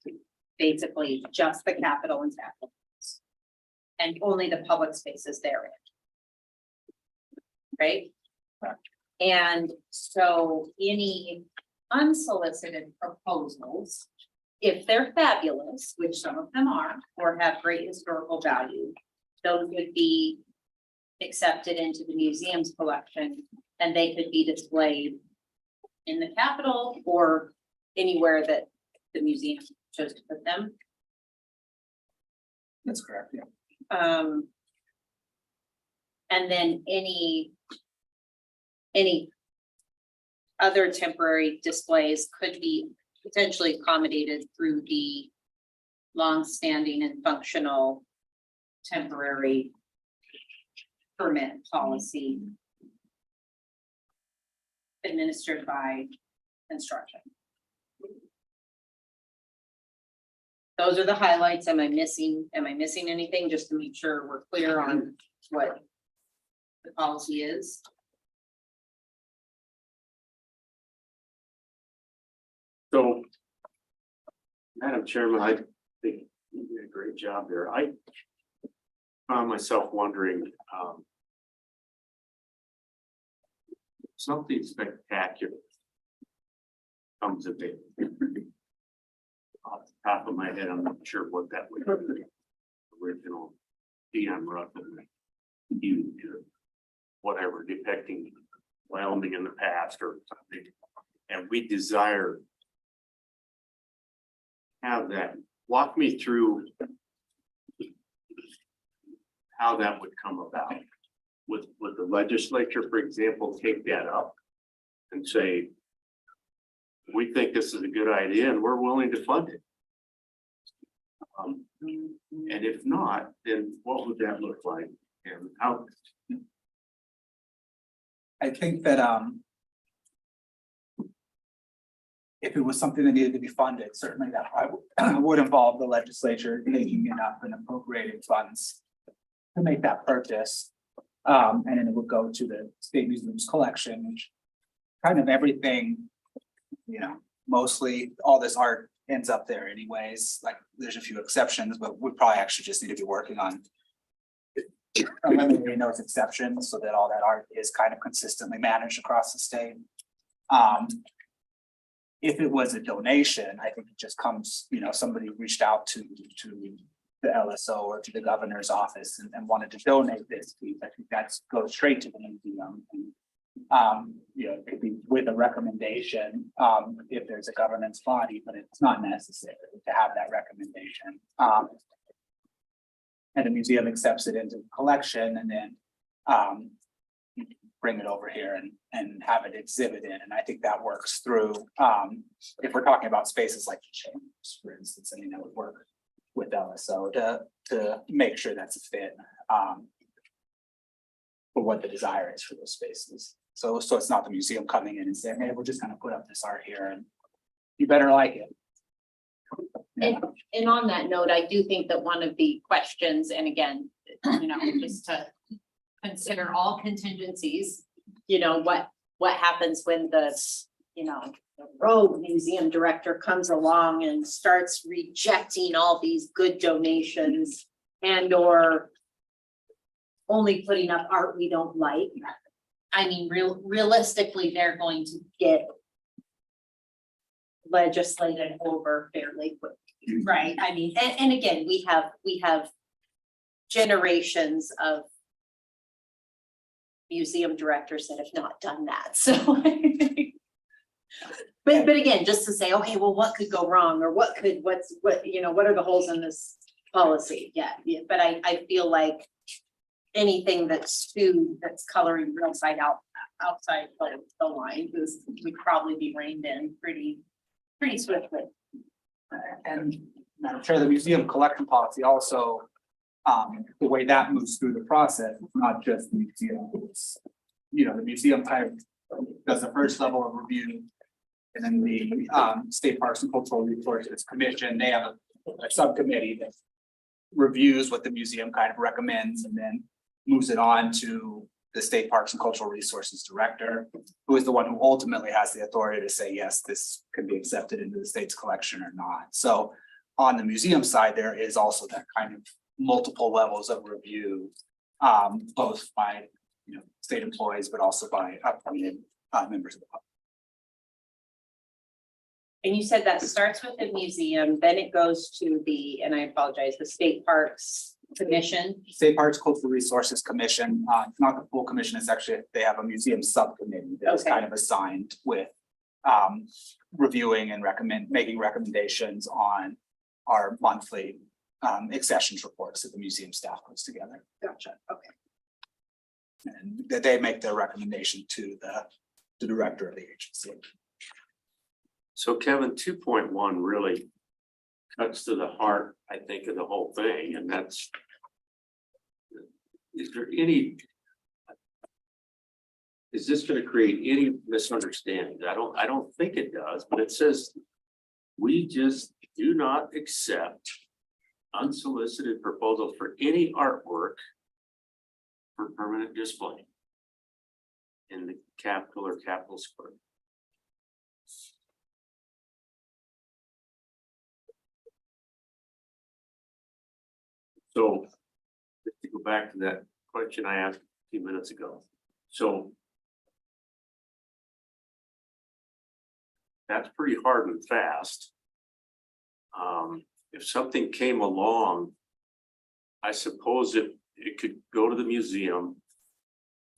basically just the Capitol and Capitol. And only the public spaces therein. Right? And so any unsolicited proposals, if they're fabulous, which some of them are, or have great historical value, those would be accepted into the museum's collection and they could be displayed in the Capitol or anywhere that the museum chose to put them. That's correct, yeah. And then any other temporary displays could be potentially accommodated through the long-standing and functional temporary permit policy administered by construction. Those are the highlights. Am I missing anything, just to make sure we're clear on what the policy is? So, Madam Chairman, I think you did a great job there. I found myself wondering, something spectacular comes of it. Off the top of my head, I'm not sure what that would be. Original Dion Ruffin, huge, whatever, depicting Wyoming in the past or something. And we desire have that. Walk me through how that would come about. Would the legislature, for example, take that up and say, we think this is a good idea and we're willing to fund it? And if not, then what would that look like? And how, I think that, if it was something that needed to be funded, certainly that would involve the legislature taking enough and appropriating funds to make that purchase. And then it would go to the state museum's collection, which kind of everything, you know, mostly all this art ends up there anyways. Like, there's a few exceptions, but we probably actually just need to be working on eliminating those exceptions so that all that art is kind of consistently managed across the state. If it was a donation, I think it just comes, you know, somebody reached out to the LSO or to the governor's office and wanted to donate this piece. I think that's goes straight to the museum. You know, it could be with a recommendation, if there's a governance body, but it's not necessary to have that recommendation. And the museum accepts it into the collection and then, bring it over here and have it exhibited. And I think that works through, if we're talking about spaces like the chambers, for instance, I mean, that would work with LSO to make sure that's a fit, for what the desire is for those spaces. So it's not the museum coming in and saying, hey, we're just gonna put up this art here and you better like it. And on that note, I do think that one of the questions, and again, you know, just to consider all contingencies, you know, what happens when the, you know, the rogue museum director comes along and starts rejecting all these good donations and or only putting up art we don't like. I mean, realistically, they're going to get legislated over fairly quickly, right? I mean, and again, we have generations of museum directors that have not done that, so. But again, just to say, okay, well, what could go wrong, or what you know, what are the holes in this policy? Yeah, but I feel like anything that's coloring real side outside the line would probably be reined in pretty swiftly. And I'm sure the museum collection policy also, the way that moves through the process, it's not just the museum. It's, you know, the museum kind of does the first level of review. And then the State Parks and Cultural Resources Commission, they have a subcommittee that reviews what the museum kind of recommends and then moves it on to the State Parks and Cultural Resources Director, who is the one who ultimately has the authority to say, yes, this can be accepted into the state's collection or not. So on the museum side, there is also that kind of multiple levels of review, both by, you know, state employees, but also by appointed members of the public. And you said that starts with the museum, then it goes to the, and I apologize, the State Parks Commission. State Parks Cultural Resources Commission, it's not the full commission, it's actually, they have a museum subcommittee that is Okay. kind of assigned with reviewing and making recommendations on our monthly accessions reports that the museum staff puts together. Gotcha, okay. And that they make their recommendation to the director of the agency. so Kevin, 2.1 really cuts to the heart, I think, of the whole thing, and that's. Is this going to create any misunderstandings? I don't think it does, but it says, we just do not accept unsolicited proposals for any artwork for permanent display in the Capitol or Capitol Square. So, to go back to that question I asked a few minutes ago, so that's pretty hard and fast. If something came along, I suppose it could go to the museum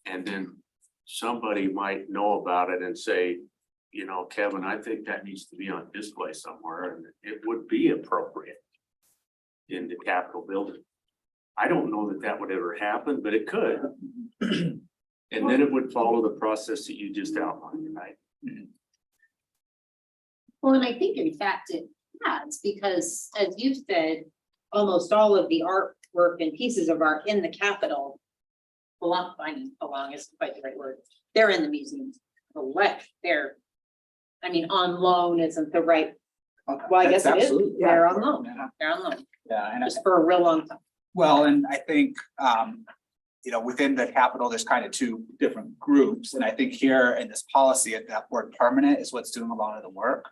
and then somebody might know about it and say, you know, Kevin, I think that needs to be on display somewhere, and it would be appropriate in the Capitol building. I don't know that that would ever happen, but it could. And then it would follow the process that you just outlined, right? Well, and I think in fact it has, because as you said, almost all of the artwork and pieces of art in the Capitol belong, I mean, belong isn't quite the right word. They're in the museum. They're, I mean, on loan isn't the right, well, I guess it is. Absolutely, yeah. They're on loan. Yeah. They're on loan, Yeah, and just for a real long time. well, and I think, you know, within the Capitol, there's kind of two different groups, and I think here in this policy, that word permanent is what's doing a lot of the work.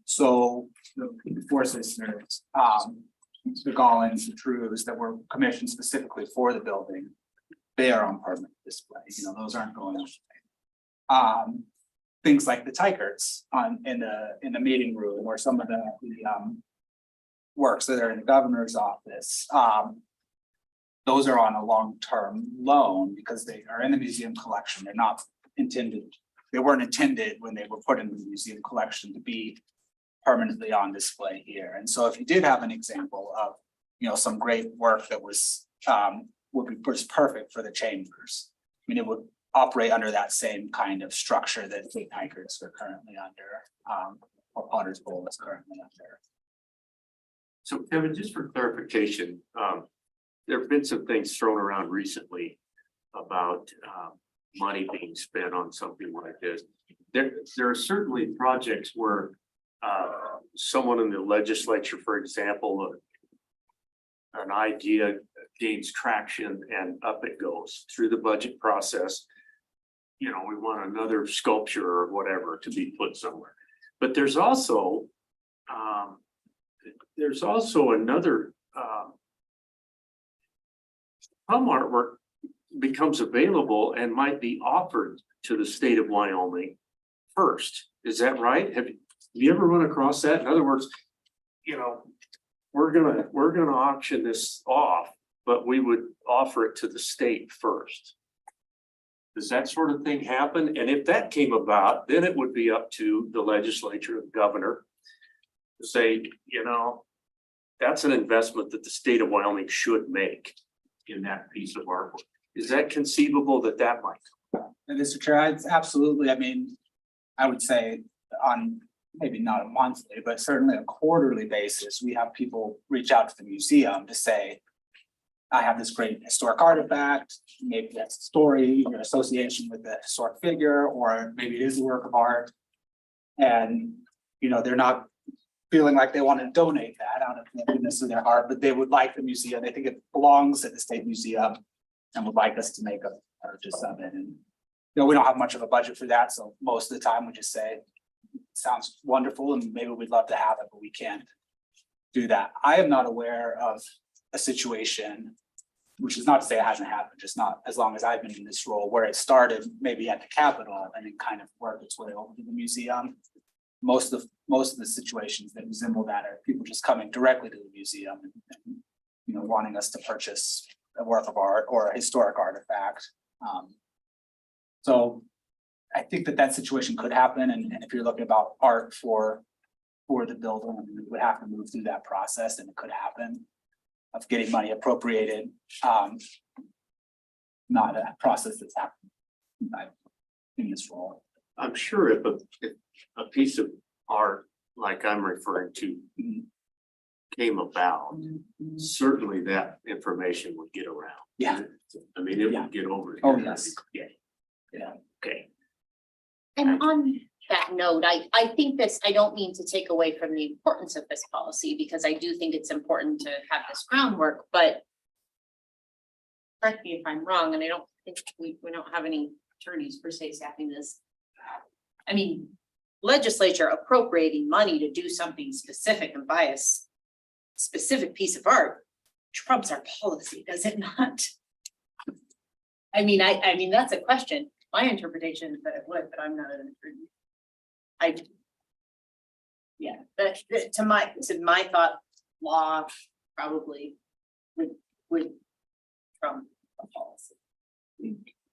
So the forces, there's, the Gollins, the Trues that were commissioned specifically for the building, they are on permanent display, you know, those aren't going up. Things like the Teicherts in the meeting room, or some of the works that are in the governor's office. Those are on a long-term loan because they are in the museum collection. They're not intended, they weren't intended when they were put in the museum collection to be permanently on display here. And so if you did have an example of, you know, some great work that was perfect for the chambers, I mean, it would operate under that same kind of structure that the Teicherts are currently under, or Potter's Bowl is currently under. So Kevin, just for clarification, there have been some things thrown around recently about money being spent on something like this. There are certainly projects where someone in the legislature, for example, an idea gains traction and up it goes through the budget process. You know, we want another sculpture or whatever to be put somewhere. But there's also another some artwork becomes available and might be offered to the state of Wyoming first. Is that right? Have you ever run across that? In other words, you know, we're gonna auction this off, but we would offer it to the state first. Does that sort of thing happen? And if that came about, then it would be up to the legislature and governor to say, you know, that's an investment that the state of Wyoming should make in that piece of artwork. Is that conceivable that might? And Mr. Chair, it's absolutely, I mean, I would say on maybe not a monthly, but certainly a quarterly basis, we have people reach out to the museum to say, I have this great historic artifact, maybe that's a story, your association with the historic figure, or maybe it is a work of art. And, you know, they're not feeling like they want to donate that out of the goodness of their heart, but they would like the museum. They think it belongs at the State Museum and would like us to make a purchase of it. And, you know, we don't have much of a budget for that. So most of the time we just say, sounds wonderful and maybe we'd love to have it, but we can't do that. I am not aware of a situation, which is not to say it hasn't happened, just not as long as I've been in this role, where it started maybe at the Capitol and it kind of worked its way over to the museum. Most of the situations that resemble that are people just coming directly to the museum and you know, wanting us to purchase a work of art or a historic artifact. So I think that situation could happen, and if you're looking about art for the building, I mean, we would have to move through that process, and it could happen of getting money appropriated. Not a process that's happened in this role. I'm sure if a piece of art like I'm referring to came about, certainly that information would get around. Yeah. I mean, it would get over. Oh, yes. Yeah. Yeah. Okay. And on that note, I think this, I don't mean to take away from the importance of this policy, because I do think it's important to have this groundwork, but correct me if I'm wrong, and I don't think we don't have any attorneys per se staffing this. I mean, legislature appropriating money to do something specific and buy a specific piece of art trumps our policy, does it not? I mean, I mean, that's a question. My interpretation is that it would, but I'm not an attorney. Yeah, that to my thought, law probably would trump a policy.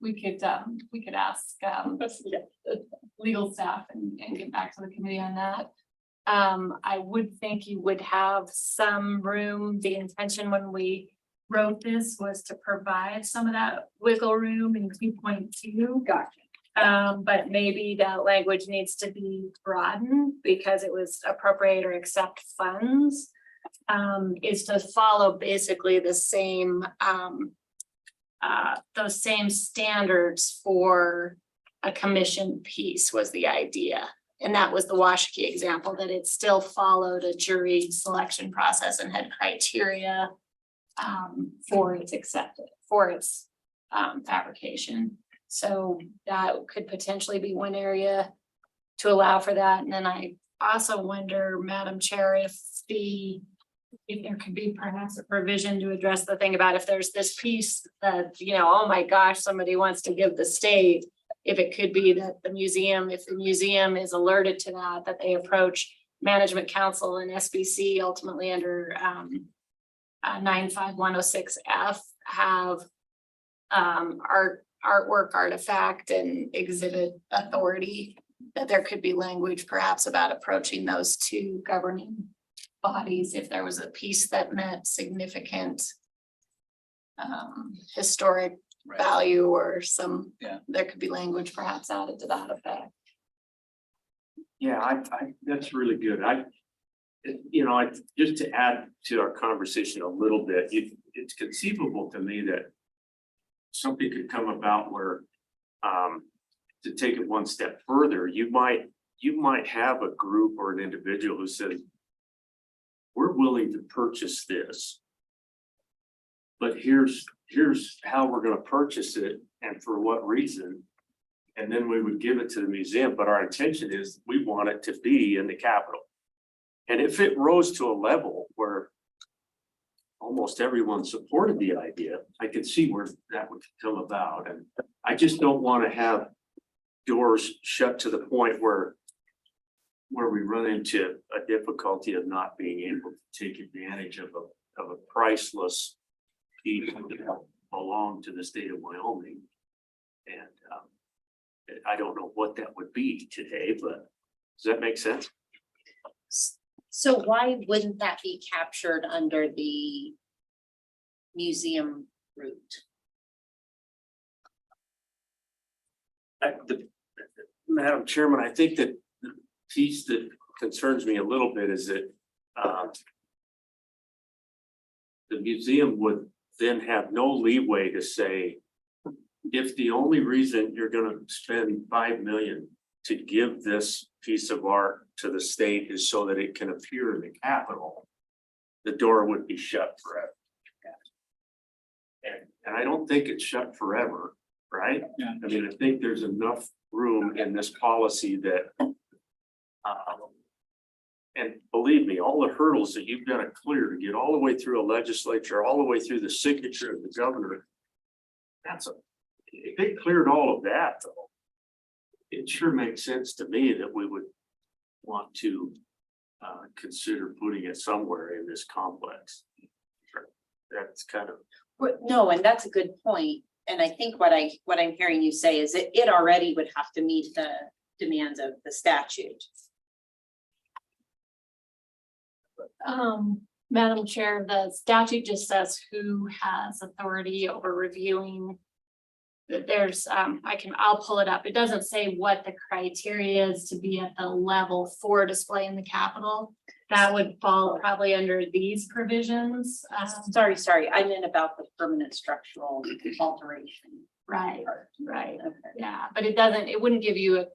We could ask legal staff and get back to the committee on that. I would think you would have some room, the intention when we wrote this was to provide some of that wiggle room in 2.2. Gotcha. But maybe that language needs to be broadened because it was appropriate or accept funds. Is to follow basically the same, those same standards for a commission piece was the idea. And that was the Washakie example, that it still followed a jury selection process and had criteria for its acceptance, for its fabrication. So that could potentially be one area to allow for that. And then I also wonder, Madam Chair, if there could be perhaps a provision to address the thing about if there's this piece that, you know, oh my gosh, somebody wants to give the state, if it could be that the museum, if the museum is alerted to that, that they approach management council and SBC ultimately under 95106F have artwork, artifact and exhibit authority, that there could be language perhaps about approaching those two governing bodies if there was a piece that met significant historic value or some, there could be language perhaps added to that effect. Yeah, that's really good. Just to add to our conversation a little bit, it's conceivable to me that something could come about where, to take it one step further, you might have a group or an individual who says, we're willing to purchase this, but here's how we're going to purchase it and for what reason. And then we would give it to the museum, but our intention is we want it to be in the Capitol. And if it rose to a level where almost everyone supported the idea, I could see where that would come about. And I just don't want to have doors shut to the point where we run into a difficulty of not being able to take advantage of a priceless piece that belong to the state of Wyoming. And I don't know what that would be today, but does that make sense? So why wouldn't that be captured under the museum route? Madam Chairman, I think that the piece that concerns me a little bit is that the museum would then have no leeway to say, if the only reason you're going to spend $5 million to give this piece of art to the state is so that it can appear in the Capitol, the door would be shut forever. And I don't think it's shut forever, right? Yeah. I mean, I think there's enough room in this policy that, and believe me, all the hurdles that you've got to clear to get all the way through a legislature, all the way through the signature of the governor, if they cleared all of that, though, it sure makes sense to me that we would want to consider putting it somewhere in this complex. That's kind of. No, and that's a good point. And I think what I'm hearing you say is it already would have to meet the demands of the statute. Madam Chair, the statute just says who has authority over reviewing. There's, I'll pull it up. It doesn't say what the criteria is to be at the level for display in the Capitol. That would fall probably under these provisions. Sorry, I meant about the permanent structural alteration. Right, okay. Yeah, but it wouldn't give you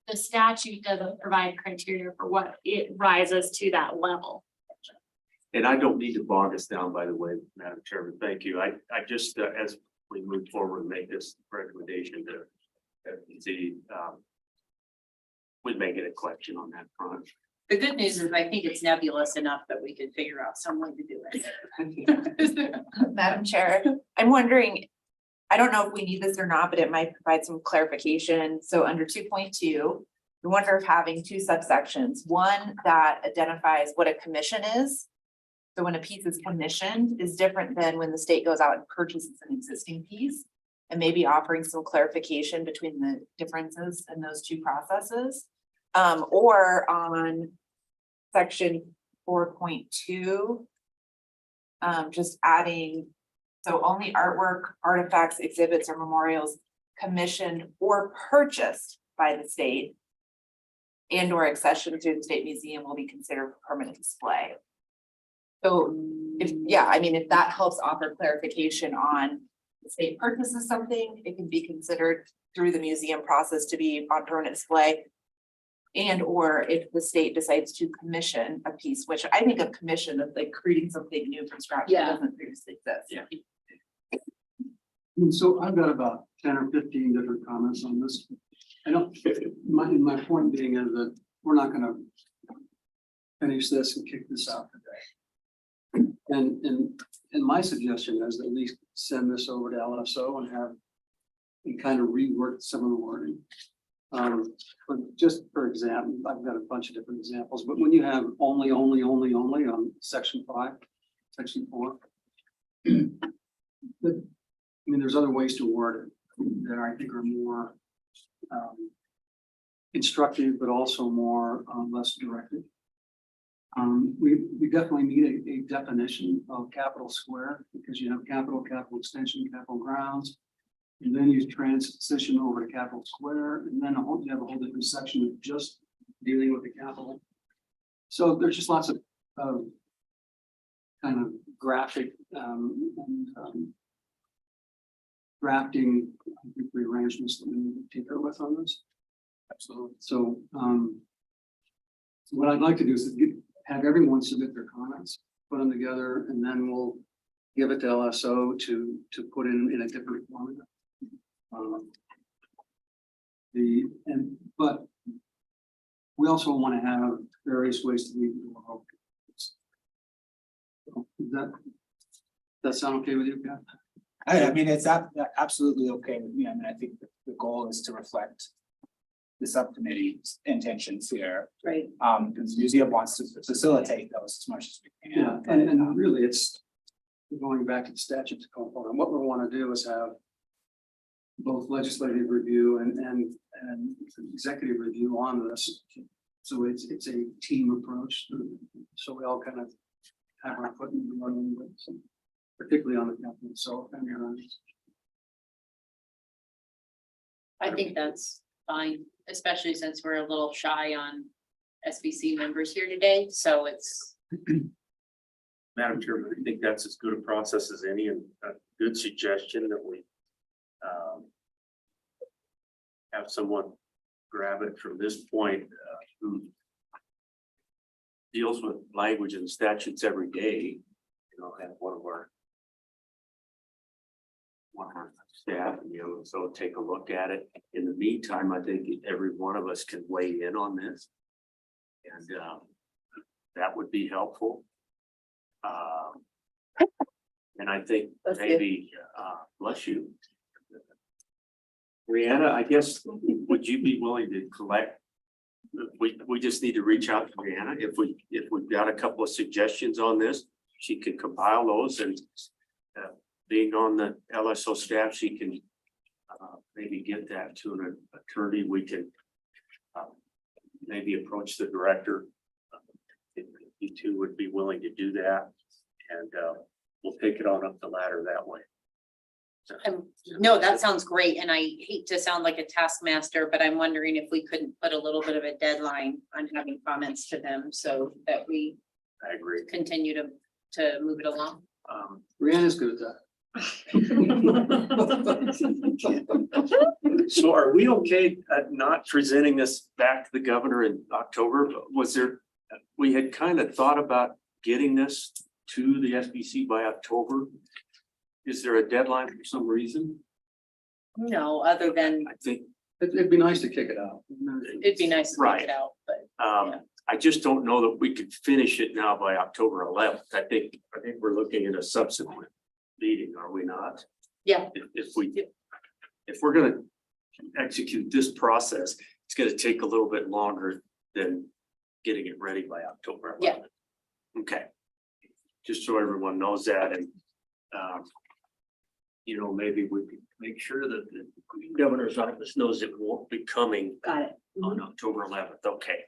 the statute doesn't provide criteria for what it rises to that level. And I don't need to bog us down, by the way, Madam Chairman, thank you. I just, as we move forward and make this recommendation to FTC, we may get a question on that front. The good news is I think it's nebulous enough that we could figure out some way to do it. Madam Chair, I'm wondering, I don't know if we need this or not, but it might provide some clarification. So under 2.2, we wonder if having two subsections, one that identifies what a commission is. So when a piece is commissioned is different than when the state goes out and purchases an existing piece, and maybe offering some clarification between the differences in those two processes. Or on section 4.2, just adding So only artwork, artifacts, exhibits, or memorials commissioned or purchased by the state and or accession to the state museum will be considered for permanent display. So if, yeah, I mean, if that helps offer clarification on the state purchases something, it can be considered through the museum process to be on permanent display. And or if the state decides to commission a piece, which I think of commission as like creating something new from scratch that doesn't previously exist. Yeah. And so I've got about 10 or 15 different comments on this. I don't, my point being is that we're not gonna finish this and kick this out today. And my suggestion is at least send this over to LSO and kind of rework some of the wording. But just for example, I've got a bunch of different examples, but when you have only on section 5, section 4. I mean, there's other ways to word it that I think are more instructive, but also more less directed. We definitely need a definition of capital square because you have capital extension, capital grounds. And then you transition over to capital square, and then you have a whole different section of just dealing with the capital. So there's just lots of kind of graphic drafting rearrangements that we need to tinker with on this. Absolutely. So what I'd like to do is have everyone submit their comments, put them together, and then we'll give it to LSO to put in a different format. But we also want to have various ways to meet the world. Does that sound okay with you, Pat? I mean, it's absolutely okay with me. I mean, I think the goal is to reflect the subcommittee's intentions here. Right. Because the museum wants to facilitate those as much as we can. Yeah, and really it's going back to the statute component. What we want to do is have both legislative review and executive review on this. So it's a team approach. So we all kind of have our foot in the running with some, particularly on the capital itself. I think that's fine, especially since we're a little shy on SBC members here today, so it's. Madam Chairman, I think that's as good a process as any and a good suggestion that we have someone grab it from this point who deals with language and statutes every day, you know, have one of our staff, and so take a look at it. In the meantime, I think every one of us can weigh in on this, and that would be helpful. And I think maybe bless you, Brianna, I guess, would you be willing to collect? We just need to reach out to Brianna if we've got a couple of suggestions on this. She can compile those, and being on the LSO staff, she can maybe get that to an attorney. We can maybe approach the director. If you two would be willing to do that, and we'll take it on up the ladder that way. No, that sounds great, and I hate to sound like a taskmaster, but I'm wondering if we couldn't put a little bit of a deadline on having comments to them so that we. I agree. Continue to move it along. Brianna's good at that. So are we okay at not presenting this back to the governor in October? Was there, we had kind of thought about getting this to the SBC by October. Is there a deadline for some reason? No, other than I think it'd be nice to kick it out. it'd be nice to Right. take it out, but I just don't know that we could finish it now by October 11th. I think we're looking at a subsequent meeting, are we not? yeah, If we're gonna execute this process, it's gonna take a little bit longer than getting it ready by October 11th. Yeah. Okay. Just so everyone knows that, and maybe we could make sure that the governor's office knows it won't be coming Got it. on October 11th. Okay.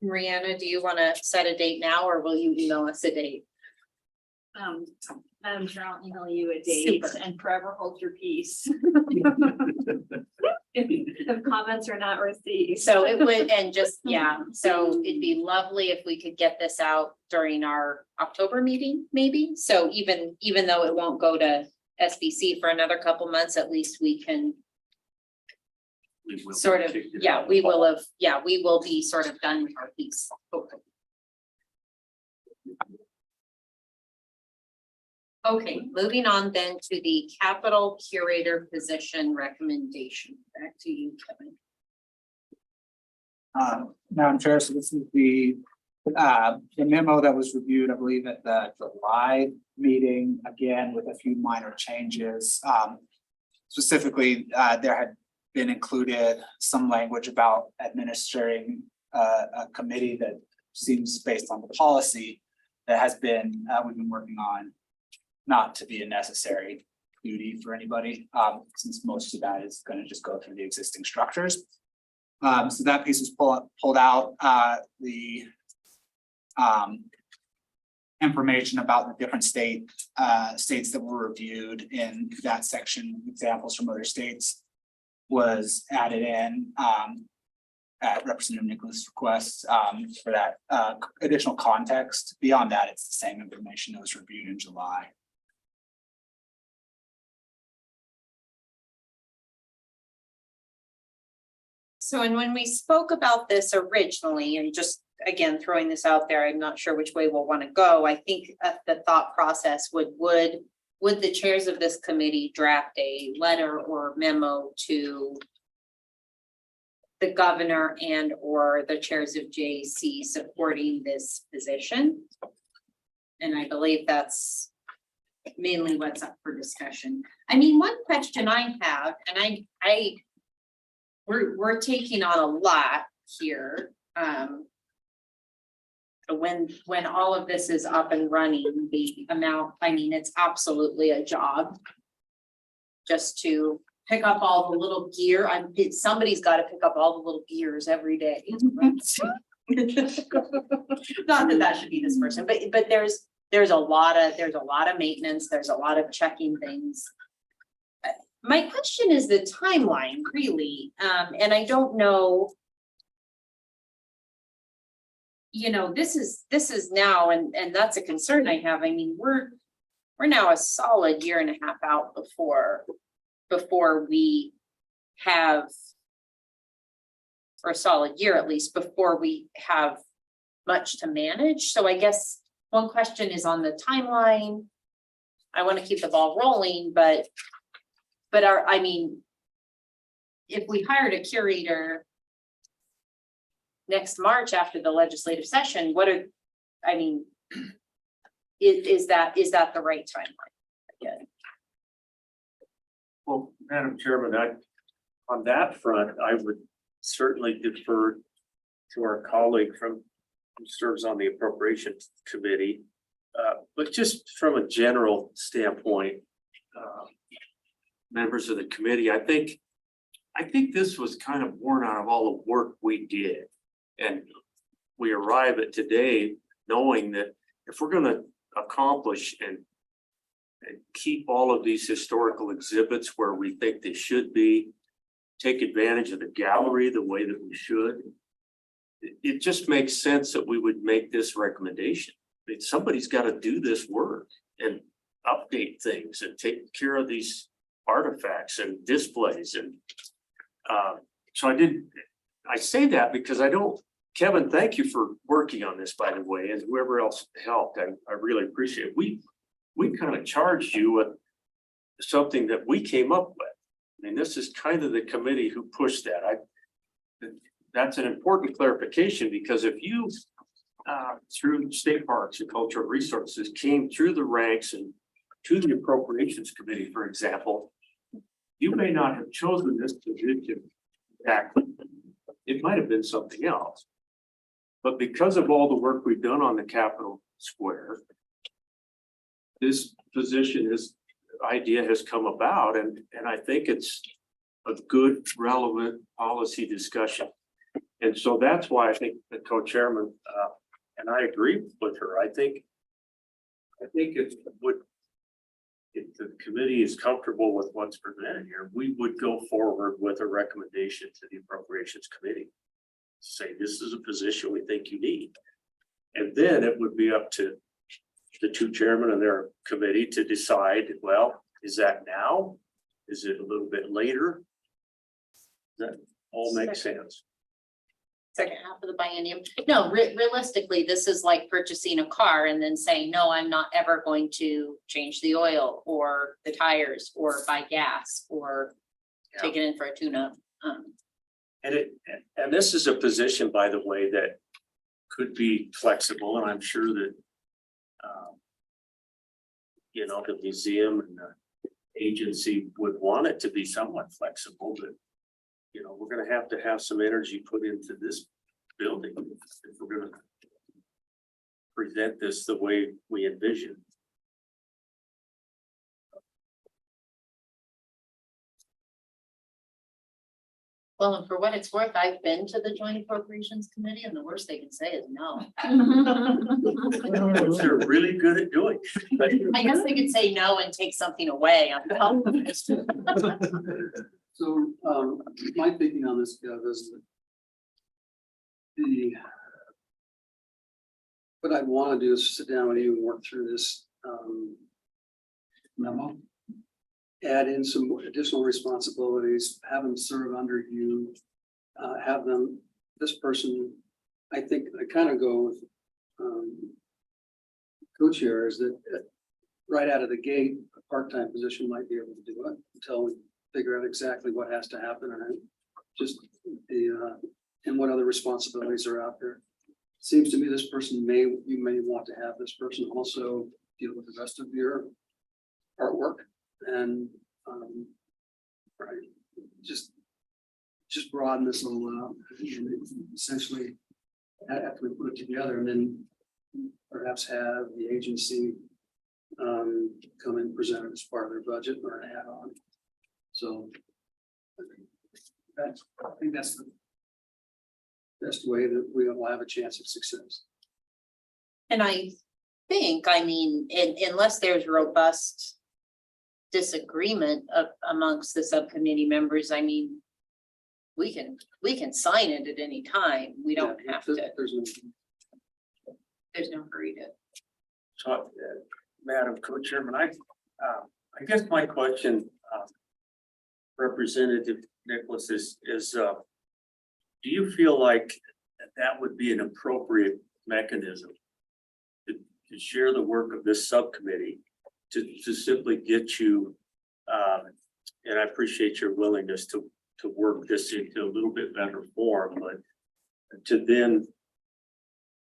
Mariana, do you want to set a date now or will you email us a date? Madam Chair, I'll email you a date Super. and forever hold your peace. If comments are not received. So it would, and just, yeah, so it'd be lovely if we could get this out during our October meeting, maybe. So even though it won't go to SBC for another couple months, at least we can We will sort of, kick it yeah, out. we will have, yeah, we will be sort of done with our piece. hopefully. Okay, moving on then to the capital curator position recommendation. Back to you, Kevin. Madam Chair, so this is the memo that was reviewed, I believe, at the July meeting, again, with a few minor changes. Specifically, there had been included some language about administering a committee that seems based on the policy that has been, we've been working on, not to be a necessary duty for anybody, since most of that is going to just go through the existing structures. So that piece was pulled out, the information about the different states that were reviewed in that section, examples from other states, was added in at Representative Nicholas' request for that additional context. Beyond that, it's the same information that was reviewed in July. So, and when we spoke about this originally, and just again, throwing this out there, I'm not sure which way we'll want to go. I think the thought process would the chairs of this committee draft a letter or memo to the governor and or the chairs of JC supporting this position? And I believe that's mainly what's up for discussion. I mean, one question I have, and we're taking on a lot here. When all of this is up and running, the amount, I mean, it's absolutely a job. Just to pick up all the little gear, somebody's got to pick up all the little gears every day. Not that should be this person, but there's a lot of maintenance, there's a lot of checking things. My question is the timeline, really, and I don't know. You know, this is now, and that's a concern I have. I mean, we're now a solid year and a half out before we have, for a solid year at least, before we have much to manage. So I guess one question is on the timeline. I want to keep the ball rolling, but I mean, if we hired a curator next March after the legislative session, is that the right timeline? Again. Well, Madam Chairman, on that front, I would certainly defer to our colleague who serves on the Appropriations Committee. But just from a general standpoint, members of the committee, I think this was kind of born out of all the work we did. And we arrive at today knowing that if we're going to accomplish and keep all of these historical exhibits where we think they should be, take advantage of the gallery the way that we should, it just makes sense that we would make this recommendation. I mean, somebody's got to do this work and update things and take care of these artifacts and displays. And so I say that because Kevin, thank you for working on this, by the way, and whoever else helped. I really appreciate it. We kind of charged you with something that we came up with. I mean, this is kind of the committee who pushed that. That's an important clarification, because if you through State Parks and Cultural Resources came through the ranks and to the Appropriations Committee, for example, you may not have chosen this position exactly. It might have been something else. But because of all the work we've done on the Capitol Square, this position, this idea has come about, and I think it's a good, relevant policy discussion. And so that's why I think the co-chairman, and I agree with her, I think it would, if the committee is comfortable with what's presented here, we would go forward with a recommendation to the Appropriations Committee. Say, this is a position we think you need. And then it would be up to the two chairmen of their committee to decide, well, is that now? Is it a little bit later? That all makes sense. Second half of the biennium. No, realistically, this is like purchasing a car and then saying, no, I'm not ever going to change the oil or the tires or buy gas or take it in for a tune-up. And this is a position, by the way, that could be flexible, and I'm sure that you know, the museum and the agency would want it to be somewhat flexible, but you know, we're gonna have some energy put into this building if we're gonna present this the way we envision. Well, and for what it's worth, I've been to the Joint Appropriations Committee and the worst they can say is no. Which they're really good at doing. I guess they could say no and take something away. So, my thinking on this, Kev, is that what I'd want to do is sit down with you and work through this, memo. Add in some additional responsibilities, have them serve under you, have them, this person, I think I kind of go with, co-chair is that right out of the gate, a part-time position might be able to do it until we figure out exactly what has to happen and just the, and what other responsibilities are out there. Seems to me this person you may want to have this person also deal with the rest of your artwork and, right, just broaden this a little out and essentially after we put it together and then perhaps have the agency come and present it as part of their budget or an add-on. So I think that's the best way that we will have a chance of success. And I think, I mean, unless there's robust disagreement amongst the subcommittee members, I mean, we can sign it at any time. We don't have to. There's no hurry to. So, Madam Co-Chairman, I guess my question, Representative Nicholas, is do you feel like that would be an appropriate mechanism to share the work of this subcommittee to simply get you, and I appreciate your willingness to work this into a little bit better form, but to then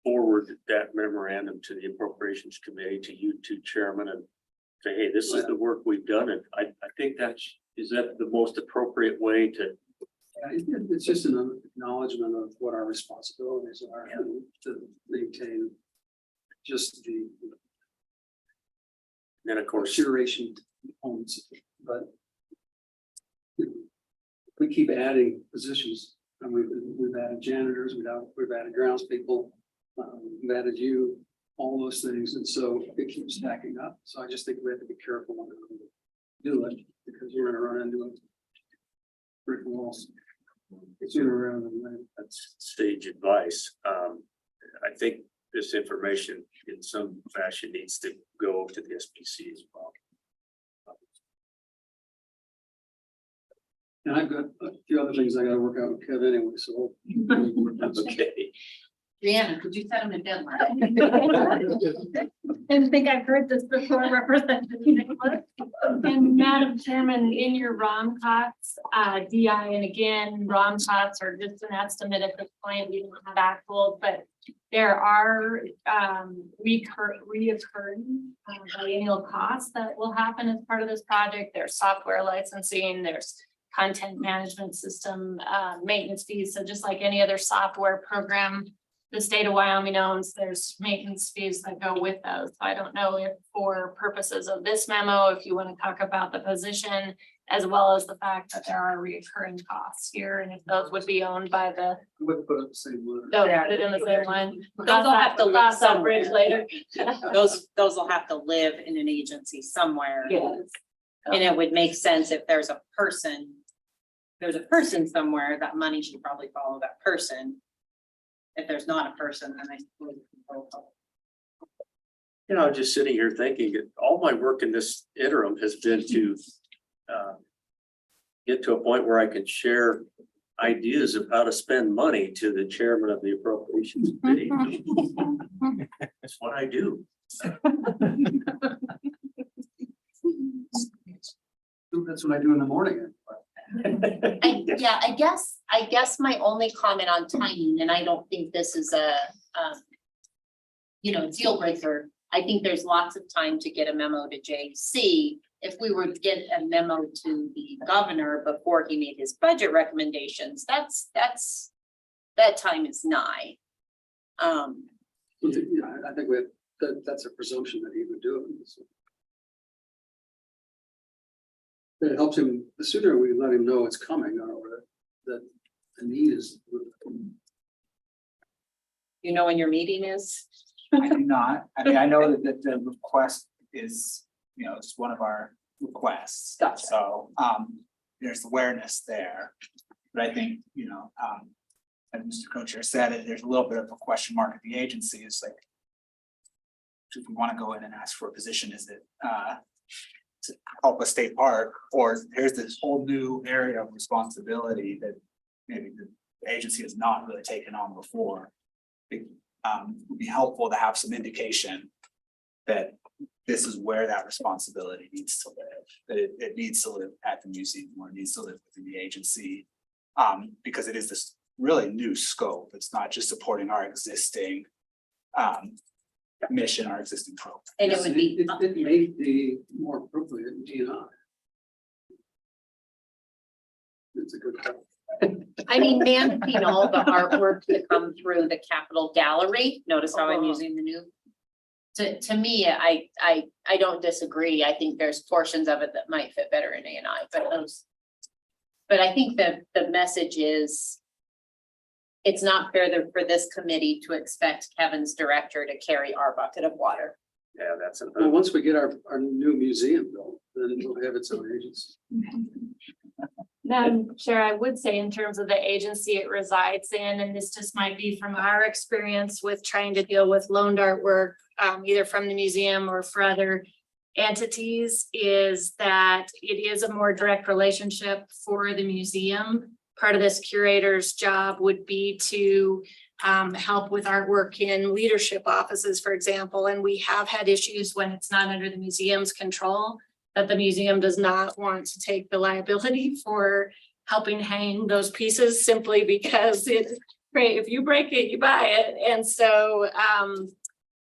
forward that memorandum to the Appropriations Committee, to you two chairmen, and say, hey, this is the work we've done. And I think is that the most appropriate way to? It's just an acknowledgement of what our responsibilities are to maintain just the. Then of course, curation components, but we keep adding positions, and we've added janitors, we've added grounds people, we've added you, all those things, and so it keeps stacking up. So I just think we have to be careful when we do it because we're going to run into brick walls sooner rather than later. that's sage advice. I think this information in some fashion needs to go to the SPC as well. And I've got a few other things I got to work out with Kev anyway, so. Okay. Brianna, could you set him a deadline? And think I've heard this before, Representative Nicholas. And Madam Chairman, in your ROM costs, DI, and again, ROM costs are just an estimate at this point. We don't have actual, but there are reoccurring annual costs that will happen as part of this project. There's software licensing, there's content management system, maintenance fees. So just like any other software program the state of Wyoming owns, there's maintenance fees that go with those. So I don't know if for purposes of this memo, if you want to talk about the position as well as the fact that there are recurring costs here, and if those would be owned by the, Would put it the same way. they'll put it in the same line. Those will have to live Cross that somewhere. bridge later. Those will have to live in an agency somewhere. Yes. And it would make sense if there's a person somewhere, that money should probably follow that person. If there's not a person, then I suppose it can follow. You know, I'm just sitting here thinking that all my work in this interim has been to get to a point where I can share ideas of how to spend money to the chairman of the appropriations committee. That's what I do. That's what I do in the morning. I guess my only comment on timing, and I don't think this is a, deal breaker. I think there's lots of time to get a memo to JC. If we were to get a memo to the governor before he made his budget recommendations, that time is nigh. Yeah, I think that's a presumption that he would do it. So. It helps him, the sooner we let him know it's coming or that the need is. You know when your meeting is? I do not. I mean, I know that the request is, it's one of our requests. Gotcha. So, there's awareness there. But I think, as Mr. Co-Chair said, there's a little bit of a question mark at the agency. It's like, if we want to go in and ask for a position, is it, to help a state park, or there's this whole new area of responsibility that maybe the agency has not really taken on before. It would be helpful to have some indication that this is where that responsibility needs to live, that it needs to live at the museum or it needs to live within the agency. Because it is this really new scope. It's not just supporting our existing mission, our existing program. And it would be. It may be more appropriate in DNI. It's a good point. I mean, managing all the artwork to come through the Capitol Gallery, notice how I'm using the new. To me, I don't disagree. I think there's portions of it that might fit better in A&I, but I think that the message is it's not fair for this committee to expect Kevin's director to carry our bucket of water. Yeah, that's Well, once we get our new museum built, then it'll have its own agency. Madam Chair, I would say in terms of the agency it resides in, and this just might be from our experience with trying to deal with loaned artwork, either from the museum or for other entities, is that it is a more direct relationship for the museum. Part of this curator's job would be to help with artwork in leadership offices, for example, and we have had issues when it's not under the museum's control, that the museum does not want to take the liability for helping hang those pieces simply because it's great. If you break it, you buy it. And so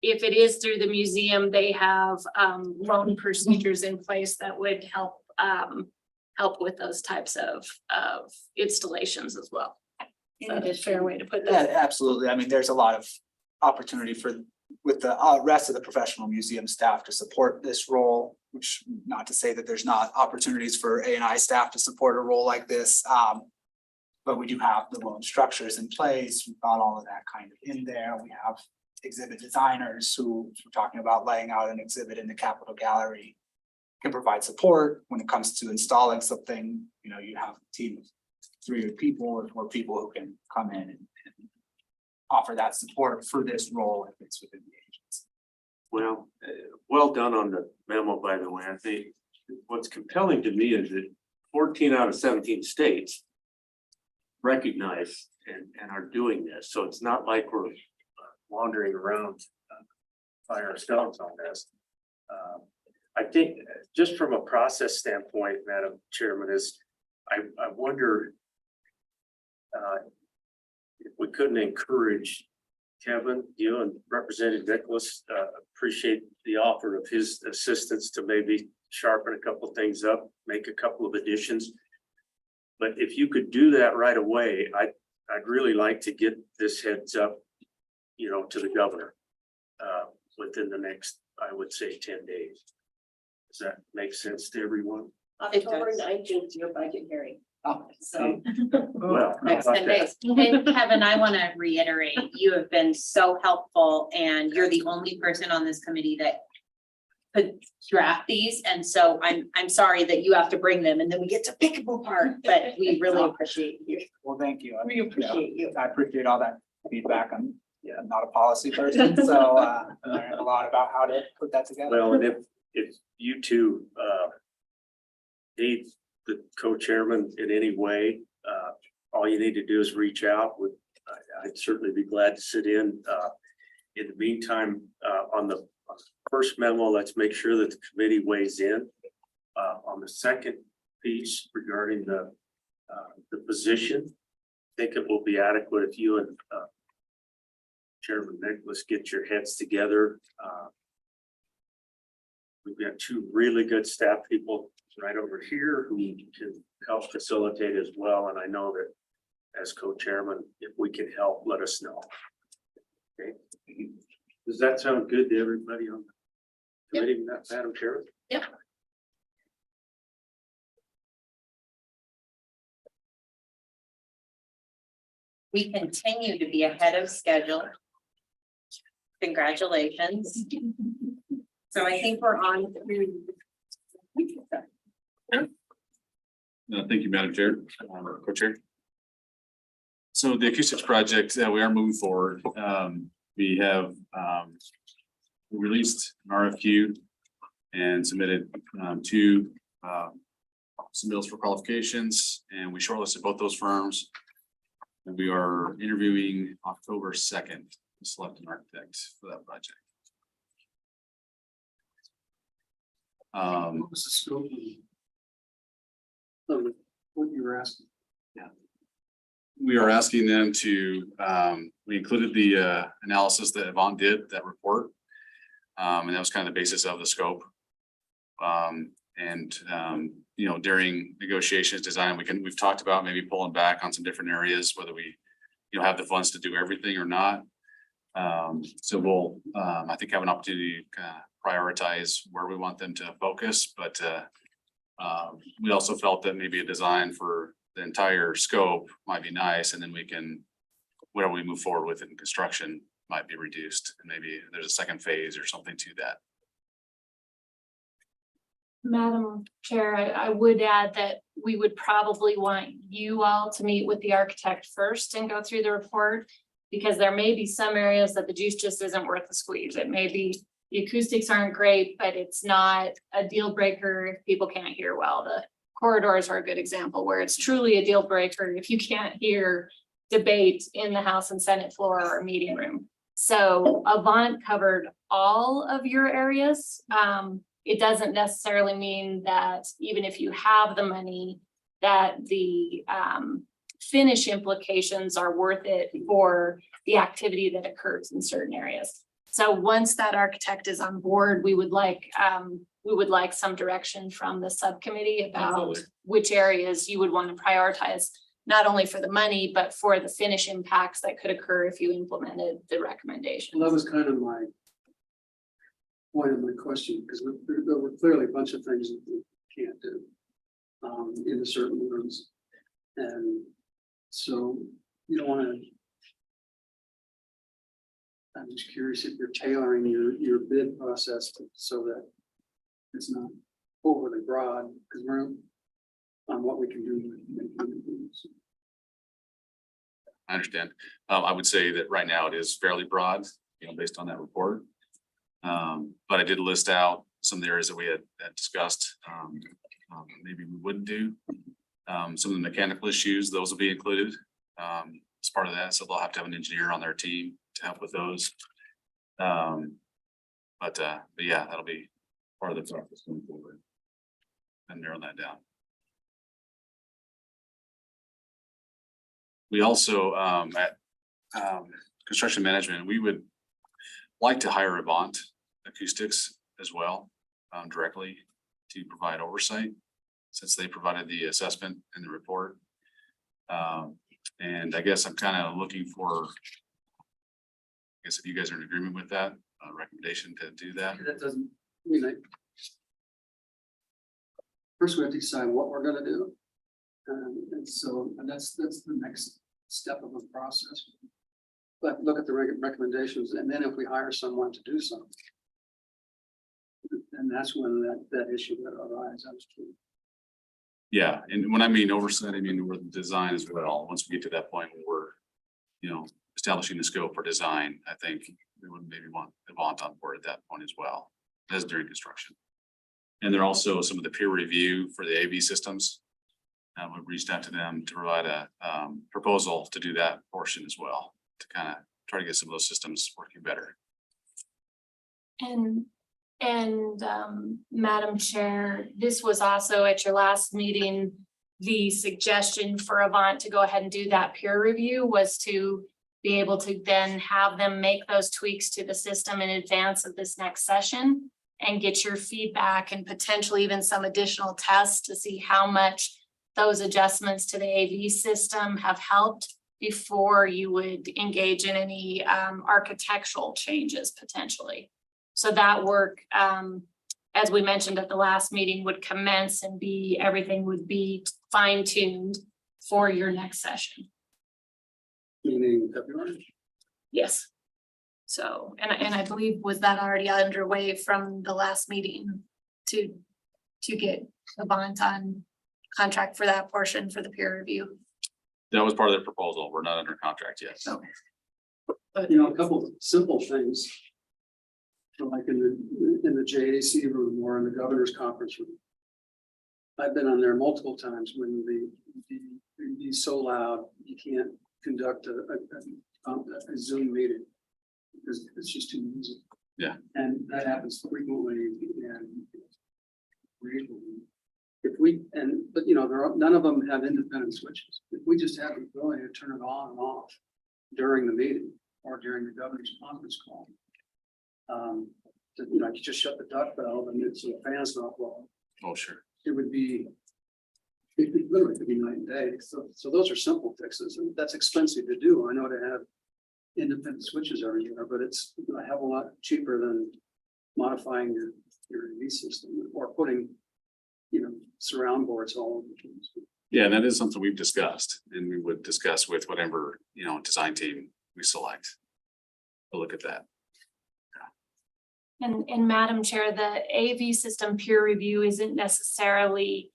if it is through the museum, they have loan procedures in place that would help with those types of installations as well. That is a fair way to put that. Yeah, absolutely. I mean, there's a lot of opportunity with the rest of the professional museum staff to support this role, which not to say that there's not opportunities for A&I staff to support a role like this. But we do have the loan structures in place. We've got all of that kind of in there. We have exhibit designers who we're talking about laying out an exhibit in the Capitol Gallery can provide support when it comes to installing something. You have a team of 3 people or 4 people who can come in and offer that support for this role if it's within the agency. Well, well done on the memo, by the way. I think what's compelling to me is that 14 out of 17 states recognize and are doing this. So it's not like we're wandering around by ourselves on this. I think just from a process standpoint, Madam Chairman, I wonder if we couldn't encourage Kevin, you and Representative Nicholas, appreciate the offer of his assistance to maybe sharpen a couple of things up, make a couple of additions. But if you could do that right away, I'd really like to get this heads up, to the governor within the next, I would say, 10 days. Does that make sense to everyone? October 9th is your budget hearing. Oh, So Well. Next 10 days. And Kevin, I want to reiterate, you have been so helpful and you're the only person on this committee that could draft these. And so I'm sorry that you have to bring them and then we get to pick them apart, but we really appreciate you. well, thank you. We appreciate you. I appreciate all that feedback. I'm not a policy person, so I learned a lot about how to put that together. Well, and if you two need the co-chairman in any way, all you need to do is reach out. I'd certainly be glad to sit in. In the meantime, on the first memo, let's make sure that the committee weighs in. On the second piece regarding the position, I think it will be adequate if you and Chairman Nicholas get your heads together. We've got two really good staff people right over here who can help facilitate as well. And I know that as co-chairman, if we can help, let us know. Okay. Does that sound good to everybody on the committee, Madam Chair? Yep. We continue to be ahead of schedule. Congratulations. So I think we're on. Thank you, Madam Chair, Co-Chair. So the acoustics project, we are moving forward. We have released an RFQ and submitted two submittals for qualifications, and we shortlisted both those firms. And we are interviewing October 2nd to select an architect for that project. What was the scope of what you were asking? We are asking them to, we included the analysis that Yvonne did, that report. And that was kind of the basis of the scope. You know, during negotiations design, we've talked about maybe pulling back on some different areas, whether we, you know, have the funds to do everything or not. So we'll, I think, have an opportunity to kind of prioritize where we want them to focus, but we also felt that maybe a design for the entire scope might be nice, and then we can, whatever we move forward with in construction might be reduced, and maybe there's a second phase or something to that. Madam Chair, I would add that we would probably want you all to meet with the architect first and go through the report. Because there may be some areas that the juice just isn't worth the squeeze. It may be the acoustics aren't great, but it's not a deal breaker if people can't hear well. The corridors are a good example where it's truly a deal breaker if you can't hear debate in the House and Senate floor or meeting room. So Avant covered all of your areas. It doesn't necessarily mean that even if you have the money, that the finish implications are worth it for the activity that occurs in certain areas. So once that architect is on board, we would like some direction from the subcommittee about Absolutely. which areas you would want to prioritize, not only for the money, but for the finish impacts that could occur if you implemented the recommendations. Well, that was kind of my point of my question, because there were clearly a bunch of things that we can't do in the certain rooms. And so you don't want to. I'm just curious if you're tailoring your bid process so that it's not overly broad, because we're on what we can do. I understand. I would say that right now it is fairly broad, you know, based on that report. But I did list out some of the areas that we had discussed, maybe we wouldn't do. Some of the mechanical issues, those will be included as part of that. So they'll have to have an engineer on their team to help with those. But yeah, that'll be part of the process going forward and narrow that down. We also, at construction management, we would like to hire Avant Acoustics as well, directly to provide oversight, since they provided the assessment and the report. And I guess I'm kind of looking for, I guess if you guys are in agreement with that, recommendation to do that. That doesn't, I mean, first we have to decide what we're gonna do. And so, and that's the next step of the process. But look at the recommendations, and then if we hire someone to do something. And that's when that issue that arises. Yeah, and when I mean oversight, I mean with design as well. Once we get to that point where we're, you know, establishing the scope for design, I think we would maybe want Avant on board at that point as well, as during construction. And there are also some of the peer review for the AV systems. We've reached out to them to provide a proposal to do that portion as well, to kind of try to get some of those systems working better. And Madam Chair, this was also at your last meeting, the suggestion for Avant to go ahead and do that peer review was to be able to then have them make those tweaks to the system in advance of this next session and get your feedback and potentially even some additional tests to see how much those adjustments to the AV system have helped before you would engage in any architectural changes potentially. So that work, as we mentioned at the last meeting, would commence and everything would be fine-tuned for your next session. Meaning February? Yes. So, and I believe was that already underway from the last meeting to get a bond on contract for that portion for the peer review. That was part of the proposal. We're not under contract yet. So. You know, a couple of simple things. Like in the JAC room or in the governor's conference room. I've been on there multiple times when it's so loud, you can't conduct a Zoom meeting. Because it's just too easy. Yeah. And that happens frequently and but you know, none of them have independent switches. If we just have the ability to turn it on and off during the meeting or during the governor's conference call. You know, you just shut the duct valve and it's the fan's not blowing. Oh, sure. It literally could be night and day. So those are simple fixes, and that's expensive to do. I know to have independent switches every year, but it's a hell of a lot cheaper than modifying your AV system or putting, you know, surround boards all over the place. Yeah, and that is something we've discussed, and we would discuss with whatever, you know, design team we select. We'll look at that. And Madam Chair, the AV system peer review isn't necessarily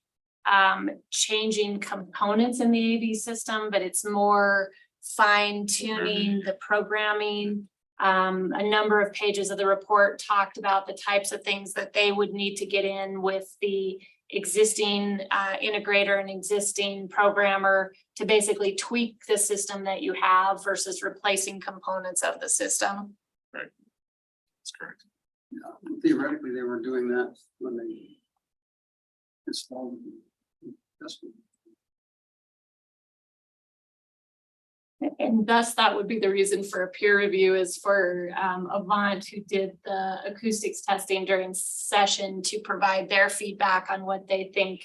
changing components in the AV system, but it's more fine tuning the programming. A number of pages of the report talked about the types of things that they would need to get in with the existing integrator and existing programmer to basically tweak the system that you have versus replacing components of the system. Right. That's correct. Yeah, theoretically, they were doing that when they installed this one. And thus that would be the reason for a peer review is for Avant, who did the acoustics testing during session, to provide their feedback on what they think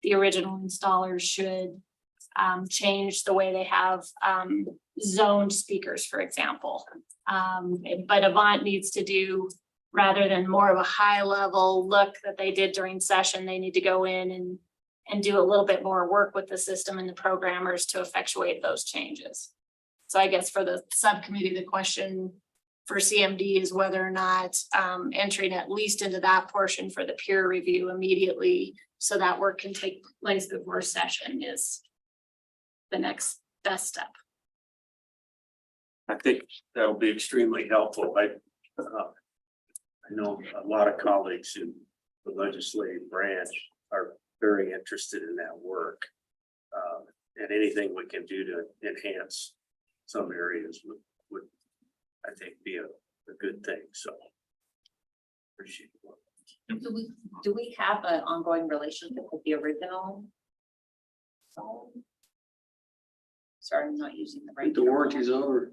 the original installers should change the way they have zoned speakers, for example. But Avant needs to do, rather than more of a high level look that they did during session, they need to go in and do a little bit more work with the system and the programmers to effectuate those changes. So I guess for the subcommittee, the question for CMD is whether or not entering at least into that portion for the peer review immediately, so that work can take place before session, is the next best step. I think that'll be extremely helpful. I know a lot of colleagues in the legislative branch are very interested in that work. And anything we can do to enhance some areas would I think be a good thing, so. Appreciate it. Do we have an ongoing relationship with the original? Sorry, I'm not using the right. The warranty's over.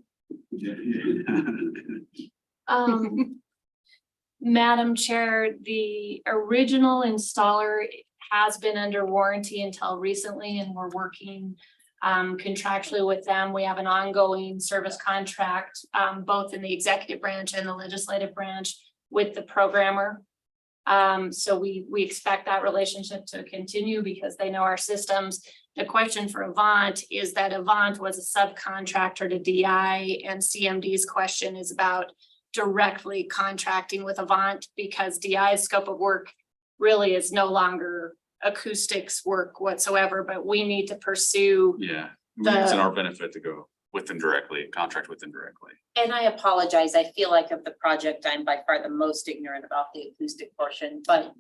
Madam Chair, the original installer has been under warranty until recently, and we're working contractually with them. We have an ongoing service contract, both in the executive branch and the legislative branch with the programmer. So we expect that relationship to continue because they know our systems. The question for Avant is that Avant was a subcontractor to DI, and CMD's question is about directly contracting with Avant because DI's scope of work really is no longer acoustics work whatsoever, but we need to pursue. Yeah, I mean, it's in our benefit to go with them directly, contract with them directly. And I apologize, I feel like of the project, I'm by far the most ignorant about the acoustic portion, but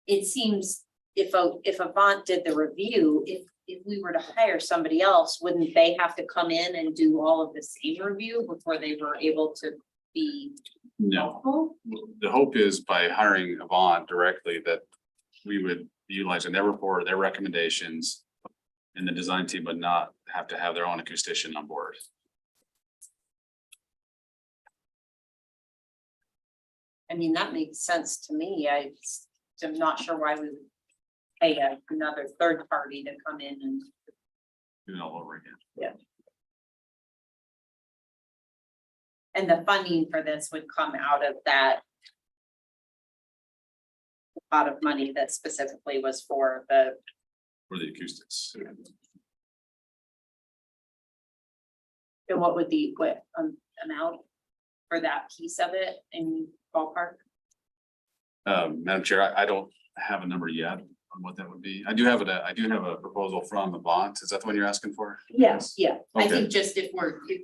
it seems if Avant did the review, if we were to hire somebody else, wouldn't they have to come in and do all of the same review before they were able to be No, helpful? the hope is by hiring Avant directly that we would utilize their report, their recommendations. And the design team would not have to have their own acoustician on board. I mean, that makes sense to me. I'm not sure why we would pay another third party to come in and. Do it all over again. Yeah. And the funding for this would come out of that pot of money that specifically was for the. For the acoustics. And what would the amount for that piece of it in ballpark? Madam Chair, I don't have a number yet on what that would be. I do have a proposal from Avant. Is that the one you're asking for? Yes, yeah. I Okay. think just if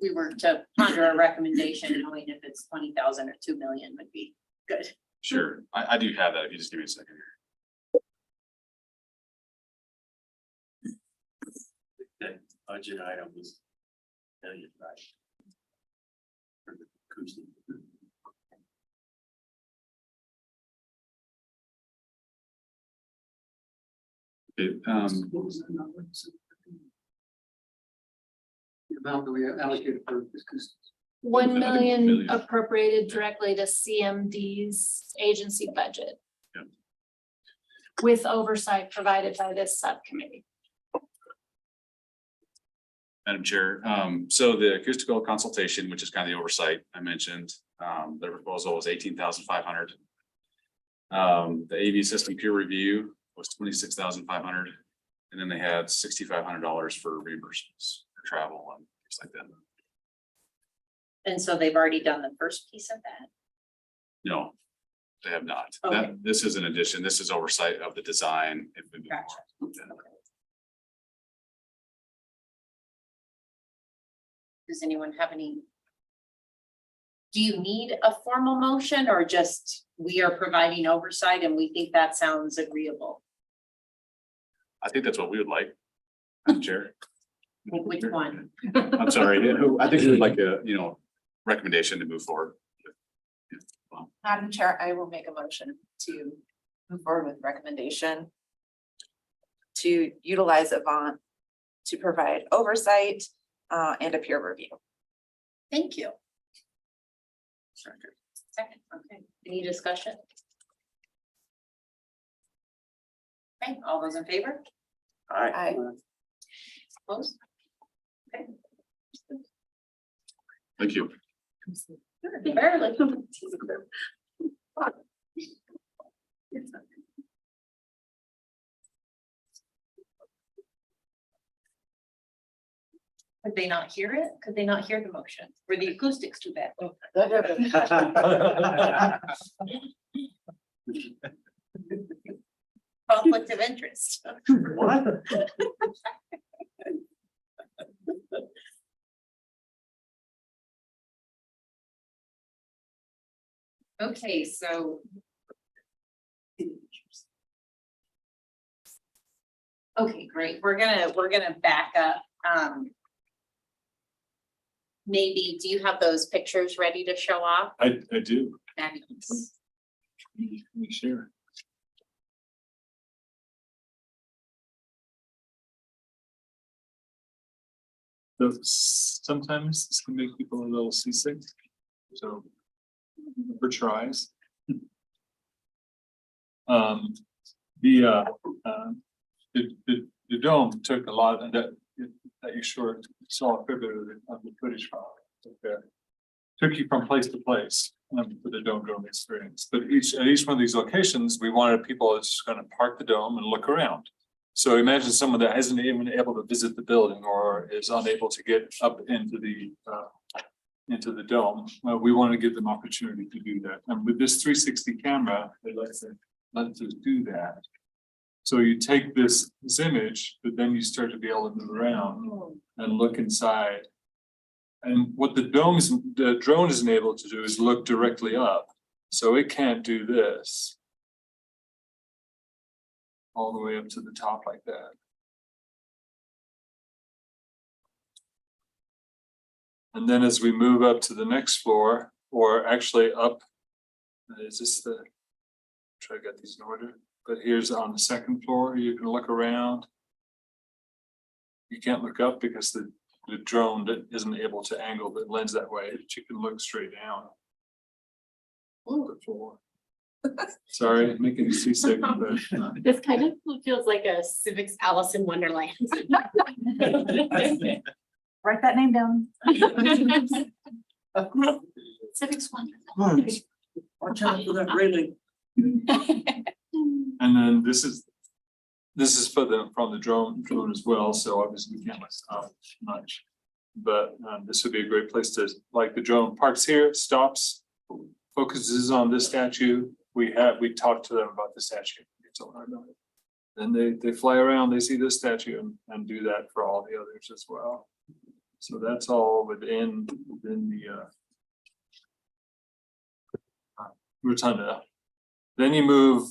we were to ponder a recommendation, knowing if it's 20,000 or 2 million would be good. Sure, I do have that. If you just give me a second here. That budget item was. Right. For the acoustic. Okay, What was that number? The amount that we allocated for acoustics. 1 million million. appropriated directly to CMD's agency budget. Yeah. With oversight provided by this subcommittee. Madam Chair, so the acoustical consultation, which is kind of the oversight I mentioned, their proposal was 18,500. The AV system peer review was 26,500, and then they had $6,500 for reimbursements for travel and things like that. And so they've already done the first piece of that. No, they have not. Okay. This is an addition. This is oversight of the design. Gotcha. Does anyone have any? Do you need a formal motion or just we are providing oversight and we think that sounds agreeable? I think that's what we would like, Madam Chair. Which one? I'm sorry. I think we would like a, recommendation to move forward. Madam Chair, I will make a motion to move forward with recommendation to utilize Avant to provide oversight and a peer review. Thank you. Second, okay. Any discussion? Okay, all those in favor? I Opposed? Okay. Thank you. Barely. Could they not hear it? Could they not hear the motion? Were the acoustics too bad? Conflict of interest. What? Okay, so. Okay, great. We're gonna back up. Maybe, do you have those pictures ready to show off? I do. Fabulous. We share. So sometimes this can make people a little seasick. So for tries. The dome took a lot of that you saw a fair bit of the footage from. Took you from place to place. for the dome drone experience. But at each one of these locations, we wanted people that's just gonna park the dome and look around. So imagine someone that isn't even able to visit the building or is unable to get up into the dome. We want to give them opportunity to do that. And with this 360 camera, it lets us do that. So you take this image, but then you start to be able to move around and look inside. And what the drone isn't able to do is look directly up. So it can't do this all the way up to the top like that. And then as we move up to the next floor, or actually up, is this the, try to get these in order, but here's on the second floor, you can look around. You can't look up because the drone isn't able to angle the lens that way, but you can look straight down. The floor. Sorry, making you seasick, but This kind of feels like a Civics Alice in Wonderland. Write that name down. Civics Wonderland. Watch out for that railing. and then this is for from the drone as well. So obviously we can't stop much, but this would be a great place to, like, the drone parks here, stops, focuses on this statue. We talked to them about the statue. Then they fly around, they see this statue and do that for all the others as well. So that's all within the rotunda. Then you move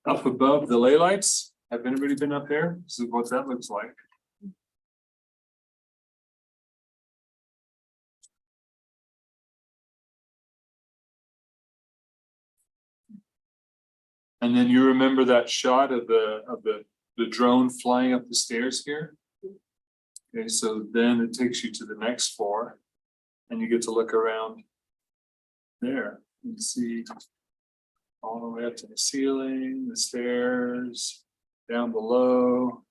up above the ley lights. Have anybody been up there? This is what that looks like. And then you remember that shot of the drone flying up the stairs here? Okay, so then it takes you to the next floor and you get to look around there and see all the way up to the ceiling, the stairs, down below.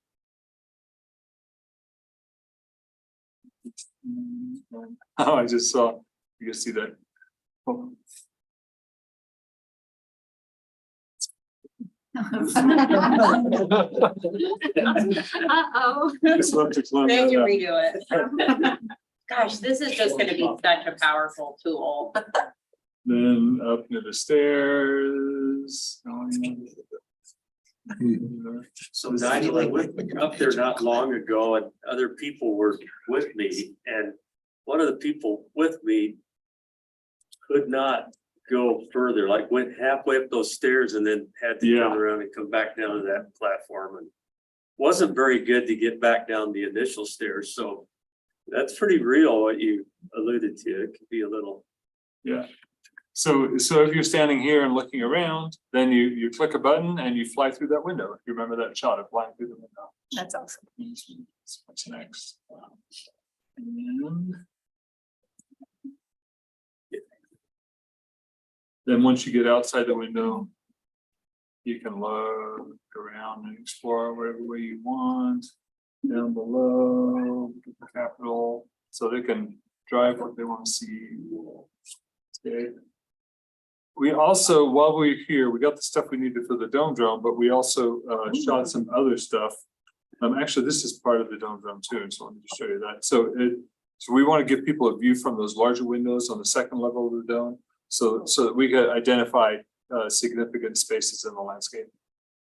Oh, I just saw, you can see that. Oh. Uh-oh. Just love to clone Then you that up. redo it. Gosh, this is just gonna be such a powerful tool. Then up to the stairs. So Nigel, I went up there not long ago and other people were with me, and one of the people with me could not go further, like went halfway up those stairs and then had to turn around and come back down to that platform, and wasn't very good to get back down the initial stairs. So that's pretty real what you alluded to. It could be a little. Yeah. So if you're standing here and looking around, then you click a button and you fly through that window. If you remember that shot of flying through the window. That's awesome. What's next? And then once you get outside the window, you can look around and explore whatever way you want. Down below, the Capitol, so they can drive what they want to see. Okay. We also, while we're here, we got the stuff we needed for the dome drone, but we also shot some other stuff. Actually, this is part of the dome drone too, so let me just show you that. So we want to give people a view from those larger windows on the second level of the dome, so that we could identify significant spaces in the landscape,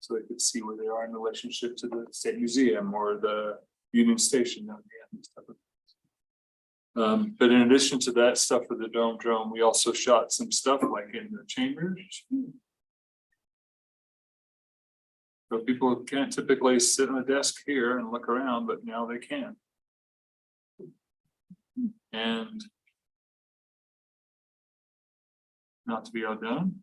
so they could see where they are in relationship to the State Museum or the Union Station down the end. But in addition to that stuff for the dome drone, we also shot some stuff like in the chambers. So people can't typically sit on a desk here and look around, but now they can. And not to be outdone.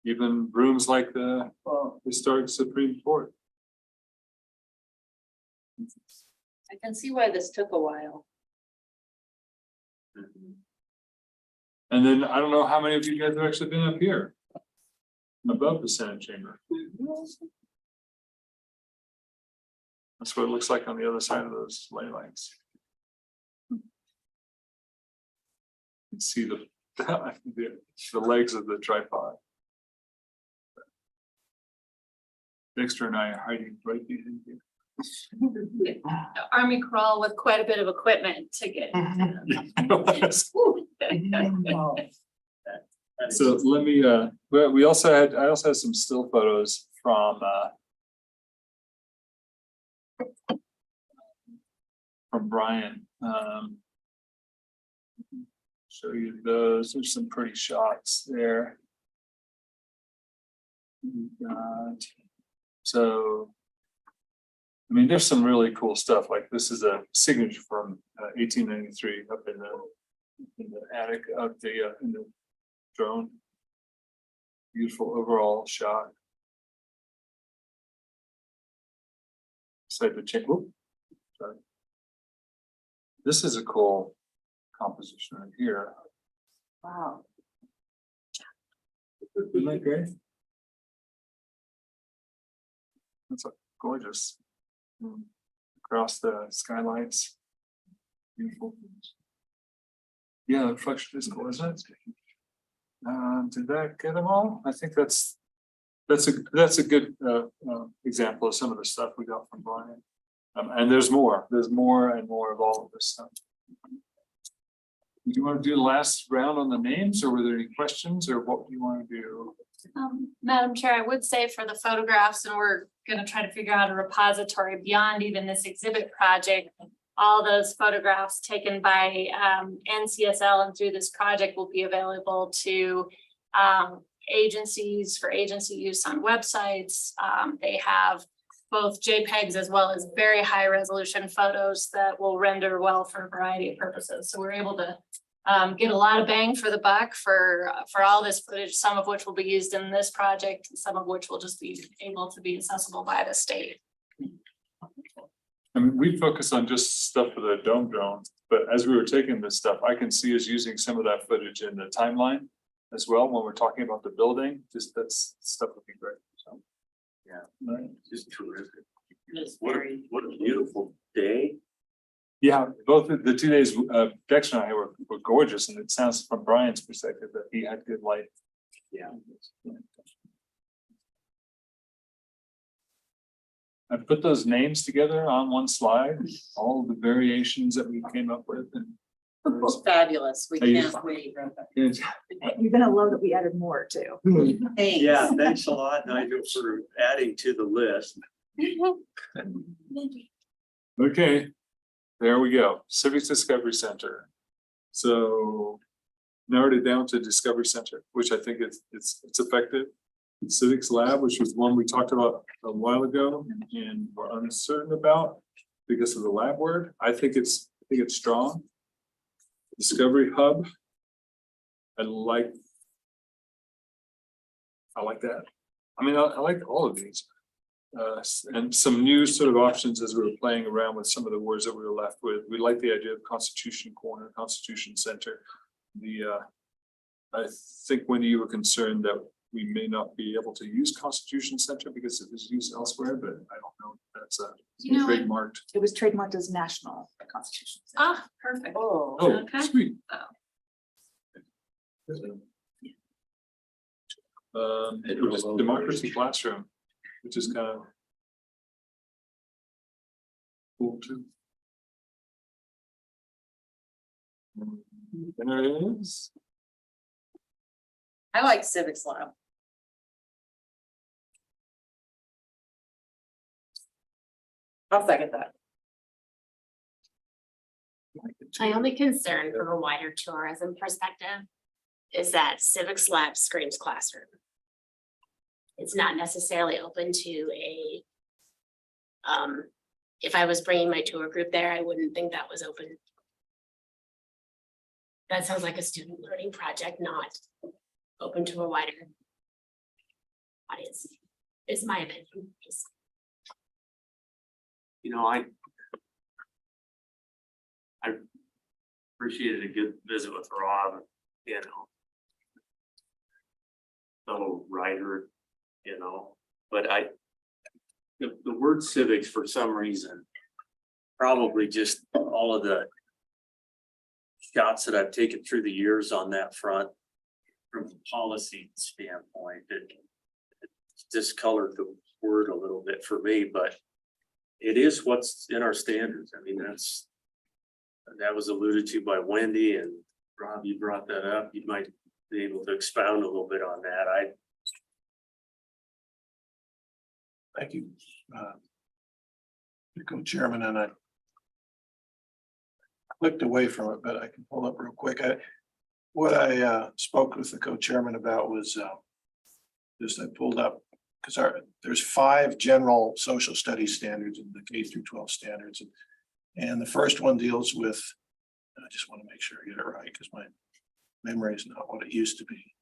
Even rooms like the historic Supreme Court. I can see why this took a while. And then I don't know how many of you guys have actually been up here above the Senate chamber. That's what it looks like on the other side of those ley lines. You can see the legs of the tripod. Dexter and I are hiding right behind you. Army crawl with quite a bit of equipment to get. So let me, we also had, I also had some still photos from Brian. Show you those. There's some pretty shots there. So, I mean, there's some really cool stuff. Like this is a signature from 1893 up in the attic of the in the drone. Beautiful overall shot. Side the chain. Sorry. This is a cool composition right here. Wow. Isn't that great? It's gorgeous. Across the skylights. Beautiful. Yeah, the reflection is cool, isn't it? Did that get them all? I think that's a good example of some of the stuff we got from Brian. And there's more and more of all of this stuff. Do you want to do the last round on the names, or were there any questions, or what do you want to do? Madam Chair, I would say for the photographs, and we're gonna try to figure out a repository beyond even this exhibit project. All those photographs taken by NCSL and through this project will be available to agencies for agency use on websites. They have both JPEGs as well as very high resolution photos that will render well for a variety of purposes. So we're able to get a lot of bang for the buck for all this footage, some of which will be used in this project, and some of which will just be able to be accessible by the state. I mean, we focus on just stuff for the dome drones, but as we were taking this stuff, I can see us using some of that footage in the timeline as well when we're talking about the building. Just that's stuff would be great. So, Yeah, right. just terrific. What a beautiful day. Yeah, both the 2 days, Dexter and I were gorgeous, and it sounds from Brian's perspective that he had good light. Yeah. I put those names together on one slide, all the variations that we came up with, and Fabulous. We Are you- can't wait. it's- You're gonna love that we added more too. Thanks. Yeah, thanks a lot, Nigel, for adding to the list. okay, there we go. Civics Discovery Center. So narrowed it down to Discovery Center, which I think it's effective. Civics Lab, which was one we talked about a while ago and were uncertain about because of the lab word. I think it's strong. Discovery Hub. I like that. I mean, I like all of these. And some new sort of options as we were playing around with some of the words that we were left with. We like the idea of Constitution Corner, Constitution Center. I think, Wendy, you were concerned that we may not be able to use Constitution Center because it is used elsewhere, but I don't know if that's You know what? trademarked. It was trademarked as National Constitution. Ah, perfect. Oh, Okay. sweet. Which is Democracy Classroom, which is kind of cool too. And there it is. I like Civics Lab. I'll second that. My only concern from a wider tourism perspective is that Civics Lab screams classroom. It's not necessarily open to a, if I was bringing my tour group there, I wouldn't think that was open. That sounds like a student learning project, not open to a wider audience, is my opinion. Just You know, I appreciated a good visit with Rob, you know. Fellow writer, you know, but the word civics for some reason, probably just all of the shots that I've taken through the years on that front from a policy standpoint, it discolored the word a little bit for me, but it is what's in our standards. I mean, that was alluded to by Wendy, and Rob, you brought that up. You might be able to expound a little bit on that. Thank you. Co-chairman, and I clicked away from it, but I can pull up real quick. What I spoke with the co-chairman about was just I pulled up because there's 5 general social studies standards in the K through 12 standards. And the first one deals with, I just want to make sure I get it right because my memory is not what it used to be.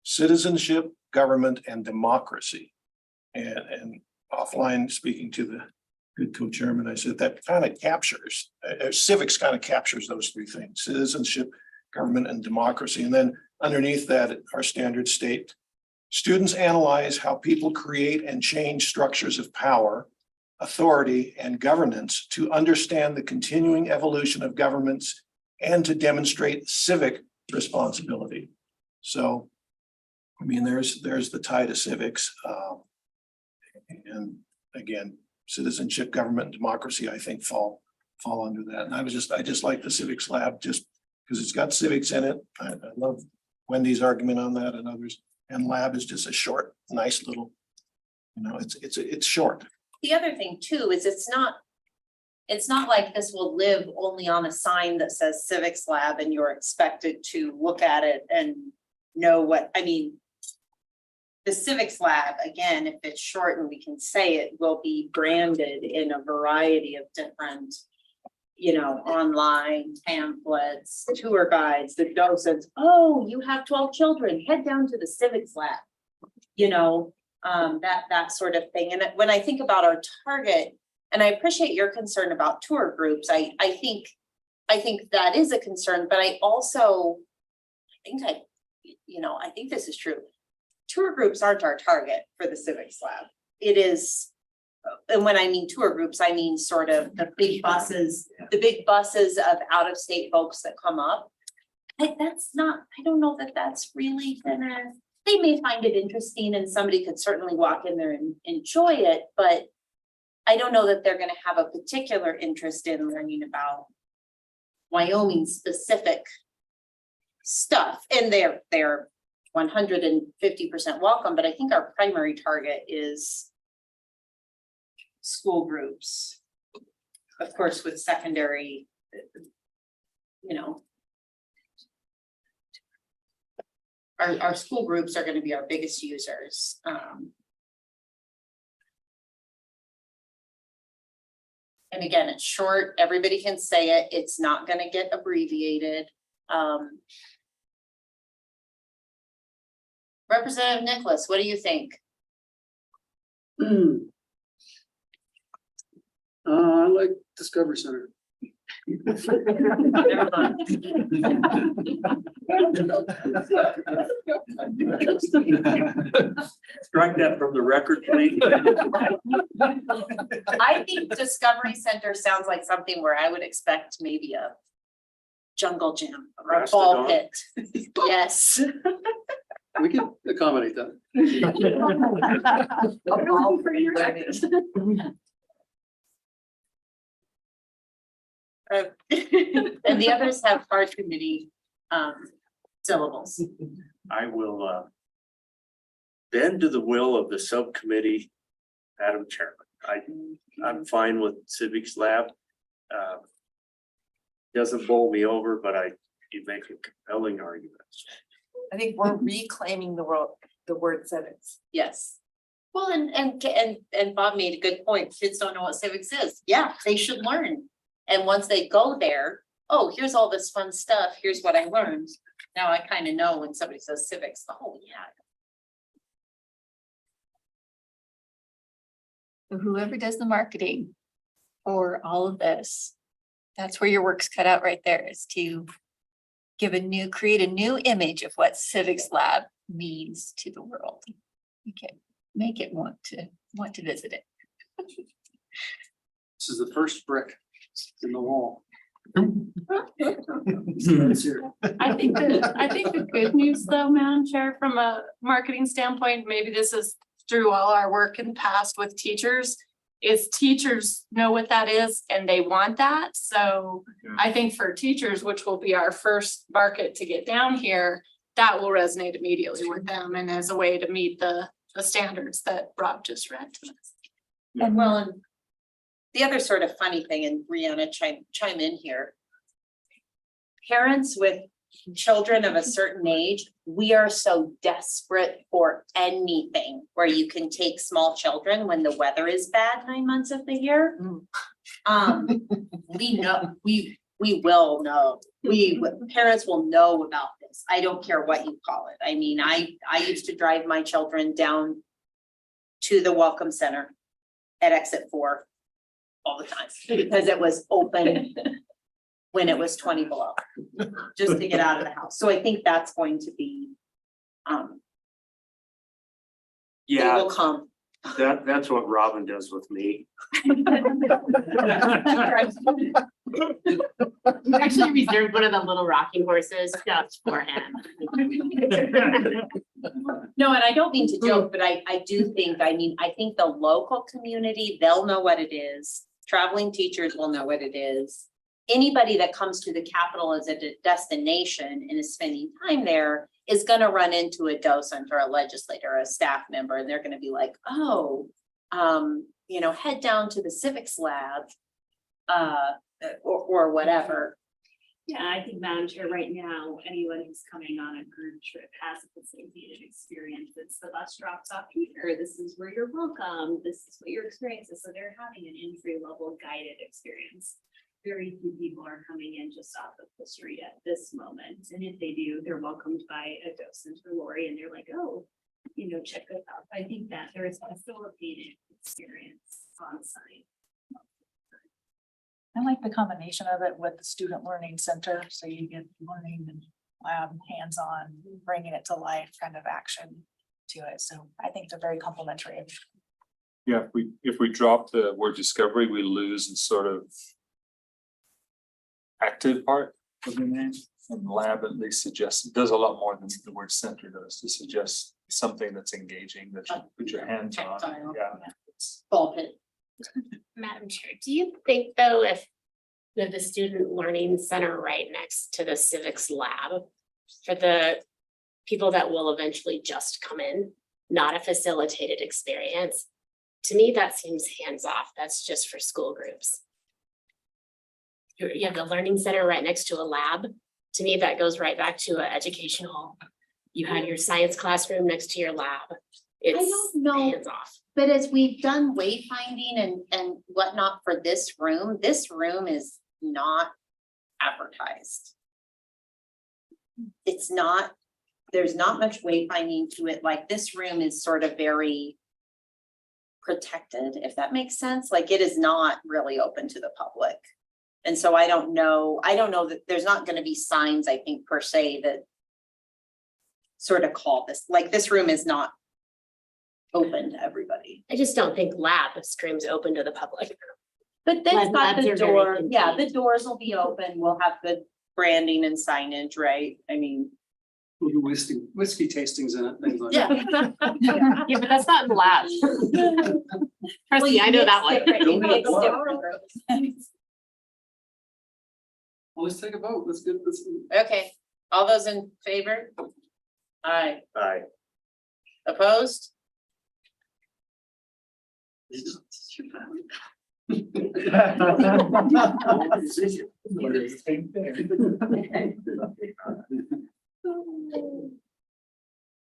Citizenship, government, and democracy. And offline, speaking to the good co-chairman, I said that kind of captures, civics kind of captures those 3 things: citizenship, government, and democracy. And then underneath that, our standards state, students analyze how people create and change structures of power, authority, and governance to understand the continuing evolution of governments and to demonstrate civic responsibility. So, I mean, there's the tie to civics. And again, citizenship, government, and democracy, I think fall under that. And I just like the civics lab just because it's got civics in it. I love Wendy's argument on that and others. And lab is just a short, nice little, it's short. The other thing too is it's not like this will live only on a sign that says civics lab and you're expected to look at it and know what, I mean, the civics lab, again, if it's short and we can say it, will be branded in a variety of different, online pamphlets, tour guides, the docents. Oh, you have 12 children, head down to the civics lab, that sort of thing. And when I think about our target, and I appreciate your concern about tour groups, I think that is a concern, but I think this is true. Tour groups aren't our target for the civics lab. It is, and when I mean tour groups, I mean sort of the big buses of out-of-state folks that come up. I don't know that that's really they may find it interesting and somebody could certainly walk in there and enjoy it, but I don't know that they're gonna have a particular interest in learning about Wyoming specific stuff. And they're 150% welcome, but I think our primary target is school groups. Of course, with secondary, our school groups are going to be our biggest users. And again, it's short, everybody can say it, it's not going to get abbreviated. Representative Nicholas, what do you think? I like Discovery Center. Never mind. Strike that from the record, please. I think Discovery Center sounds like something where I would expect maybe a jungle gym or a ball pit. Yes. We can accommodate that. And the others have hard committee syllables. I will bend to the will of the subcommittee, Madam Chairman. I'm fine with civics lab. Doesn't bowl me over, but you make a compelling argument. I think we're reclaiming the word civics. Yes. Well, and Bob made a good point. Kids don't know what civics is. Yeah, they should learn. And once they go there, oh, here's all this fun stuff. Here's what I learned. Now I kind of know when somebody says civics. Oh, yeah. So whoever does the marketing for all of this, that's where your work's cut out right there, is to create a new image of what Civics Lab means to the world. Okay, make it want to visit it. This is the first brick in the wall. I think the good news though, Madam Chair, from a marketing standpoint, maybe this is through all our work in the past with teachers, is teachers know what that is and they want that. So I think for teachers, which will be our first market to get down here, that will resonate immediately with them and as a way to meet the standards that Rob just read to us. And well, and the other sort of funny thing, and Brianna chime in here. Parents with children of a certain age, we are so desperate for anything where you can take small children when the weather is bad 9 months of the year. We know, we will know, parents will know about this. I don't care what you call it. I mean, I used to drive my children down to the Welcome Center at exit 4 all the time because it was open when it was 20 below, just to get out of the house. So I think that's going to be, it will come. That's what Robin does with me. Actually reserved one of the little rocking horses just for him. No, and I don't mean to joke, but I do think, I think the local community, they'll know what it is. Traveling teachers will know what it is. Anybody that comes to the Capitol as a destination and is spending time there is gonna run into a docent or a legislator or a staff member, and they're gonna be like, oh, head down to the civics lab, or whatever. Yeah, I think, Madam Chair, right now, anyone who's coming on a group trip has a facilitated experience. It's the bus drops off here. This is where you're welcome. This is what your experience is. So they're having an entry level guided experience. Very few people are coming in just off of the street at this moment. And if they do, they're welcomed by a docent or Lori and they're like, oh, check this out. I think that there is a facilitated experience on site. I like the combination of it with the student learning center, so you get learning and lab, hands-on, bringing it to life, kind of action to it. So I think they're very complementary. Yeah, if we drop the word discovery, we lose the sort of active part of the name. And lab at least suggests, it does a lot more than the word center does to suggest something that's engaging, that you put your hands on. Tactile. Yeah. Ball pit. Madam Chair, do you think though, if the student learning center right next to the civics lab for the people that will eventually just come in, not a facilitated experience, to me, that seems hands off. That's just for school groups. You have the learning center right next to a lab. To me, that goes right back to an education hall. You had your science classroom next to your lab. It's don't know. hands off. But as we've done wayfinding and whatnot for this room is not advertised. It's not, there's not much wayfinding to it. Like this room is sort of very protected, if that makes sense. Like it is not really open to the public. And so I don't know that there's not going to be signs, I think, per se, that sort of call this, like this room is not open to everybody. I just don't think lab screams open to the public. But then it's got Labs the are very door, yeah, contained. the doors will be open, we'll have good branding and signage, right? I mean. We'll do whiskey tastings in it, things like Yeah. that. Yeah, but that's not in lab. Trust me, I know that one. Always take a vote, let's get this. Okay, all those in favor? Aye. Aye. Opposed? It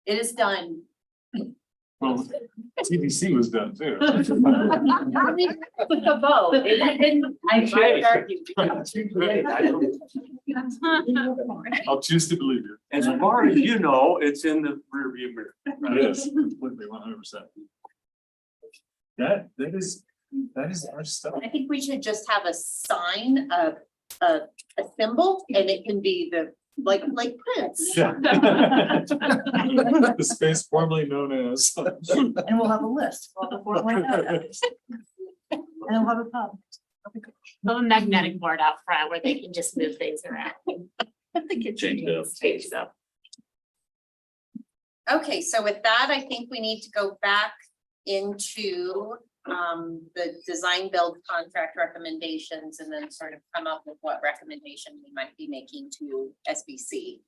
is done. Well, TBC was done too. With the vote, it didn't, I argued. I'll choose to believe you. As far as you know, it's in the rearview mirror. Yes, completely, 100%. That is our stuff. I think we should just have a sign, a symbol, and it can be like Prince. The space formerly known as. And we'll have a list. We'll have a form like that. And we'll have a pub. A magnetic board out front where they can just move things around. Change it up. Change stuff. Okay, so with that, I think we need to go back into the design build contract recommendations and then sort of come up with what recommendation we might be making to SBC.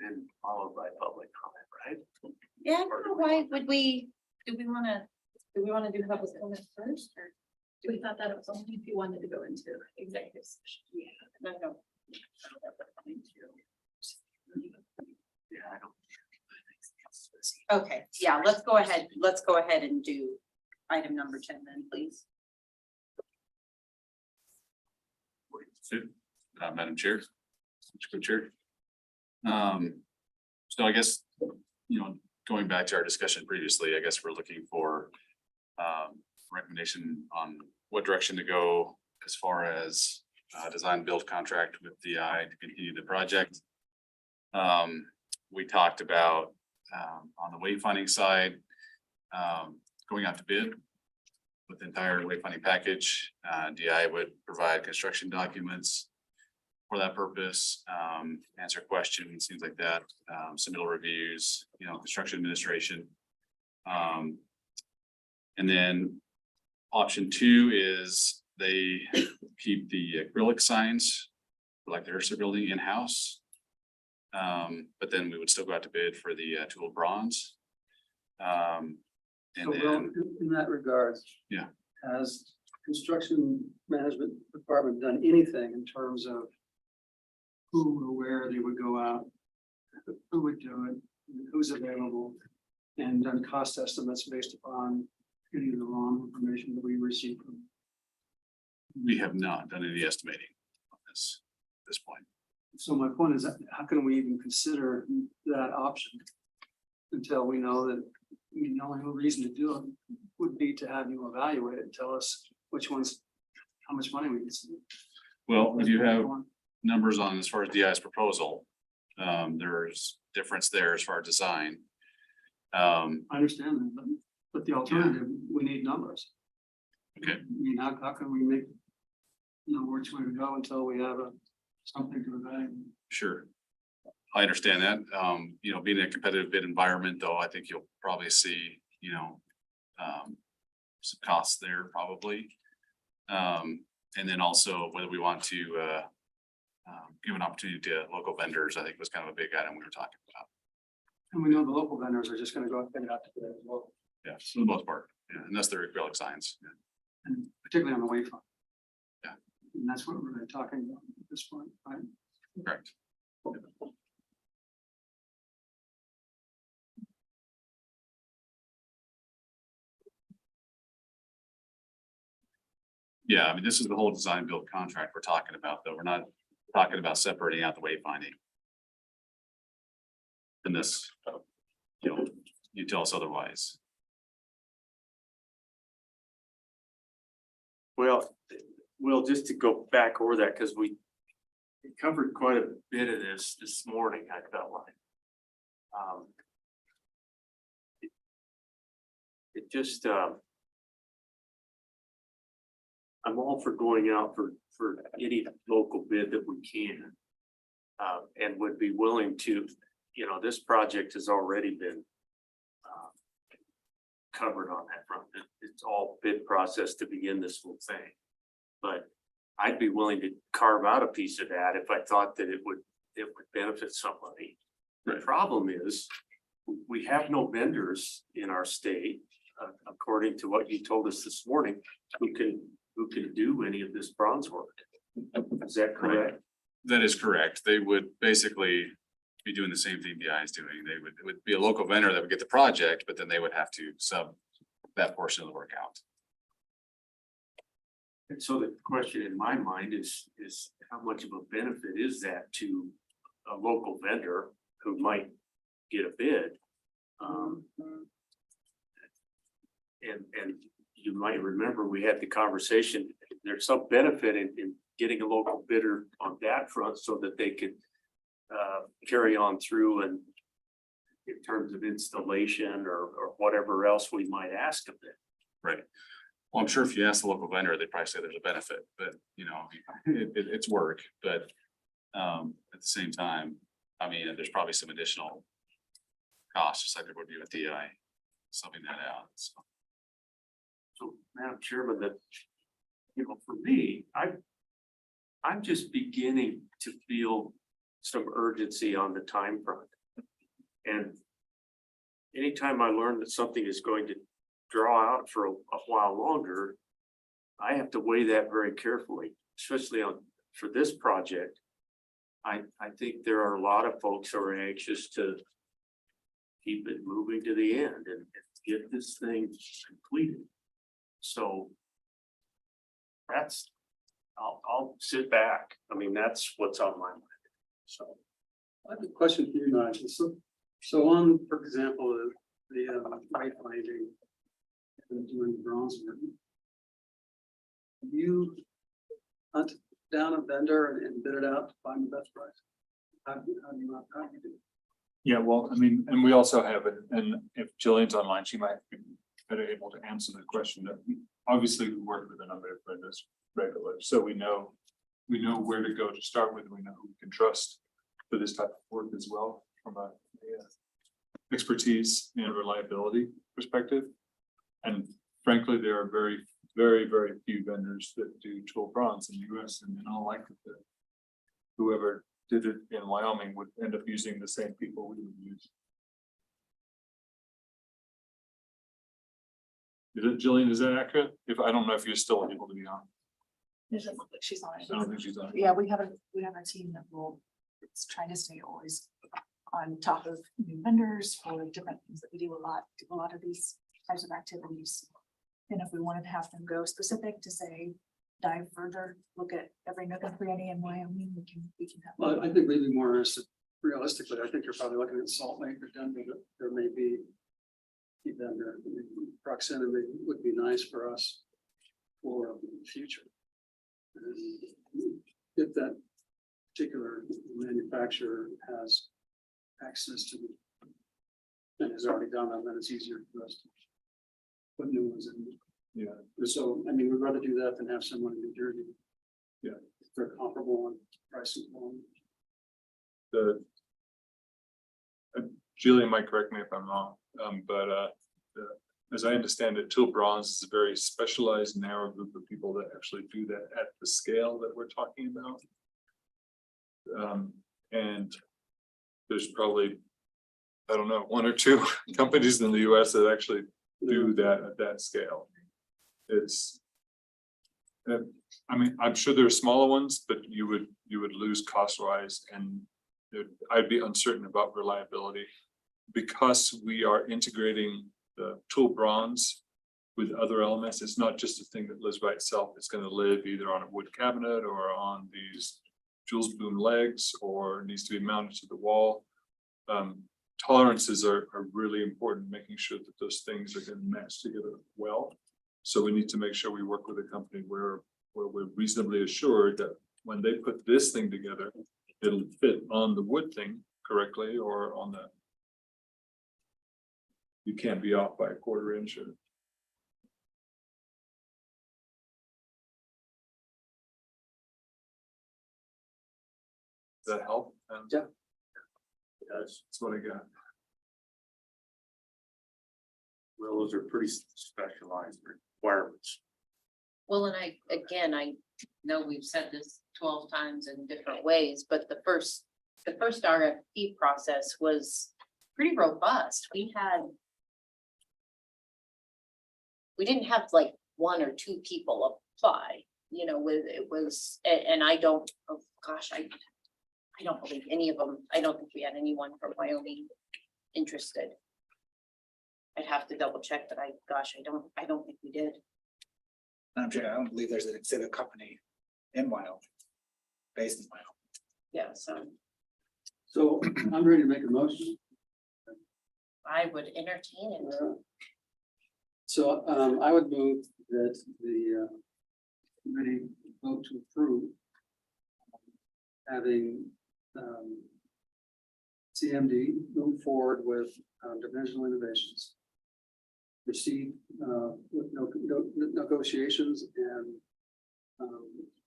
And followed by public comment, right? Yeah, I don't know, why would we, do we wanna do public comment first, or do we thought that it was only if you wanted to go into executive session? Yeah. And I don't. Yeah, I don't. Okay, yeah, let's go ahead and do item number 10 then, please. Madam Chair, Mr. Co-Chair. So I guess, going back to our discussion previously, I guess we're looking for recommendation on what direction to go as far as design build contract with DI to continue the project. We talked about on the wayfinding side, going out to bid with the entire wayfinding package. DI would provide construction documents for that purpose, answer questions, things like that, submittal reviews, construction administration. And then option 2 is they keep the acrylic signs like the Ursa building in-house. But then we would still go out to bid for the tool bronze. And So, Will, in that regard. Yeah. Has construction management department done anything in terms of who or where they would go out? Who would do it, who's available, and done cost estimates based upon any of the ROM information that we received from? we have not done any estimating on this at this point. So my point is, that how can we even consider that option until we know that, the only reason to do it would be to have you evaluate it and tell us which ones, how much money we can spend. Well, we do have numbers on as far as DI's proposal. There's difference there as far as design. I understand that, but the alternative, we need numbers. Okay. I mean, how can we make, which way to go until we have something to evaluate? Sure. I understand that. Being in a competitive bid environment, though, I think you'll probably see, some costs there probably. And then also whether we want to give an opportunity to local vendors, I think was kind of a big item we were talking about. And we know the local vendors are just gonna go out and out to bid as well, Yeah, for the most part, yeah, unless they're acrylic signs. Yeah. and particularly on the wayfront. Yeah. And that's what we're really talking about at this point, right? Correct. Yeah, I mean, this is the whole design build contract we're talking about, though. We're not talking about separating out the wayfinding. And this, you tell us otherwise. Well, just to go back over that, because we covered quite a bit of this morning, I felt like. It just, I'm all for going out for any local bid that we can. And would be willing to, this project has already been covered on that front. It's all bid process to begin this whole thing. But I'd be willing to carve out a piece of that if I thought that it would benefit somebody. The problem is, we have no vendors in our state, according to what you told us this morning, who can do any of this bronze work. Is that correct? That is correct. They would basically be doing the same thing DI is doing. It would be a local vendor that would get the project, but then they would have to sub that portion of the work out. And so the question in my mind is how much of a benefit is that to a local vendor who might get a bid? And you might remember we had the conversation, there's some benefit in getting a local bidder on that front so that they could carry on through and in terms of installation or whatever else we might ask of them. Right. Well, I'm sure if you ask the local vendor, they'd probably say there's a benefit, but you know, it's work, but at the same time, I mean, there's probably some additional costs, just like there would be with DI, subbing that out, so. So, Madam Chairman, that, you know, for me, I'm just beginning to feel some urgency on the time front. And anytime I learn that something is going to draw out for a while longer, I have to weigh that very carefully, especially for this project. I think there are a lot of folks who are anxious to keep it moving to the end and get this thing completed. So I'll sit back. I mean, that's what's on my mind. So. I have a question for you, Nigel. So on, for example, the wayfinding and doing the bronze work, you hunt down a vendor and bid it out to find the best price. How do you do? Yeah, well, I mean, and we also have it, and if Jillian's online, she might be better able to answer the question. That obviously we work with a number of vendors regularly, so we know where to go to start with. We know who we can trust for this type of work as well, from a expertise and reliability perspective. And frankly, there are very, very, very few vendors that do tool bronze in the US, and in all likelihood, whoever did it in Wyoming would end up using the same people we would use. Is it, Jillian, is that accurate? If I don't know if you're still able to be on. It doesn't look like she's on it. I don't think she's on. Yeah, we have a team that will, it's trying to stay always on top of new vendors for different things that we do a lot of these types of activities. And if we wanted to have them go specific to say, dive further, look at every nook and cranny in Wyoming, we can have. Well, I think we'd be more interested, realistically, I think you're probably looking at Salt Lake or Denver, but there may be vendor proximity would be nice for us for the future. And if that particular manufacturer has access to and has already done them, then it's easier for us to put new ones in. Yeah. So, I mean, we'd rather do that than have someone in New Jersey. Yeah. If they're comparable on price and quality. Julian might correct me if I'm wrong, but as I understand it, tool bronze is a very specialized, narrow group of people that actually do that at the scale that we're talking about. And there's probably, I don't know, one or two companies in the US that actually do that at that scale. It's, I mean, I'm sure there are smaller ones, but you would lose cost wise, and I'd be uncertain about reliability because we are integrating the tool bronze with other elements. It's not just a thing that lives by itself. It's going to live either on a wood cabinet or on these Jules boom legs, or needs to be mounted to the wall. Tolerances are really important, making sure that those things are going to match together well. So we need to make sure we work with a company where we're reasonably assured that when they put this thing together, it'll fit on the wood thing correctly, or on the, you can't be off by a quarter inch. Or, does that help? Yeah. That's what I got. Well, those are pretty specialized requirements. Well, and I know we've said this 12 times in different ways, but the first RFP process was pretty robust. We didn't have like one or two people apply, you know, and I don't, oh gosh, I don't believe any of them. I don't think we had anyone from Wyoming interested. I'd have to double check, but I don't think we did. I'm sure, I don't believe there's an exhibit company in Wyoming, based in Wyoming. Yeah, So I'm ready to make a motion. I would entertain it. So I would move that the committee vote to approve having CMD move forward with dimensional innovations. Proceed with negotiations and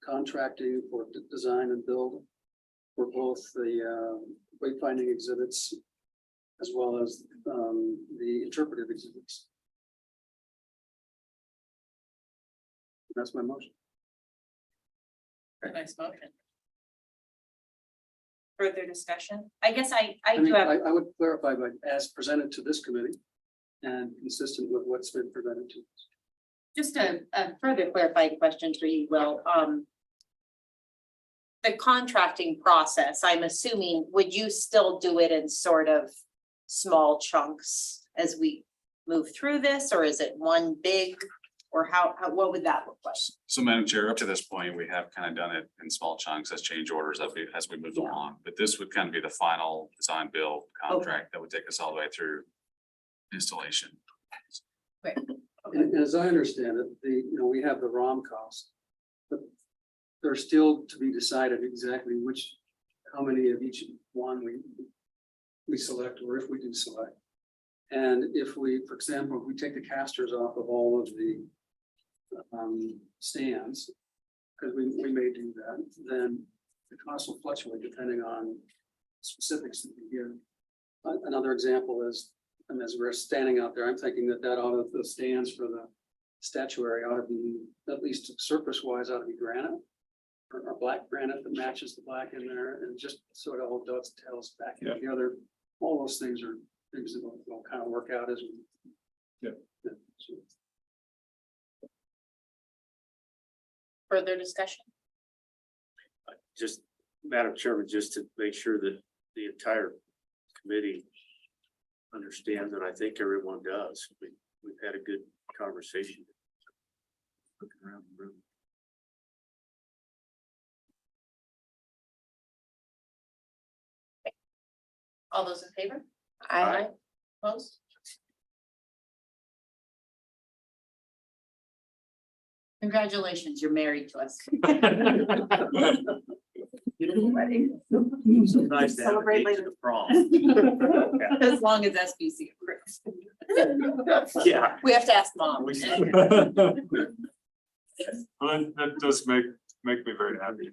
contracting for design and build for both the wayfinding exhibits as well as the interpretive exhibits. That's my motion. Nice motion. Further discussion? I guess I I do mean, have, I would clarify, but as presented to this committee and consistent with what's been presented to us. just a further clarifying question for you, Will. The contracting process, I'm assuming, would you still do it in sort of small chunks as we move through this, or is it one big? Or how, what would that look like? So Madam Chair, up to this point, we have kind of done it in small chunks as change orders as we moved along. But this would kind of be the final design build contract that would take us all the way through installation. And as I understand it, we have the ROM cost. But there's still to be decided exactly how many of each one we select, or if we do select. And if we, for example, if we take the casters off of all of the stands, because we may do that, then the cost will fluctuate depending on specifics that we give. Another example is, and as we're standing out there, I'm thinking that the stands for the statuary ought to be, at least surface wise, ought to be granite or black granite that matches the black in there, and just sort of all dovetails back together. All those things are things that will kind of work out as we. So. Further discussion? Just, Madam Chairman, just to make sure that the entire committee understands, and I think everyone does. We've had a good conversation. Looking around the room. All those in favor? I, Opposed? Congratulations, you're married to us. Beautiful wedding. So nice to have a Celebrate date to later. the prom. As long as SBC approves. Yeah. We have to ask mom. Well, that does make me very happy.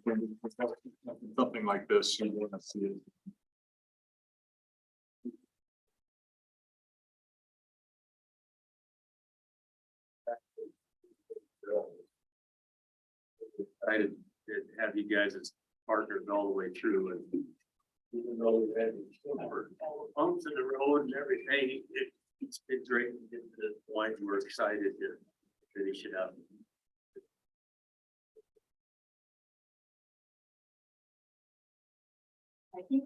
Something like this, you want to see it. Excited to have you guys as partners all the way through, and even though we had all the bumps in the road and everything, it's been great to get to this point. We're excited to finish it up. I think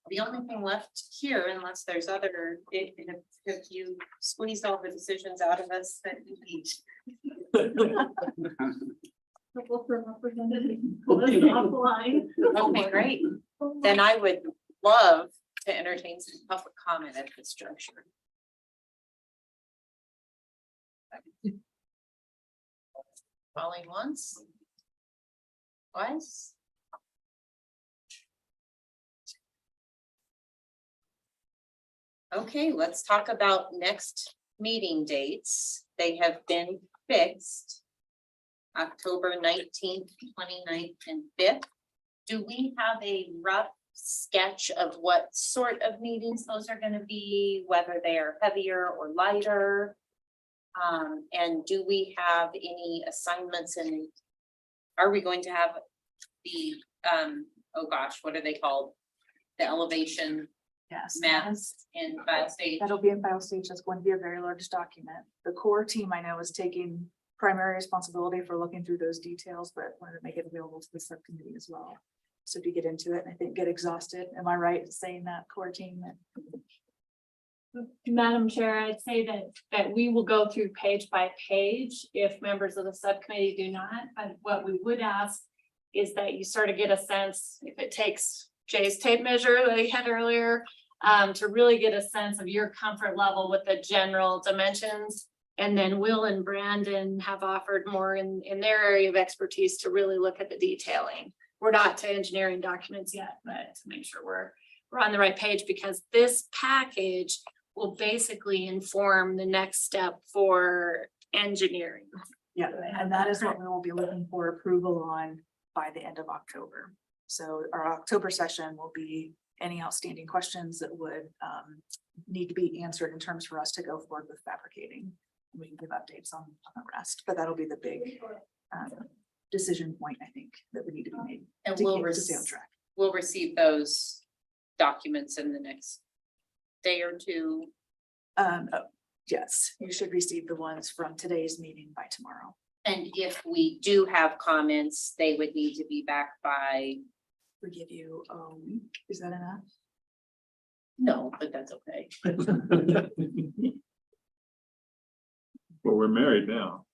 the only thing left here, unless there's other, if you squeezed all the decisions out of us that you need. Okay, great. Then I would love to entertain some public comment at this juncture. Calling once. Twice. Okay, let's talk about next meeting dates. They have been fixed. October 19th, 29th, and 5th. Do we have a rough sketch of what sort of meetings those are going to be, whether they are heavier or lighter? And do we have any assignments, and are we going to have the, oh gosh, what are they called? The elevation Yes. maps in file stage? That'll be in file stage. That's going to be a very large document. The core team I know is taking primary responsibility for looking through those details, but wanted to make it available to the subcommittee as well. So if you get into it, I think get exhausted. Am I right in saying that, core team? Madam Chair, I'd say that we will go through page by page if members of the subcommittee do not. But what we would ask is that you sort of get a sense, if it takes Jay's tape measure that he had earlier, to really get a sense of your comfort level with the general dimensions. And then Will and Brandon have offered more in their area of expertise to really look at the detailing. we're not to engineering documents yet, but to make sure we're on the right page, because this package will basically inform the next step for engineering. Yeah, and that is what we will be looking for approval on by the end of October. So our October session will be any outstanding questions that would need to be answered in terms for us to go forward with fabricating. We can give updates on the rest, but that'll be the big decision point, I think, that would need to be made. And to we'll keep- to stay on track. we'll receive those documents in the next day or two. Yes, you should receive the ones from today's meeting by tomorrow. And if we do have comments, they would need to be back by, We give you a week. Is that enough? no, but that's okay. Well, we're married now.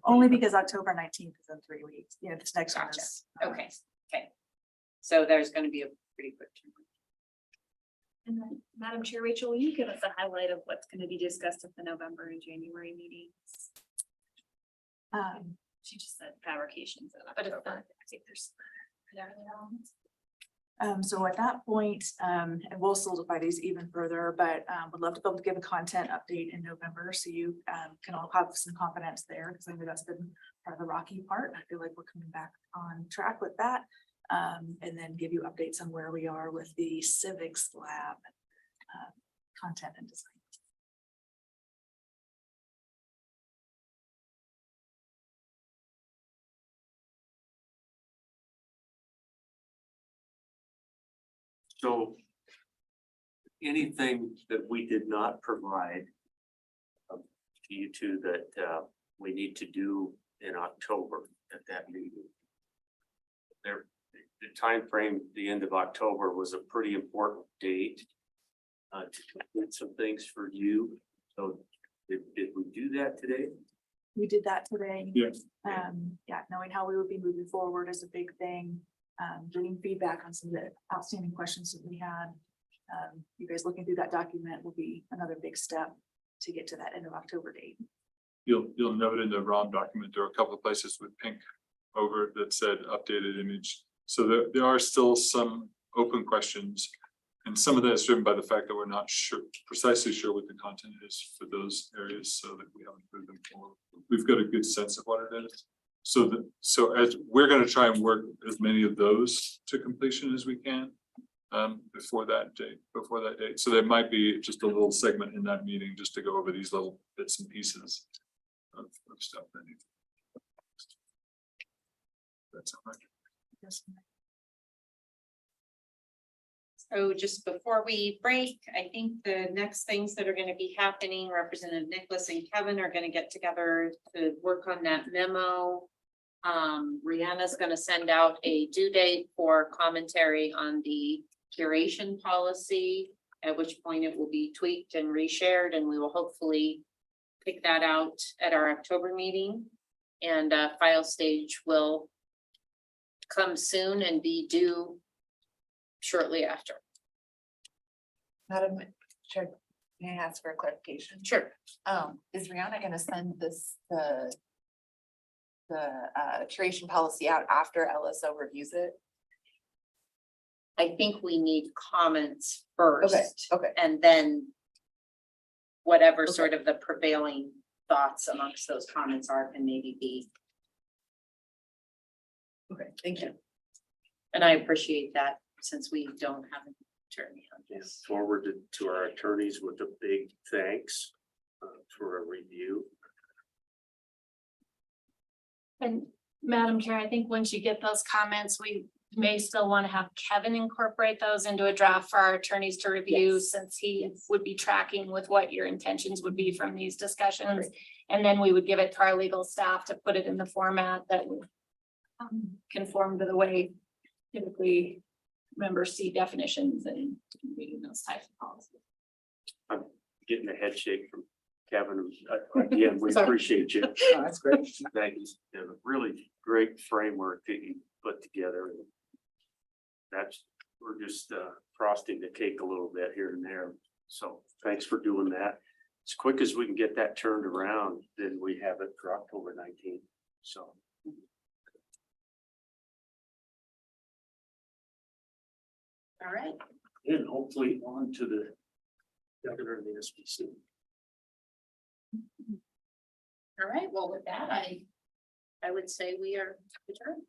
Only because October 19th is in 3 weeks. Yeah, this next one Gotcha. is. Okay, okay. So there's gonna be a pretty quick turn. And then, Madam Chair Rachel, will you give us a highlight of what's going to be discussed at the November and January meetings? She just said fabrications. But if October. not, I think there's. So at that point, and we'll solidify these even further, but would love to be able to give a content update in November. So you can all have some confidence there, because I know that's been part of the rocky part. I feel like we're coming back on track with that. And then give you updates on where we are with the civics lab content and design. So anything that we did not provide to you two that we need to do in October at that meeting. There, the timeframe, the end of October was a pretty important date to complete some things for you. So did we do that today? We did that today. Yes. Yeah, knowing how we would be moving forward is a big thing. Getting feedback on some of the outstanding questions that we had. You guys looking through that document will be another big step to get to that end of October date. You'll note in the ROM document, there are a couple of places with pink over that said updated image. So there are still some open questions. And some of that is driven by the fact that we're not precisely sure what the content is for those areas, so that we haven't moved them forward. We've got a good sense of what it is. So as we're going to try and work as many of those to completion as we can before that date. So there might be just a little segment in that meeting just to go over these little bits and pieces of stuff that needs. That's all right. Yes. So just before we break, I think the next things that are gonna be happening, Representative Nicholas and Kevin are gonna get together to work on that memo. Rihanna's gonna send out a due date for commentary on the curation policy, at which point it will be tweaked and reshared, and we will hopefully pick that out at our October meeting. And file stage will come soon and be due shortly after. Madam Chair, may I ask for a clarification? Sure. Is Rihanna gonna send the curation policy out after LSO reviews it? I think we need comments first. Okay. And then whatever sort of the prevailing thoughts amongst those comments are can maybe be. Okay, thank you. And I appreciate that, since we don't have an attorney on this. Forwarded to our attorneys with a big thanks for a review. And Madam Chair, I think once you get those comments, we may still want to have Kevin incorporate those into a draft for our attorneys to review, Yes. since he would be tracking with what your intentions would be from these discussions. And then we would give it to our legal staff to put it in the format that would conform to the way typically members see definitions and reading those types of policies. I'm getting a head shake from Kevin. Again, we Sorry. appreciate you. Oh, that's great. Thank you. You have a really great framework that you put together. We're just frosting the cake a little bit here and there. So thanks for doing that. As quick as we can get that turned around, then we have it for October 19th. So All right. And hopefully on to the governor of the SBC. All right, well, with that, I would say we are adjourned.